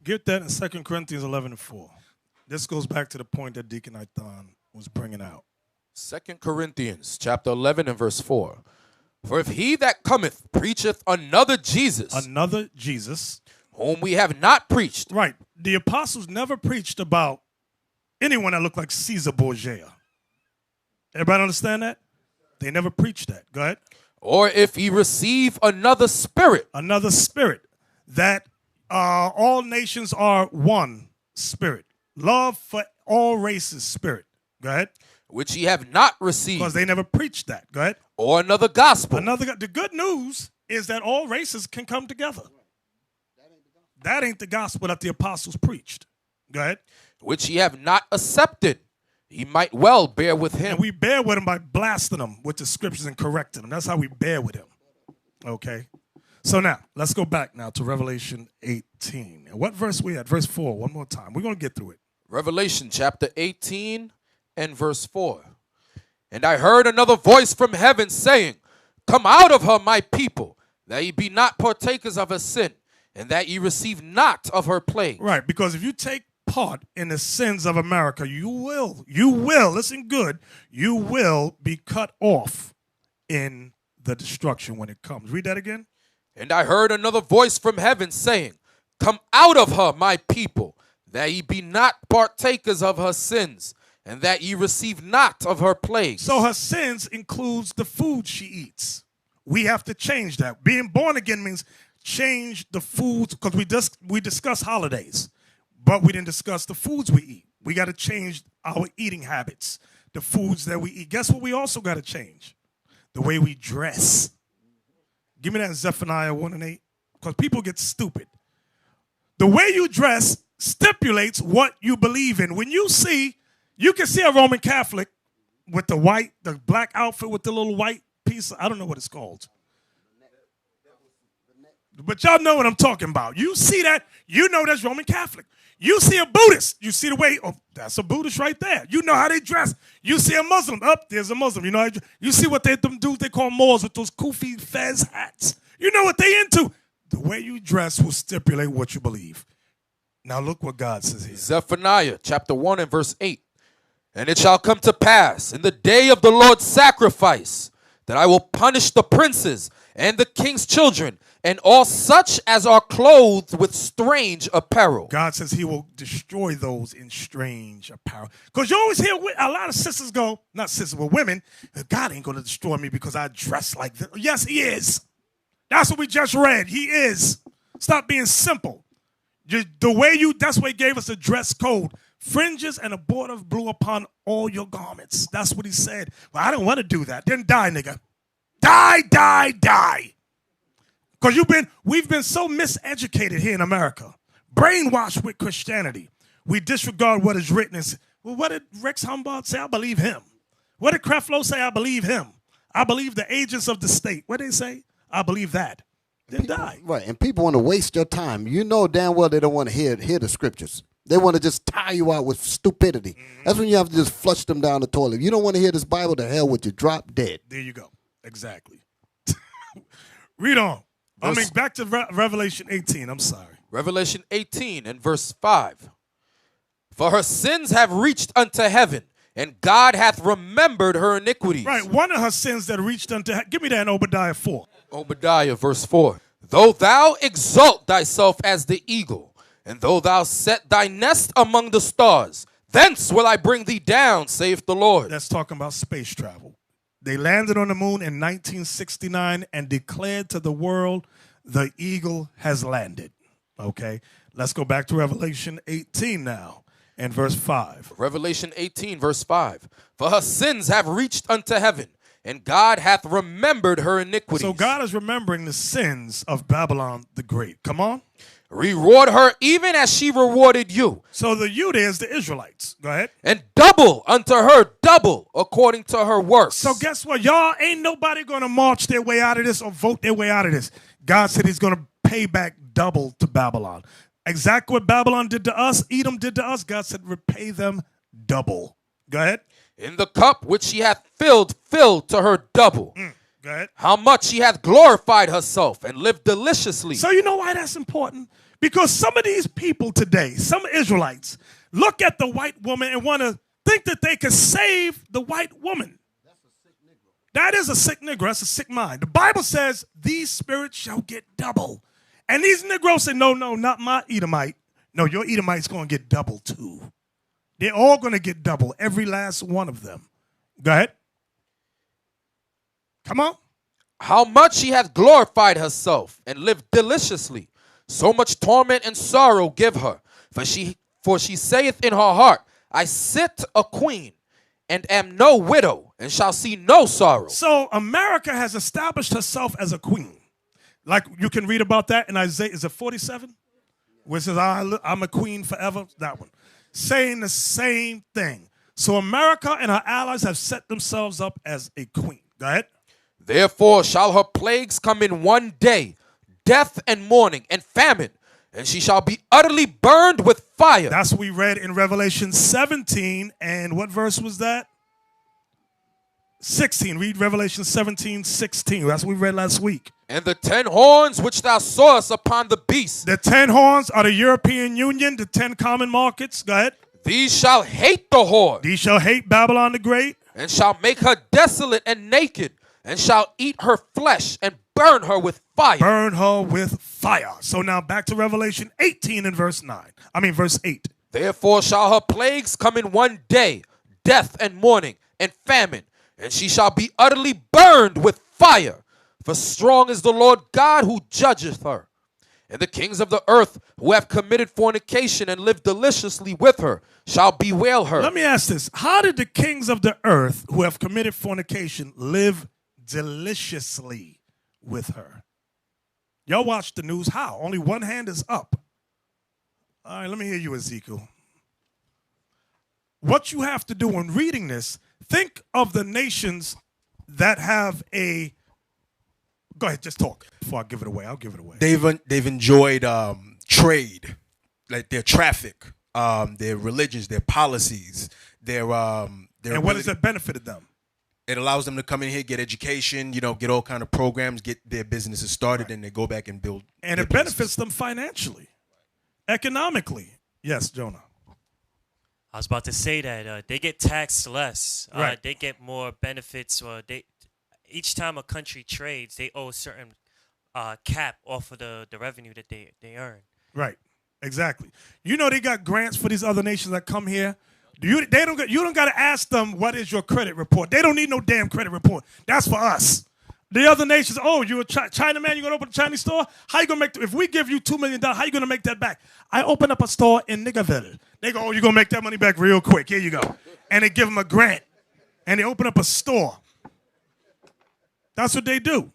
Get that in 2 Corinthians 11:4. This goes back to the point that Deacon Ithon was bringing out. 2 Corinthians chapter 11 and verse 4. For if he that cometh preacheth another Jesus, whom we have not preached. Right. The apostles never preached about anyone that looked like Caesar Borgia. Everybody understand that? They never preached that. Go ahead. Or if he receive another spirit. Another spirit. That all nations are one spirit. Love for all races spirit. Go ahead. Which ye have not received. Because they never preached that. Go ahead. Or another gospel. The good news is that all races can come together. That ain't the gospel that the apostles preached. Go ahead. Which ye have not accepted. Ye might well bear with him. And we bear with him by blasting him with the scriptures and correcting him. That's how we bear with him. Okay. So now, let's go back now to Revelation 18. And what verse we at? Verse 4, one more time. We're going to get through it. Revelation chapter 18 and verse 4. And I heard another voice from heaven saying, Come out of her, my people, that ye be not partakers of her sin, and that ye receive not of her plague. Right, because if you take part in the sins of America, you will, listen good, you will be cut off in the destruction when it comes. Read that again. And I heard another voice from heaven saying, Come out of her, my people, that ye be not partakers of her sins, and that ye receive not of her plagues. So her sins includes the food she eats. We have to change that. Being born again means change the foods, because we discuss holidays, but we didn't discuss the foods we eat. We got to change our eating habits, the foods that we eat. Guess what we also got to change? The way we dress. Give me that Zephaniah 1 and 8, because people get stupid. The way you dress stipulates what you believe in. When you can see a Roman Catholic with the black outfit with the little white piece. I don't know what it's called. But y'all know what I'm talking about. You see that, you know that's Roman Catholic. You see a Buddhist, you see the way, that's a Buddhist right there. You know how they dress. You see a Muslim, there's a Muslim. You know, you see what them dudes they call Moors with those kufi fez hats. You know what they into. The way you dress will stipulate what you believe. Now look what God says here. Zephaniah chapter 1 and verse 8. And it shall come to pass in the day of the Lord's sacrifice that I will punish the princes and the king's children and all such as are clothed with strange apparel. God says he will destroy those in strange apparel. Because you always hear a lot of sisters go, not sisters, but women, God ain't going to destroy me because I dress like this. Yes, he is. That's what we just read. He is. Stop being simple. That's why he gave us a dress code. Fringes and a border of blue upon all your garments. That's what he said. Well, I don't want to do that. Then die, nigga. Die. Because we've been so miseducated here in America. Brainwashed with Christianity. We disregard what is written. Well, what did Rex Humbard say? I believe him. What did Creflo say? I believe him. I believe the agents of the state. What did they say? I believe that. Then die. Right, and people want to waste your time. You know damn well they don't want to hear the scriptures. They want to just tire you out with stupidity. Mm-hmm. That's when you have to just flush them down the toilet. You don't want to hear this Bible, the hell with you. Drop dead. There you go. Exactly. Read on. Back to Revelation 18. I'm sorry. Revelation 18 and verse 5. For her sins have reached unto heaven, and God hath remembered her iniquities. Right, one of her sins that reached unto heaven. Give me that in Obadiah 4. Obadiah verse 4. Though thou exalt thyself as the eagle, and though thou set thy nest among the stars, thence will I bring thee down, saith the Lord. That's talking about space travel. They landed on the moon in 1969 and declared to the world, the eagle has landed. Okay, let's go back to Revelation 18 now and verse 5. Revelation 18, verse 5. For her sins have reached unto heaven, and God hath remembered her iniquities. So God is remembering the sins of Babylon the Great. Come on. Reward her even as she rewarded you. So the you there is the Israelites. Go ahead. And double unto her double according to her works. So guess what? Y'all ain't nobody going to march their way out of this or vote their way out of this. God said he's going to pay back double to Babylon. Exactly what Babylon did to us, Edom did to us. God said repay them double. Go ahead. In the cup which she hath filled to her double. Go ahead. How much she hath glorified herself and lived deliciously. So you know why that's important? Because some of these people today, some Israelites, look at the white woman and want to think that they can save the white woman. That is a sick Negro. That's a sick mind. The Bible says these spirits shall get double. And these Negroes say, no, not my Edomite. No, your Edomite's going to get double too. They're all going to get double, every last one of them. Go ahead. Come on. How much she hath glorified herself and lived deliciously. So much torment and sorrow give her. For she saith in her heart, I sit a queen and am no widow and shall see no sorrow. So America has established herself as a queen. Like you can read about that in Isaiah, is it 47? Where it says, I'm a queen forever. That one. Saying the same thing. So America and her allies have set themselves up as a queen. Go ahead. Therefore shall her plagues come in one day, death and mourning and famine, and she shall be utterly burned with fire. That's what we read in Revelation 17. And what verse was that? 16. Read Revelation 17, 16. That's what we read last week. And the 10 horns which thou sawest upon the beast. The 10 horns are the European Union, the 10 common markets. Go ahead. These shall hate the whore. These shall hate Babylon the Great. And shall make her desolate and naked, and shall eat her flesh and burn her with fire. Burn her with fire. So now back to Revelation 18 and verse 8. Therefore shall her plagues come in one day, death and mourning and famine, and she shall be utterly burned with fire. For strong is the Lord God who judgeth her. And the kings of the earth who have committed fornication and lived deliciously with her shall bewail her. Let me ask this. How did the kings of the earth who have committed fornication live deliciously with her? Y'all watch the news. How? Only one hand is up. All right, let me hear you, Ezekiel. What you have to do when reading this, think of the nations that have a... Go ahead, just talk. Before I give it away, I'll give it away. They've enjoyed trade, like their traffic, their religions, their policies, their and what has it benefited them? It allows them to come in here, get education, get all kind of programs, get their businesses started, and they go back and build. And it benefits them financially, economically. Yes, Jonah. I was about to say that they get taxed less. Right. They get more benefits. Each time a country trades, they owe a certain cap off of the revenue that they earn. Right. Exactly. You know they got grants for these other nations that come here. You don't got to ask them what is your credit report. They don't need no damn credit report. That's for us. The other nations, you're a Chinaman, you're going to open a Chinese store? How you going to make, if we give you $2 million, how you going to make that back? I open up a store in Niggerville. They go, you're going to make that money back real quick. Here you go. And they give them a grant. And they open up a store. That's what they do.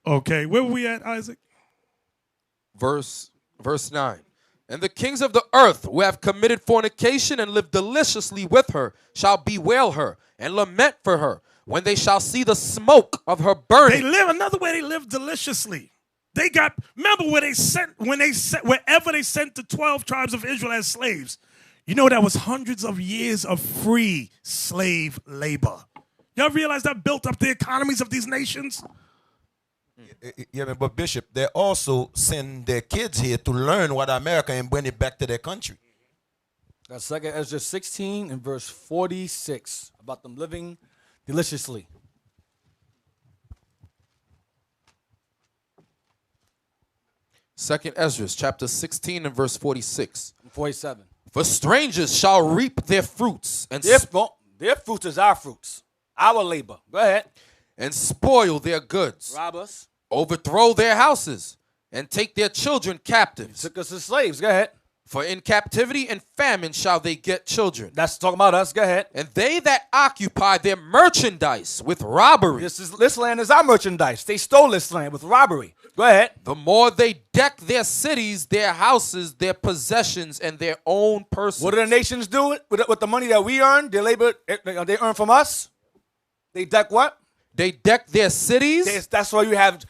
Okay, where were we at, Isaac? Verse 9. And the kings of the earth who have committed fornication and lived deliciously with her shall bewail her and lament for her when they shall see the smoke of her burning. Another way they live deliciously. They got, remember wherever they sent the 12 tribes of Israel as slaves, that was hundreds of years of free slave labor. Y'all realize that built up the economies of these nations? Yeah, but Bishop, they also send their kids here to learn what America and bring it back to their country. That's 2 Ezra 16 and verse 46 about them living deliciously. Second Ezra chapter 16 and verse 46. 47. For strangers shall reap their fruits. And their fruits is our fruits. Our labor. Go ahead. And spoil their goods. Rob us. Overthrow their houses. And take their children captives. Took us as slaves. Go ahead. For in captivity and famine shall they get children. That's talking about us. Go ahead. And they that occupy their merchandise with robbery. This land is our merchandise. They stole this land with robbery. Go ahead. The more they deck their cities, their houses, their possessions, and their own persons. What do the nations do with the money that we earn? They labor. They earn from us. They deck what? They deck their cities. That's why you have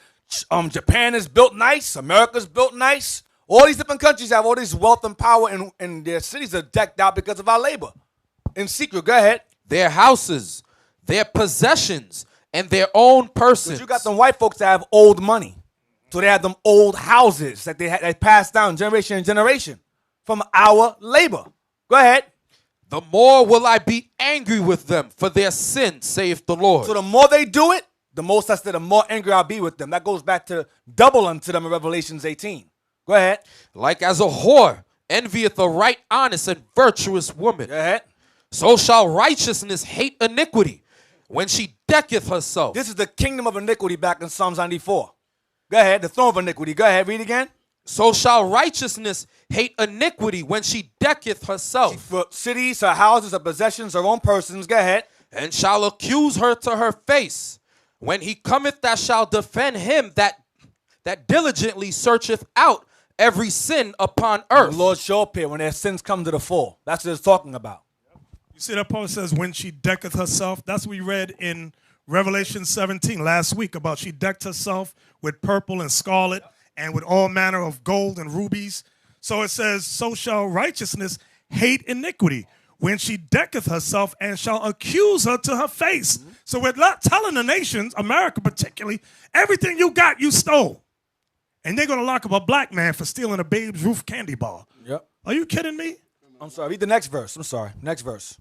Japan is built nice. America's built nice. All these different countries have all this wealth and power, and their cities are decked out because of our labor. In secret, go ahead. Their houses, their possessions, and their own persons. But you got them white folks that have old money. So they have them old houses that they passed down generation and generation from our labor. Go ahead. The more will I be angry with them for their sin, saith the Lord. So the more they do it, the more angry I'll be with them. That goes back to double unto them in Revelations 18. Go ahead. Like as a whore envieth a right, honest, and virtuous woman. Go ahead. So shall righteousness hate iniquity when she decketh herself. This is the kingdom of iniquity back in Psalms 94. Go ahead. The throne of iniquity. Go ahead. Read again. So shall righteousness hate iniquity when she decketh herself. For cities, her houses, her possessions, her own persons. Go ahead. And shall accuse her to her face. When he cometh, that shall defend him that diligently searcheth out every sin upon earth. The Lord show up here when their sins come to the fore. That's what it's talking about. You see that Paul says, when she decketh herself. That's what we read in Revelation 17 last week about she decked herself with purple and scarlet and with all manner of gold and rubies. So it says, so shall righteousness hate iniquity when she decketh herself and shall accuse her to her face. Mm-hmm. So we're not telling the nations, America particularly, everything you got, you stole. And they're going to lock up a black man for stealing a Babe's Ruth candy bar. Yep. Are you kidding me? I'm sorry. Read the next verse. I'm sorry. Next verse.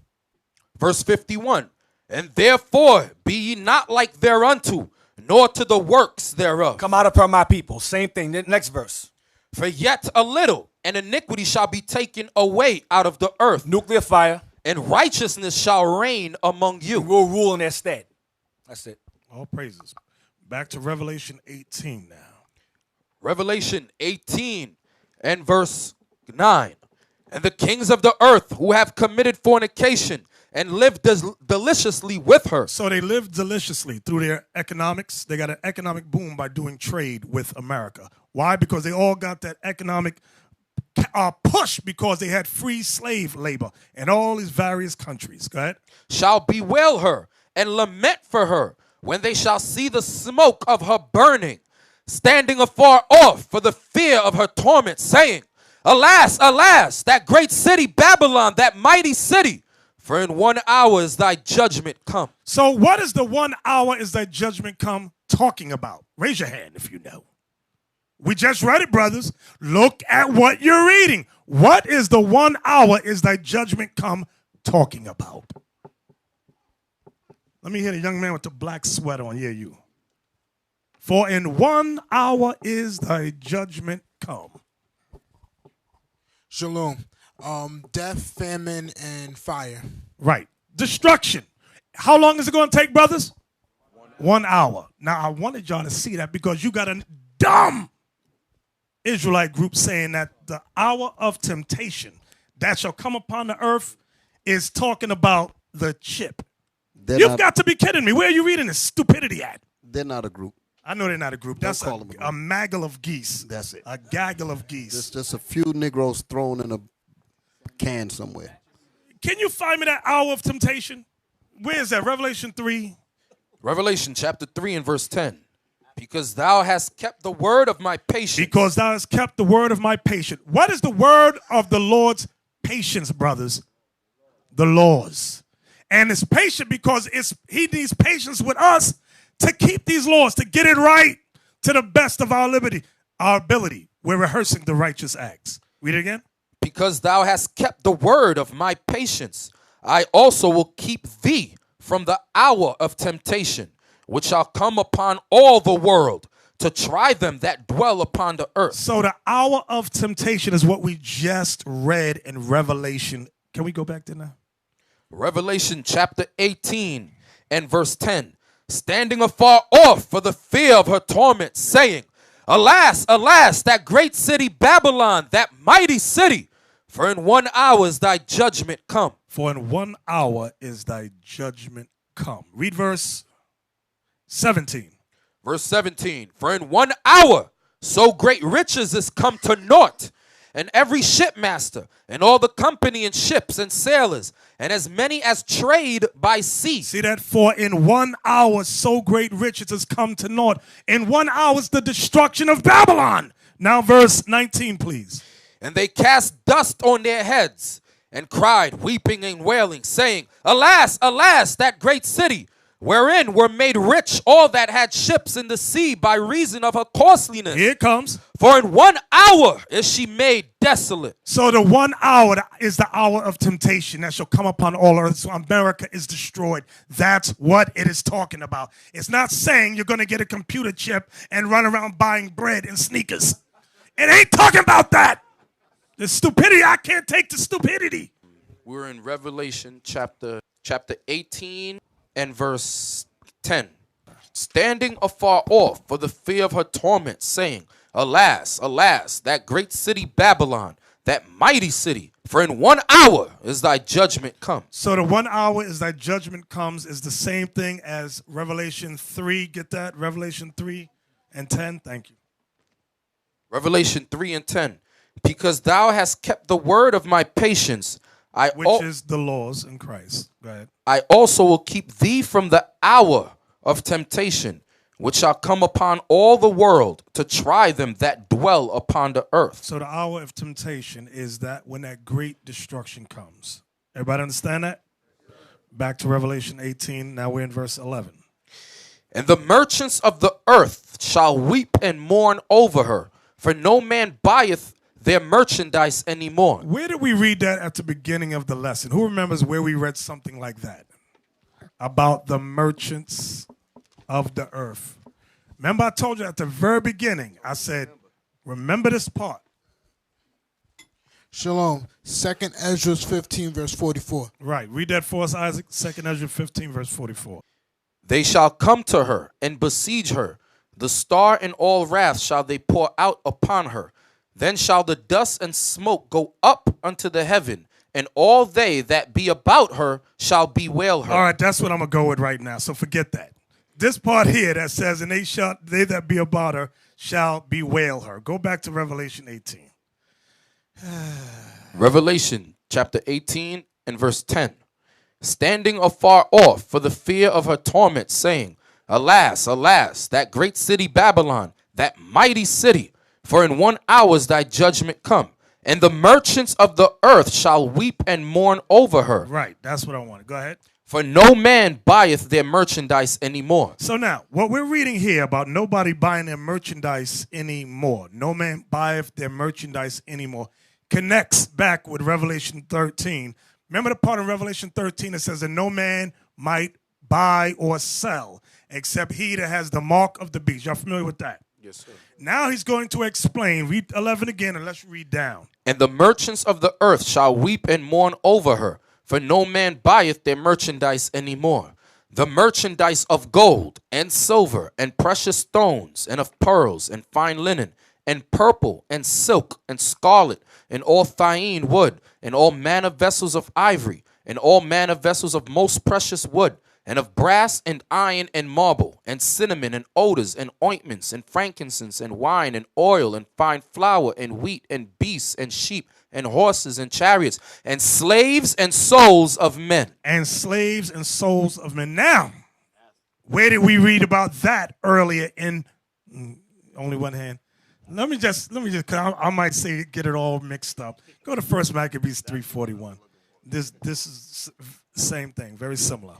Verse 51. And therefore be ye not like thereunto, nor to the works thereof. Come out upon my people. Same thing. Next verse. For yet a little, and iniquity shall be taken away out of the earth. Nuclear fire. And righteousness shall reign among you. And we'll rule in their stead. That's it. All praises. Back to Revelation 18 now. Revelation 18 and verse 9. And the kings of the earth who have committed fornication and lived deliciously with her. So they lived deliciously through their economics. They got an economic boom by doing trade with America. Why? Because they all got that economic push because they had free slave labor in all these various countries. Go ahead. Shall bewail her and lament for her when they shall see the smoke of her burning, standing afar off for the fear of her torment, saying, Alas, alas, that great city Babylon, that mighty city, for in 1 hour is thy judgment come. So what is the 1 hour is thy judgment come talking about? Raise your hand if you know. We just read it, brothers. Look at what you're reading. What is the 1 hour is thy judgment come talking about? Let me hear the young man with the black sweater on. Yeah, you. For in 1 hour is thy judgment come. Shalom. Death, famine, and fire. Right. Destruction. How long is it going to take, brothers? 1 hour. Now, I wanted y'all to see that because you got a dumb Israelite group saying that the hour of temptation that shall come upon the earth is talking about the chip. You've got to be kidding me. Where are you reading this stupidity at? They're not a group. I know they're not a group. That's a maggle of geese. That's it. A gaggle of geese. It's just a few Negroes thrown in a can somewhere. Can you find me that hour of temptation? Where is that? Revelation 3? Revelation chapter 3 and verse 10. Because thou hast kept the word of my patience. Because thou hast kept the word of my patience. What is the word of the Lord's patience, brothers? The Lord's. And it's patient because he needs patience with us to keep these laws, to get it right to the best of our ability. We're rehearsing the righteous acts. Read it again. Because thou hast kept the word of my patience, I also will keep thee from the hour of temptation, which shall come upon all the world, to try them that dwell upon the earth. So the hour of temptation is what we just read in Revelation. Can we go back there now? Revelation chapter 18 and verse 10. Standing afar off for the fear of her torment, saying, Alas, alas, that great city Babylon, that mighty city, for in 1 hour is thy judgment come. For in 1 hour is thy judgment come. Read verse 17. Verse 17. For in 1 hour so great riches is come to naught, and every shipmaster, and all the company and ships and sailors, and as many as trade by sea. See that? For in 1 hour so great riches has come to naught. In 1 hour is the destruction of Babylon. Now verse 19, please. And they cast dust on their heads, and cried, weeping and wailing, saying, Alas, alas, that great city, wherein were made rich all that had ships in the sea by reason of her costliness. Here it comes. For in 1 hour is she made desolate. So the 1 hour is the hour of temptation that shall come upon all earth. So America is destroyed. That's what it is talking about. It's not saying you're going to get a computer chip and run around buying bread and sneakers. It ain't talking about that. The stupidity, I can't take the stupidity. We're in Revelation chapter 18 and verse 10. Standing afar off for the fear of her torment, saying, Alas, alas, that great city Babylon, that mighty city, for in 1 hour is thy judgment come. So the 1 hour is thy judgment comes is the same thing as Revelation 3. Get that? Revelation 3 and 10. Thank you. Revelation 3 and 10. Because thou hast kept the word of my patience, which is the laws in Christ. Go ahead. I also will keep thee from the hour of temptation, which shall come upon all the world to try them that dwell upon the earth. So the hour of temptation is that when that great destruction comes. Everybody understand that? Back to Revelation 18. Now we're in verse 11. And the merchants of the earth shall weep and mourn over her, for no man buyeth their merchandise anymore. Where did we read that at the beginning of the lesson? Who remembers where we read something like that? About the merchants of the earth. Remember I told you at the very beginning, I said, remember this part. Shalom. 2nd Ezra 15, verse 44. Right. Read that for us, Isaac. 2nd Ezra 15, verse 44. They shall come to her and besiege her. The star in all wrath shall they pour out upon her. Then shall the dust and smoke go up unto the heaven, and all they that be about her shall bewail her. All right, that's what I'm going to go with right now, so forget that. This part here that says, and they that be about her shall bewail her. Go back to Revelation 18. Revelation chapter 18 and verse 10. Standing afar off for the fear of her torment, saying, Alas, alas, that great city Babylon, that mighty city, for in 1 hour is thy judgment come, and the merchants of the earth shall weep and mourn over her. Right, that's what I wanted. Go ahead. For no man buyeth their merchandise anymore. So now, what we're reading here about nobody buying their merchandise anymore, no man buyeth their merchandise anymore, connects back with Revelation 13. Remember the part in Revelation 13 that says that no man might buy or sell except he that has the mark of the beast. Y'all familiar with that? Yes, sir. Now he's going to explain. Read 11 again and let's read down. And the merchants of the earth shall weep and mourn over her, for no man buyeth their merchandise anymore. The merchandise of gold and silver and precious stones and of pearls and fine linen and purple and silk and scarlet and all thyine wood and all manner vessels of ivory and all manner vessels of most precious wood and of brass and iron and marble, and cinnamon and odors and ointments and frankincense and wine and oil and fine flour and wheat and beasts and sheep and horses and chariots and slaves and souls of men. And slaves and souls of men. Now, where did we read about that earlier in only one hand? Let me just, cause I might say get it all mixed up. Go to 1 Maccabees 3:41. This is the same thing, very similar.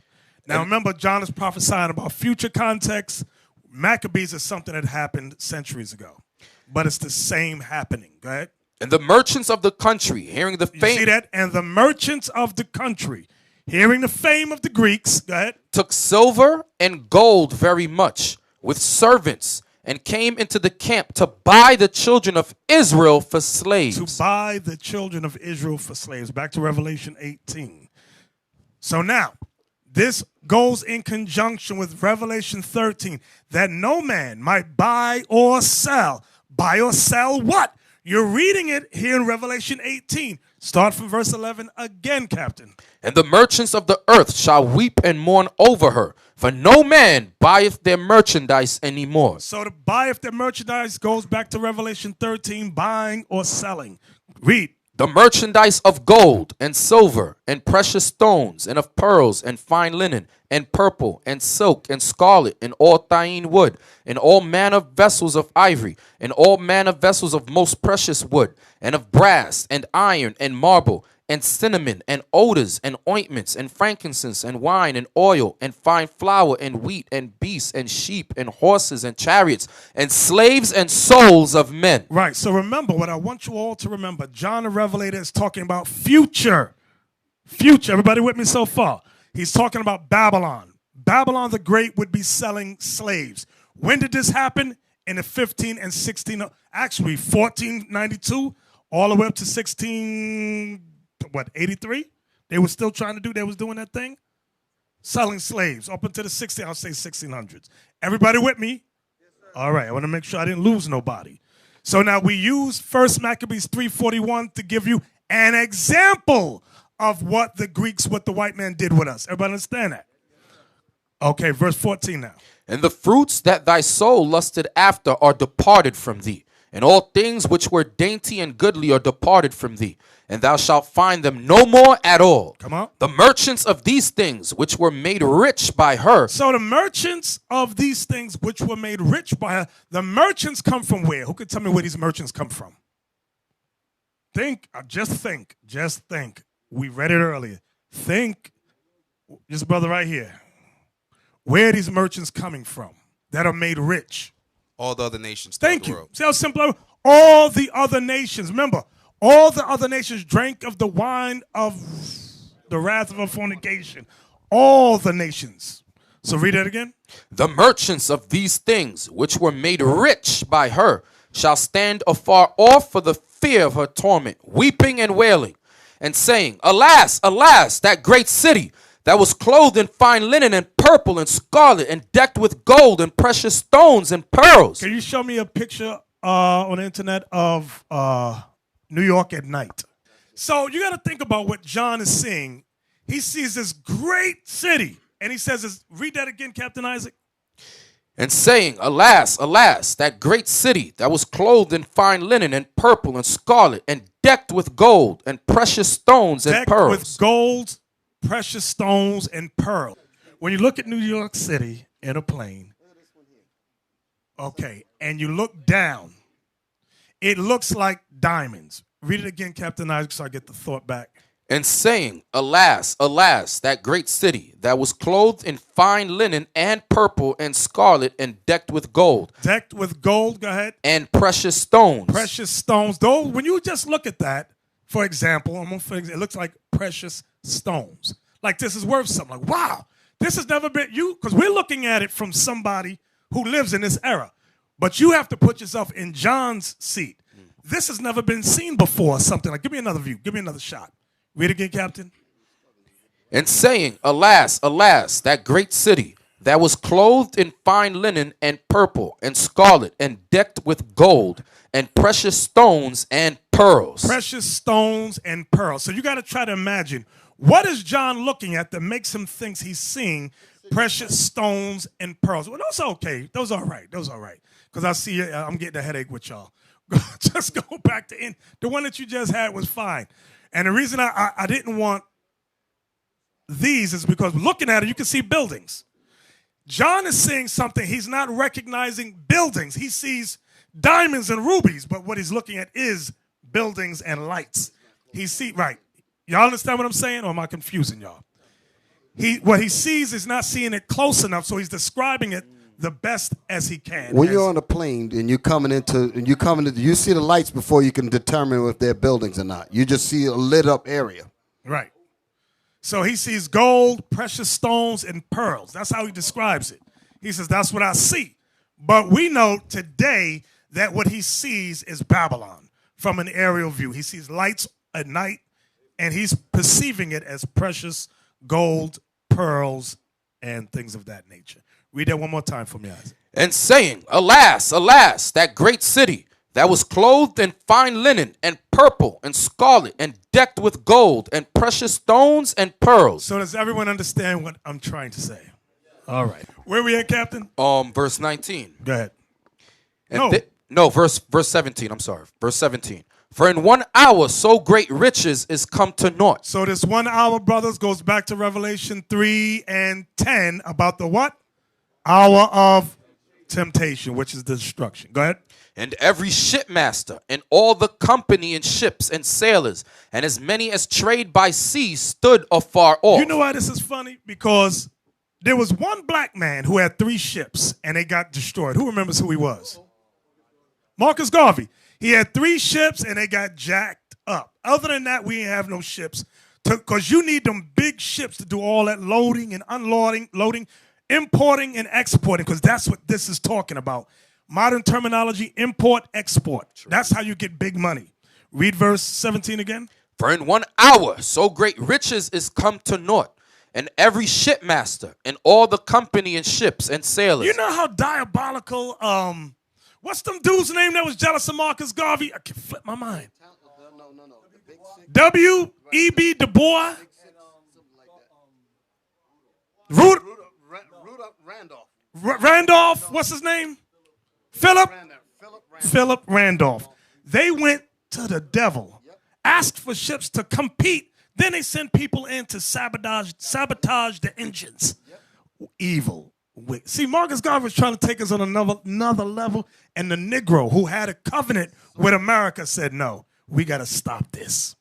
Now remember, John is prophesying about future context. Maccabees is something that happened centuries ago, but it's the same happening. Go ahead. And the merchants of the country, hearing the fame. You see that? And the merchants of the country, hearing the fame of the Greeks, go ahead, took silver and gold very much with servants, and came into the camp to buy the children of Israel for slaves. To buy the children of Israel for slaves. Back to Revelation 18. So now, This goes in conjunction with Revelation 13, that no man might buy or sell. Buy or sell what? You're reading it here in Revelation 18. Start from verse 11 again, Captain. And the merchants of the earth shall weep and mourn over her, for no man buyeth their merchandise anymore. So to buyeth their merchandise goes back to Revelation 13, buying or selling. Read. The merchandise of gold and silver and precious stones and of pearls and fine linen and purple and silk and scarlet and all thyine wood and all manner of vessels of ivory and all manner of vessels of most precious wood and of brass and iron and marble and cinnamon and odors and ointments and frankincense and wine and oil and fine flour and wheat and beasts and sheep and horses and chariots and slaves and souls of men. Right. So remember what I want you all to remember. John the Revelator is talking about future. Future. Everybody with me so far? He's talking about Babylon. Babylon the Great would be selling slaves. When did this happen? In the 15 and 16, actually 1492 all the way up to 83? They were still trying to do, they was doing that thing? Selling slaves up until the 1600s. Everybody with me? All right, I want to make sure I didn't lose nobody. So now we use 1 Maccabees 3:41 to give you an example of what the Greeks, what the white man did with us. Everybody understand that? Okay, verse 14 now. And the fruits that thy soul lusted after are departed from thee, and all things which were dainty and goodly are departed from thee, and thou shalt find them no more at all. Come on. The merchants of these things which were made rich by her. So the merchants of these things which were made rich by her, the merchants come from where? Who could tell me where these merchants come from? Just think. We read it earlier. Think, this brother right here. Where are these merchants coming from that are made rich? All the other nations. Thank you. See how simple? All the other nations. Remember, all the other nations drank of the wine of the wrath of her fornication. All the nations. So read that again. The merchants of these things, which were made rich by her, shall stand afar off for the fear of her torment, weeping and wailing, and saying, Alas, alas, that great city that was clothed in fine linen and purple and scarlet and decked with gold and precious stones and pearls. Can you show me a picture on the internet of New York at night? So you got to think about what John is seeing. He sees this great city, and he says, read that again, Captain Isaac. And saying, Alas, alas, that great city that was clothed in fine linen and purple and scarlet and decked with gold and precious stones and pearls. With gold, precious stones, and pearl. When you look at New York City in a plane, okay, and you look down, it looks like diamonds. Read it again, Captain Isaac, so I get the thought back. And saying, Alas, alas, that great city that was clothed in fine linen and purple and scarlet and decked with gold. Decked with gold, go ahead. And precious stones. Precious stones. Though, when you just look at that, for example, it looks like precious stones. Like this is worth something. Like, wow, this has never been you, because we're looking at it from somebody who lives in this era. But you have to put yourself in John's seat. This has never been seen before, something like, give me another view, give me another shot. Read again, Captain. And saying, Alas, alas, that great city that was clothed in fine linen and purple and scarlet and decked with gold and precious stones and pearls. Precious stones and pearls. So you got to try to imagine, what is John looking at that makes him think he's seeing precious stones and pearls? Well, those are okay. Those are all right. Because I see I'm getting a headache with y'all. Just go back to the one that you just had was fine. And the reason I didn't want these is because looking at it, you can see buildings. John is seeing something. He's not recognizing buildings. He sees diamonds and rubies, but what he's looking at is buildings and lights. Right. Y'all understand what I'm saying, or am I confusing y'all? What he sees is not seeing it close enough, so he's describing it the best as he can. When you're on a plane and you see the lights before you can determine if they're buildings or not. You just see a lit up area. Right. So he sees gold, precious stones, and pearls. That's how he describes it. He says, that's what I see. But we know today that what he sees is Babylon from an aerial view. He sees lights at night, and he's perceiving it as precious gold, pearls, and things of that nature. Read that one more time for me, Isaac. And saying, Alas, alas, that great city that was clothed in fine linen and purple and scarlet and decked with gold and precious stones and pearls. So does everyone understand what I'm trying to say? All right. Where we at, Captain? Verse 19. Go ahead. And verse 17. I'm sorry. Verse 17. For in 1 hour so great riches is come to naught. So this 1 hour, brothers, goes back to Revelation 3 and 10 about the what? Hour of temptation, which is destruction. Go ahead. And every shipmaster and all the company in ships and sailors and as many as trade by sea stood afar off. You know why this is funny? Because there was one black man who had 3 ships and they got destroyed. Who remembers who he was? Marcus Garvey. He had 3 ships and they got jacked up. Other than that, we ain't have no ships. Because you need them big ships to do all that loading and unloading, importing and exporting, because that's what this is talking about. Modern terminology, import, export. That's how you get big money. Read verse 17 again. For in 1 hour so great riches is come to naught, and every shipmaster and all the company in ships and sailors. You know how diabolical, what's them dude's name that was jealous of Marcus Garvey? I can flip my mind. W.E.B. Du Bois. Randolph, what's his name? Philip Randolph. They went to the devil, asked for ships to compete. Then they sent people in to sabotage the engines. Evil. See, Marcus Garvey was trying to take us on another level, and the Negro who had a covenant with America said, no, we got to stop this.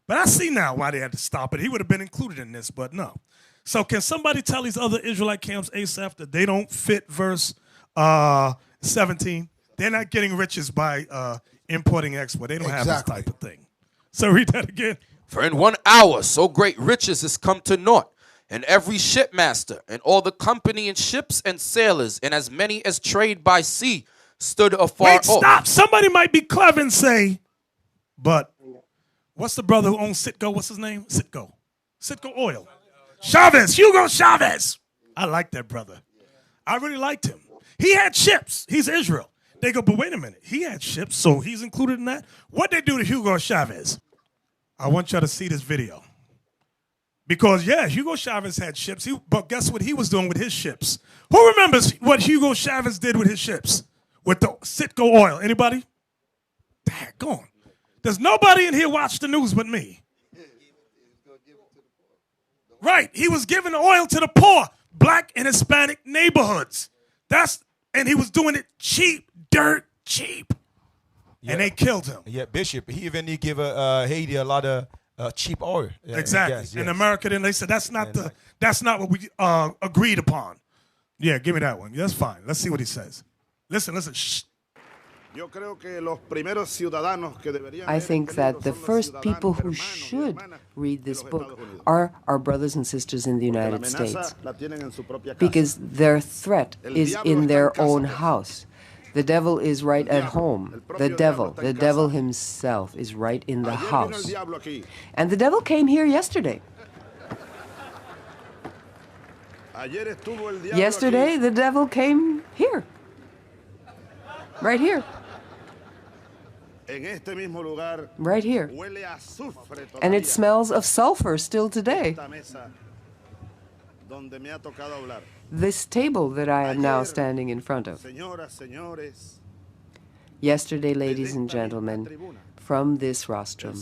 But I see now why they had to stop it. He would have been included in this, but no. So can somebody tell these other Israelite camps ASAP that they don't fit verse 17? They're not getting riches by importing export. They don't have this type of thing. So read that again. For in 1 hour so great riches is come to naught, and every shipmaster and all the company in ships and sailors and as many as trade by sea stood afar off. Wait, stop. Somebody might be clever and say, but what's the brother who owns Citgo? What's his name? Citgo Oil. Chavez, Hugo Chavez. I like that brother. I really liked him. He had ships. He's Israel. They go, but wait a minute. He had ships, so he's included in that? What they do to Hugo Chavez? I want y'all to see this video. Because, yeah, Hugo Chavez had ships, but guess what he was doing with his ships? Who remembers what Hugo Chavez did with his ships? With the Citgo oil? Anybody? Daggone. There's nobody in here watch the news but me. Right. He was giving the oil to the poor, black and Hispanic neighborhoods. And he was doing it cheap, dirt cheap. Yeah. And they killed him. Yeah, Bishop. He even gave Haiti a lot of cheap oil. Exactly. Yes. In America, then they said that's not what we agreed upon. Yeah, give me that one. That's fine. Let's see what he says. Listen. Shh. I think that the first people who should read this book are our brothers and sisters in the United States, because their threat is in their own house. The devil is right at home. The devil himself is right in the house. And the devil came here yesterday. Yesterday, the devil came here. Right here. Right here. And it smells of sulfur still today. This table that I am now standing in front of. Yesterday, ladies and gentlemen, from this rostrum,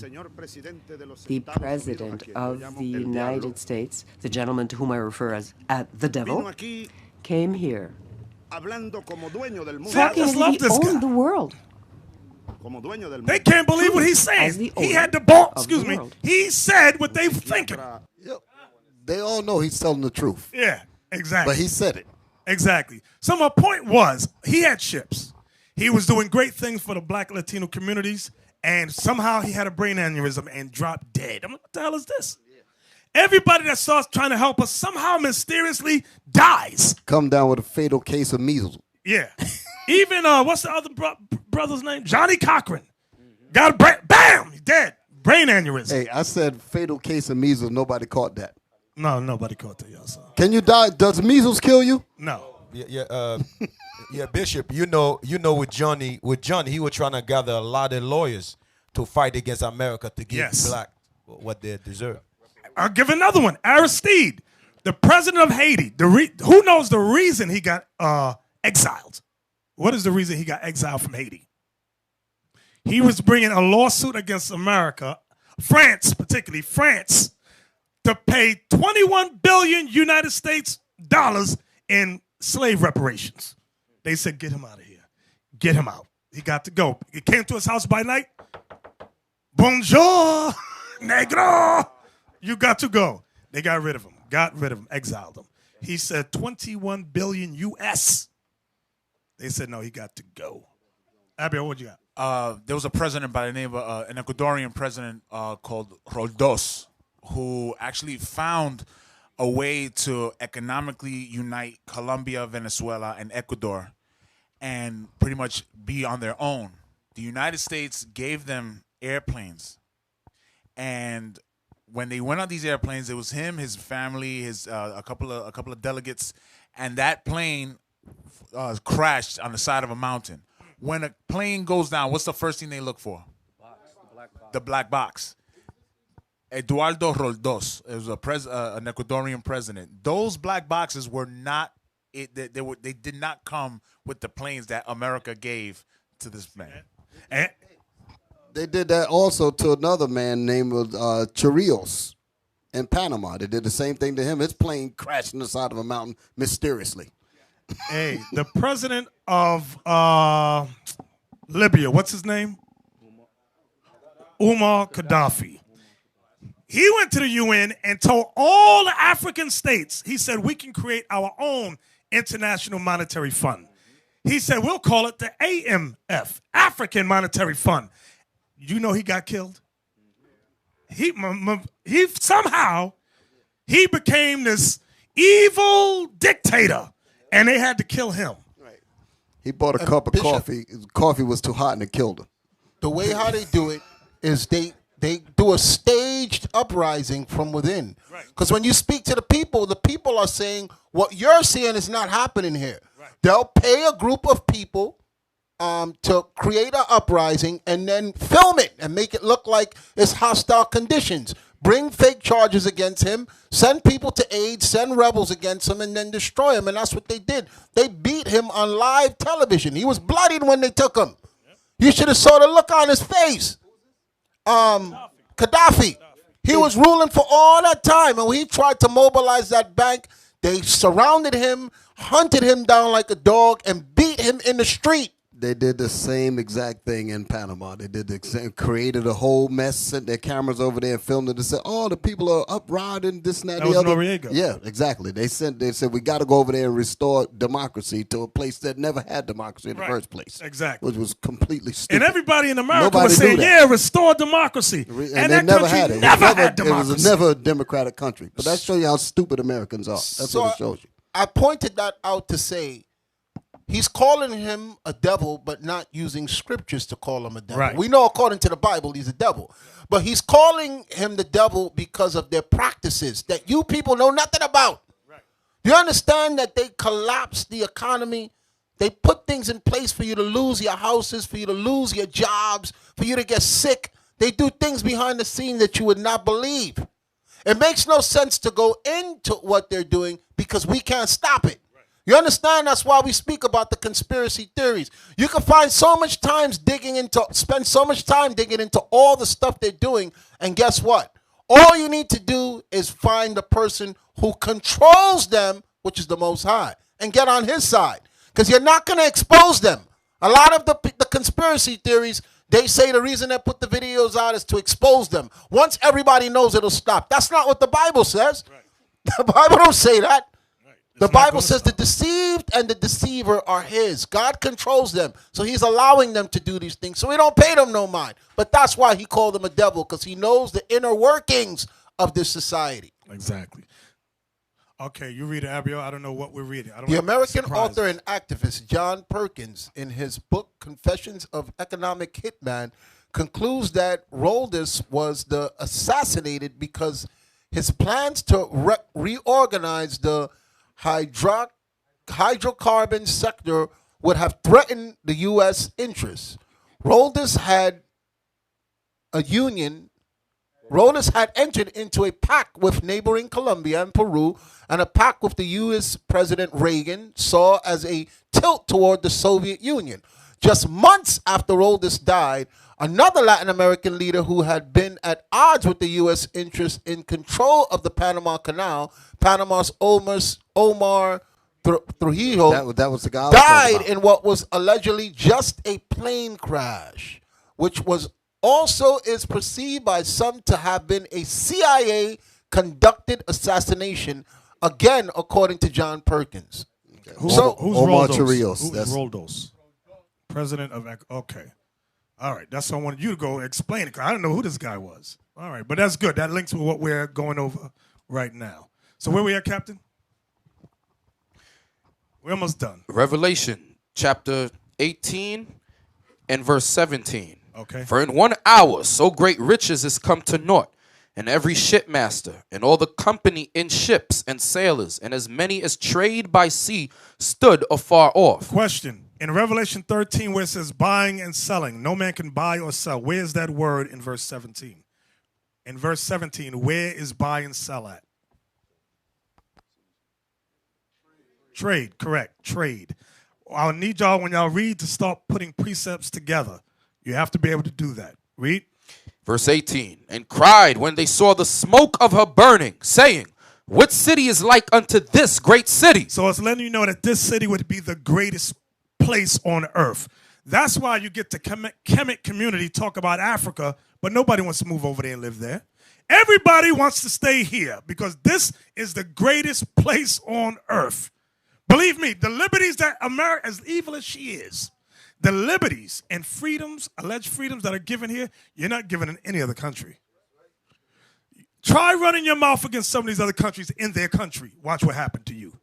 the President of the United States, the gentleman to whom I refer as the devil, came here talking as if he owned the world. They can't believe what he's saying. He had the ball. Excuse me. He said what they were thinking. They all know he's telling the truth. Yeah, exactly. But he said it. Exactly. So my point was, he had ships. He was doing great things for the black Latino communities, and somehow he had a brain aneurysm and dropped dead. I'm like, what the hell is this? Everybody that saw us trying to help us somehow mysteriously dies. Come down with a fatal case of measles. Yeah. Even, what's the other brother's name? Johnny Cochran. Got a bam, he's dead. Brain aneurysm. Hey, I said fatal case of measles. Nobody caught that. No, nobody caught the yellow. Can you die? Does measles kill you? No. Yeah, Bishop. You know, with Johnny, he was trying to gather a lot of lawyers to fight against America to give black what they deserve. I'll give another one. Aristide, the president of Haiti. Who knows the reason he got exiled? What is the reason he got exiled from Haiti? He was bringing a lawsuit against America, France, particularly France, to pay 21 billion United States dollars in slave reparations. They said, get him out of here. Get him out. He got to go. He came to his house by night. Bonjour, negro. You got to go. They got rid of him, exiled him. He said 21 billion US. They said, no, he got to go. Abiel, what you got? There was a president by the name of an Ecuadorian president called Roldos, who actually found a way to economically unite Colombia, Venezuela, and Ecuador and pretty much be on their own. The United States gave them airplanes. And when they went on these airplanes, it was him, his family, a couple of delegates, and that plane crashed on the side of a mountain. When a plane goes down, what's the first thing they look for? The black box. Eduardo Roldos, it was an Ecuadorian president. Those black boxes were not. They did not come with the planes that America gave to this man. They did that also to another man named Chirios in Panama. They did the same thing to him. His plane crashed on the side of a mountain mysteriously. Hey, the president of Libya, what's his name? Umar Gaddafi. He went to the UN and told all the African states, he said, we can create our own International Monetary Fund. He said, we'll call it the AMF, African Monetary Fund. You know he got killed? He somehow, he became this evil dictator, and they had to kill him. He bought a cup of coffee. Coffee was too hot and it killed him. The way how they do it is they do a staged uprising from within. Because when you speak to the people are saying, what you're seeing is not happening here. They'll pay a group of people to create an uprising and then film it and make it look like it's hostile conditions. Bring fake charges against him, send people to aid, send rebels against him, and then destroy him. And that's what they did. They beat him on live television. He was bloodied when they took him. You should have saw the look on his face. Gaddafi. He was ruling for all that time, and when he tried to mobilize that bank, they surrounded him, hunted him down like a dog, and beat him in the street. They did the same exact thing in Panama. They did the same, created a whole mess, sent their cameras over there and filmed it and said, oh, the people are uprising, this and that, the other. Noriega. Yeah, exactly. They said we got to go over there and restore democracy to a place that never had democracy in the first place. Exactly. Which was completely stupid. And everybody in America Nobody was saying, knew that. yeah, restore democracy. And that they never country had it. never had It democracy. was never a democratic country. But that shows you how stupid Americans are. That's what it shows you. I pointed that out to say, he's calling him a devil, but not using scriptures to call him a devil. Right. We know according to the Bible he's a devil. But he's calling him the devil because of their practices that you people know nothing about. Right. You understand that they collapsed the economy? They put things in place for you to lose your houses, for you to lose your jobs, for you to get sick. They do things behind the scene that you would not believe. It makes no sense to go into what they're doing because we can't stop it. You understand? That's why we speak about the conspiracy theories. You can spend so much time digging into all the stuff they're doing, and guess what? All you need to do is find the person who controls them, which is the Most High, and get on his side, because you're not going to expose them. A lot of the conspiracy theories, they say the reason they put the videos out is to expose them. Once everybody knows, it'll stop. That's not what the Bible says. The Bible don't say that. The Bible says the deceived and the deceiver are his. God controls them. So he's allowing them to do these things. So we don't pay them no mind. But that's why he called them a devil, because he knows the inner workings of this society. Exactly. Okay, you read it, Abiel. I don't know what we're reading. The American author and activist John Perkins, in his book Confessions of Economic Hitman, concludes that Roldos was assassinated because his plans to reorganize the hydrocarbon sector would have threatened the U.S. interests. Roldós had entered into a pact with neighboring Colombia and Peru, and a pact with the U.S. President Reagan saw as a tilt toward the Soviet Union. Just months after Roldós died, another Latin American leader who had been at odds with the U.S. interests in control of the Panama Canal, Panama's Omar Trujillo, that was the guy died in what was allegedly just a plane crash, which was also is perceived by some to have been a CIA-conducted assassination, again, according to John Perkins. Who's Omar Roldós? Chirios. Who's That's Roldós? President of... Okay. All right. That's why I wanted you to go explain it, because I didn't know who this guy was. All right. But that's good. That links with what we're going over right now. So where we at, Captain? We're almost done. Revelation chapter 18 and verse 17. Okay. For in 1 hour so great riches is come to naught, and every shipmaster and all the company in ships and sailors and as many as trade by sea stood afar off. Question. In Revelation 13 where it says buying and selling, no man can buy or sell. Where is that word in verse 17? In verse 17, where is buy and sell at? Trade, correct. Trade. I'll need y'all, when y'all read, to start putting precepts together. You have to be able to do that. Read. Verse 18, and cried when they saw the smoke of her burning, saying, what city is like unto this great city? So it's letting you know that this city would be the greatest place on earth. That's why you get the Kemet community talk about Africa, but nobody wants to move over there and live there. Everybody wants to stay here because this is the greatest place on earth. Believe me, the liberties that America, as evil as she is, the liberties and freedoms, alleged freedoms that are given here, you're not given in any other country. Try running your mouth against some of these other countries in their country. Watch what happened to you.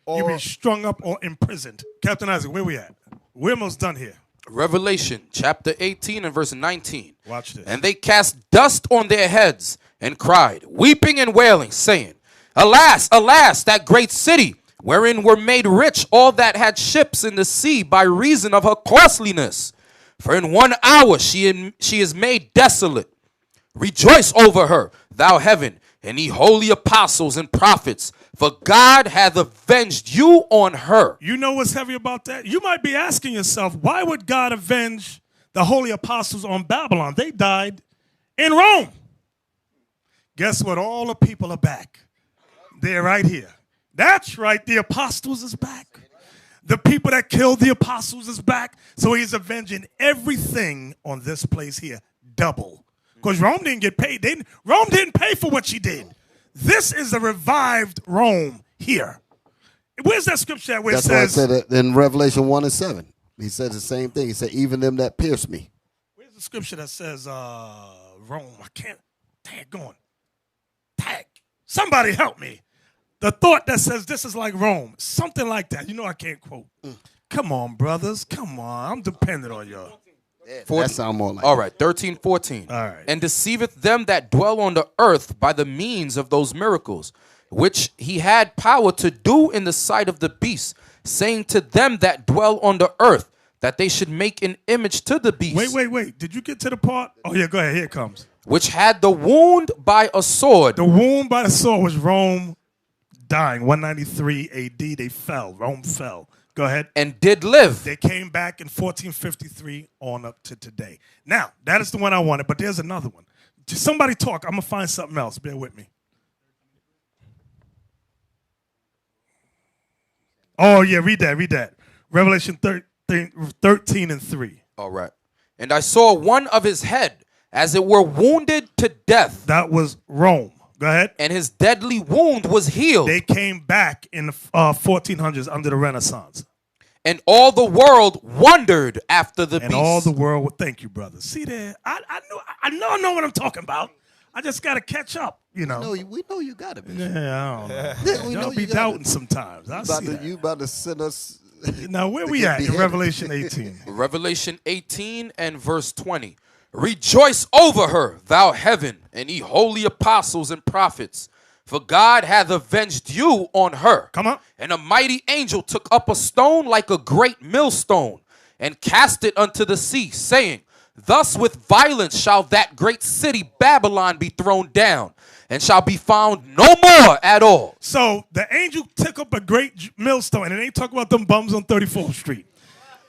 You'll be strung up or imprisoned. Captain Isaac, where we at? We're almost done here. Revelation chapter 18 and verse 19. Watch this. And they cast dust on their heads and cried, weeping and wailing, saying, alas, alas, that great city, wherein were made rich all that had ships in the sea by reason of her costliness. For in 1 hour she is made desolate. Rejoice over her, thou heaven, and ye holy apostles and prophets, for God hath avenged you on her. You know what's heavy about that? You might be asking yourself, why would God avenge the holy apostles on Babylon? They died in Rome. Guess what? All the people are back. They're right here. That's right. The apostles is back. The people that killed the apostles is back. So he's avenging everything on this place here. Double. Because Rome didn't get paid. Rome didn't pay for what she did. This is a revived Rome here. Where's that scripture where That's it says... why I said it in Revelation 1 and 7. He said the same thing. He said, even them that pierce me. Where's the scripture that says Rome? I can't... Tag going. Tag. Somebody help me. The thought that says this is like Rome. Something like that. You know I can't quote. Come on, brothers. Come on. I'm dependent on y'all. That sound more like all right, 13, 14. All right. And deceiveth them that dwell on the earth by the means of those miracles, which he had power to do in the sight of the beast, saying to them that dwell on the earth, that they should make an image to the beast. Wait. Did you get to the part? Oh, yeah, go ahead. Here it comes. Which had the wound by a sword. The wound by the sword was Rome dying. 193 AD, they fell. Rome fell. Go ahead. And did live. They came back in 1453 on up to today. Now, that is the one I wanted, but there's another one. Just somebody talk. I'm going to find something else. Bear with me. Oh, yeah, read that. Revelation 13 and 3. All right. And I saw one of his head, as it were wounded to death. That was Rome. Go ahead. And his deadly wound was healed. They came back in the 1400s under the Renaissance. And all the world wondered after the beast. And all the world, thank you, brother. See there, I know what I'm talking about. I just got to catch up, you know. We know you got it. Yeah, I don't know. We know Y'all be doubting sometimes. You about to send us. Now, where we at in Revelation 18? Revelation 18 and verse 20. Rejoice over her, thou heaven, and ye holy apostles and prophets, For God hath avenged you on her. Come on. And a mighty angel took up a stone like a great millstone, and cast it unto the sea, saying, Thus with violence shall that great city Babylon be thrown down, and shall be found no more at all. So the angel took up a great millstone, and it ain't talking about them bums on 34th Street.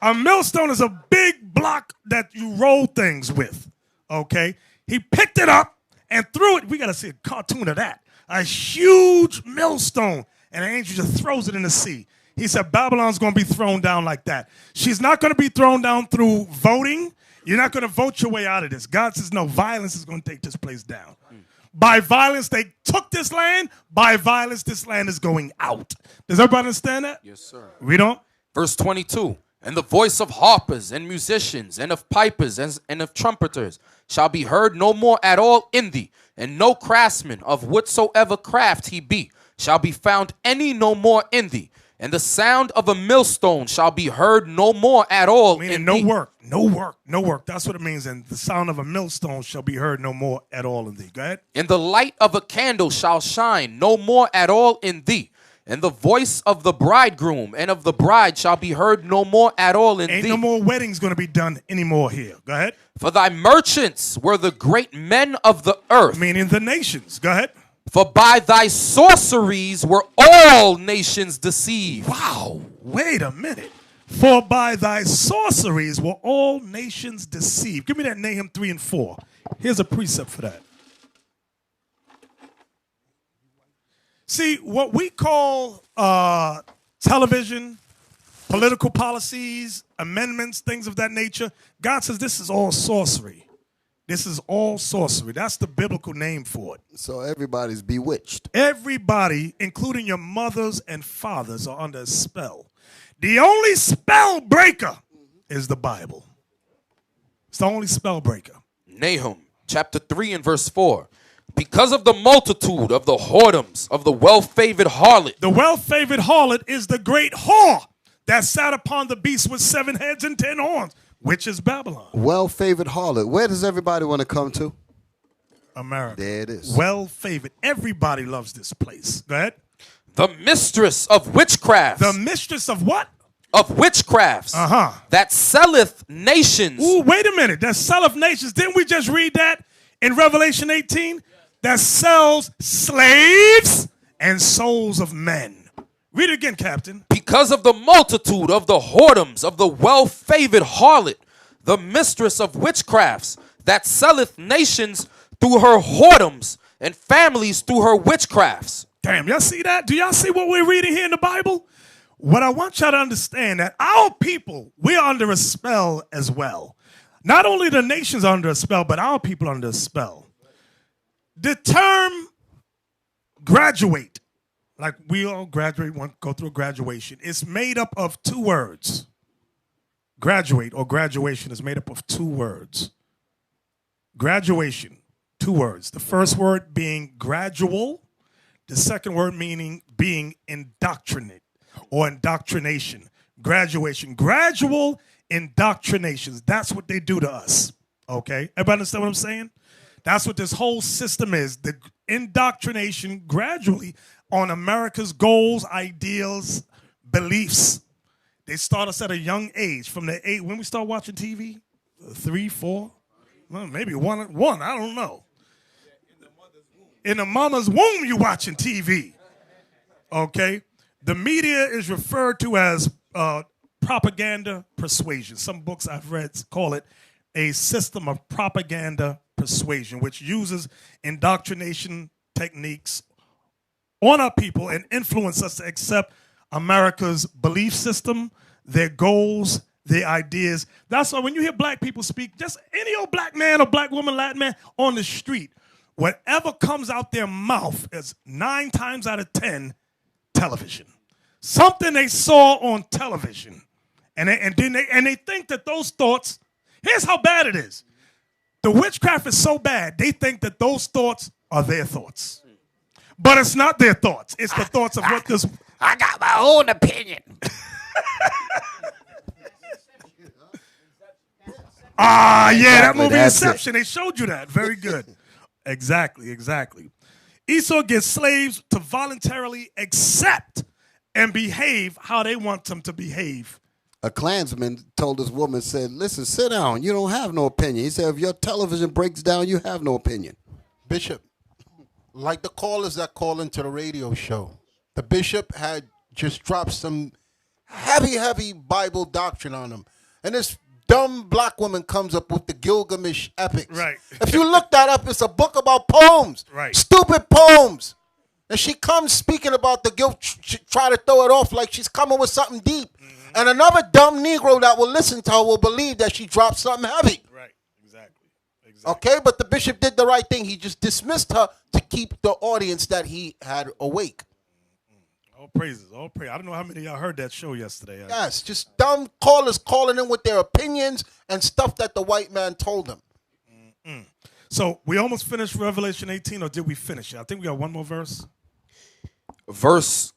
A millstone is a big block that you roll things with, okay? He picked it up and threw it. We got to see a cartoon of that. A huge millstone, and the angel just throws it in the sea. He said Babylon's going to be thrown down like that. She's not going to be thrown down through voting. You're not going to vote your way out of this. God says, no, violence is going to take this place down. By violence, they took this land. By violence, this land is going out. Does everybody understand that? Yes, sir. Read on. Verse 22. And the voice of harpers and musicians and of pipers and of trumpeters shall be heard no more at all in thee, and no craftsman of whatsoever craft he be shall be found any no more in thee. And the sound of a millstone shall be heard no more at all Meaning in no thee. work, no work, no work. That's what it means. And the sound of a millstone shall be heard no more at all in thee. Go ahead. And the light of a candle shall shine no more at all in thee. And the voice of the bridegroom and of the bride shall be heard no more at all in Ain't thee. no more weddings going to be done anymore here. Go ahead. For thy merchants were the great men of the earth. Meaning the nations. Go ahead. For by thy sorceries were all nations deceived. Wow. Wait a minute. For by thy sorceries were all nations deceived. Give me that Nahum 3 and 4. Here's a precept for that. See, what we call television, political policies, amendments, things of that nature, God says this is all sorcery. This is all sorcery. That's the biblical name for it. So everybody's bewitched. Everybody, including your mothers and fathers, are under a spell. The only spell breaker is the Bible. It's the only spell breaker. Nahum chapter 3 and verse 4. Because of the multitude of the whoredoms of the well-favored harlot. The well-favored harlot is the great whore that sat upon the beast with 7 heads and 10 horns, which is Babylon. Well-favored harlot. Where does everybody want to come to? America. There it is. Well-favored. Everybody loves this place. Go ahead. The mistress of witchcrafts. The mistress of what? Of witchcrafts. Uh-huh. That selleth nations. Ooh, wait a minute. That selleth nations. Didn't we just read that in Revelation 18? That sells slaves and souls of men. Read it again, Captain. Because of the multitude of the whoredoms of the well-favored harlot, the mistress of witchcrafts, that selleth nations through her whoredoms and families through her witchcrafts. Damn, y'all see that? Do y'all see what we're reading here in the Bible? What I want y'all to understand that our people, we're under a spell as well. Not only the nations are under a spell, but our people are under a spell. The term graduate, like we all graduate, go through a graduation, it's made up of 2 words. Graduate or graduation is made up of 2 words. Graduation, 2 words. The first word being gradual, the second word meaning being indoctrinate or indoctrination. Graduation, gradual indoctrinations. That's what they do to us. Okay? Everybody understand what I'm saying? That's what this whole system is. The indoctrination gradually on America's goals, ideals, beliefs. They start us at a young age. From the age when we start watching TV, 3, 4, well, maybe one. I don't know. In the mama's womb, you watching TV. Okay, the media is referred to as propaganda persuasion. Some books I've read call it a system of propaganda persuasion, which uses indoctrination techniques on our people and influence us to accept America's belief system, their goals, their ideas. That's why when you hear black people speak, just any old black man or black woman, Latin man on the street, whatever comes out their mouth is 9 times out of 10 television. Something they saw on television. And they think that those thoughts, here's how bad it is. The witchcraft is so bad, they think that those thoughts are their thoughts. But it's not their thoughts. It's the thoughts of what this... I got my own opinion. Yeah, that Exactly, movie that's Inception. They showed you that. Very good. Exactly. Esau gets slaves to voluntarily accept and behave how they want them to behave. A Klansman told this woman, said, listen, sit down. You don't have no opinion. He said, if your television breaks down, you have no opinion. Bishop, like the callers that call into the radio show, the bishop had just dropped some heavy Bible doctrine on them. And this dumb black woman comes up with the Gilgamesh epics. Right. If you look that up, it's a book about poems. Right. Stupid poems. And she comes speaking about the guilt, try to throw it off like she's coming with something deep. And another dumb Negro that will listen to her will believe that she dropped something heavy. Right, exactly. Okay, but the bishop did the right thing. He just dismissed her to keep the audience that he had awake. All praises, all praise. I don't know how many of y'all heard that show yesterday. Yes, just dumb callers calling in with their opinions and stuff that the white man told them. So we almost finished Revelation 18, or did we finish it? I think we got one more verse. Verse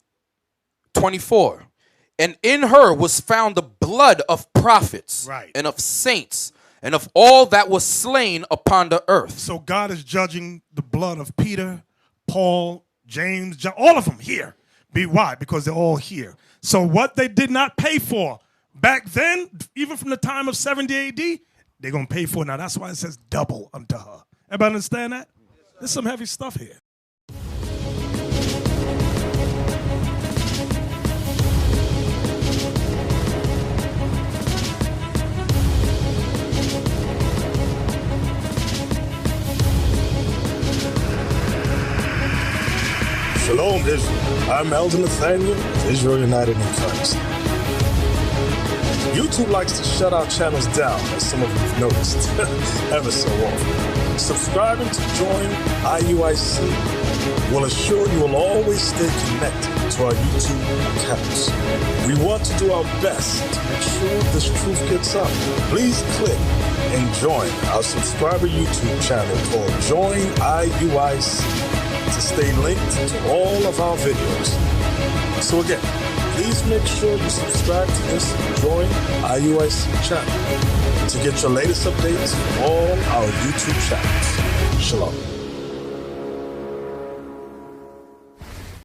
24. And in her was found the blood of prophets and of saints and of all that was slain upon the earth. So God is judging the blood of Peter, Paul, James, John, all of them here. Why? Because they're all here. So what they did not pay for back then, even from the time of 70 AD, they're going to pay for it now. That's why it says double unto her. Everybody understand that? There's some heavy stuff here. Shalom, Israel. I'm Elder Nathaniel, Israel United in Christ. YouTube likes to shut our channels down, as some of you have noticed, ever so often. Subscribing to join IUIC will assure you will always stay connected to our YouTube accounts. We want to do our best to make sure this truth gets out. Please click and join our subscriber YouTube channel called Join IUIC to stay linked to all of our videos. So again, please make sure you subscribe to this Join IUIC channel to get your latest updates from all our YouTube channels. Shalom.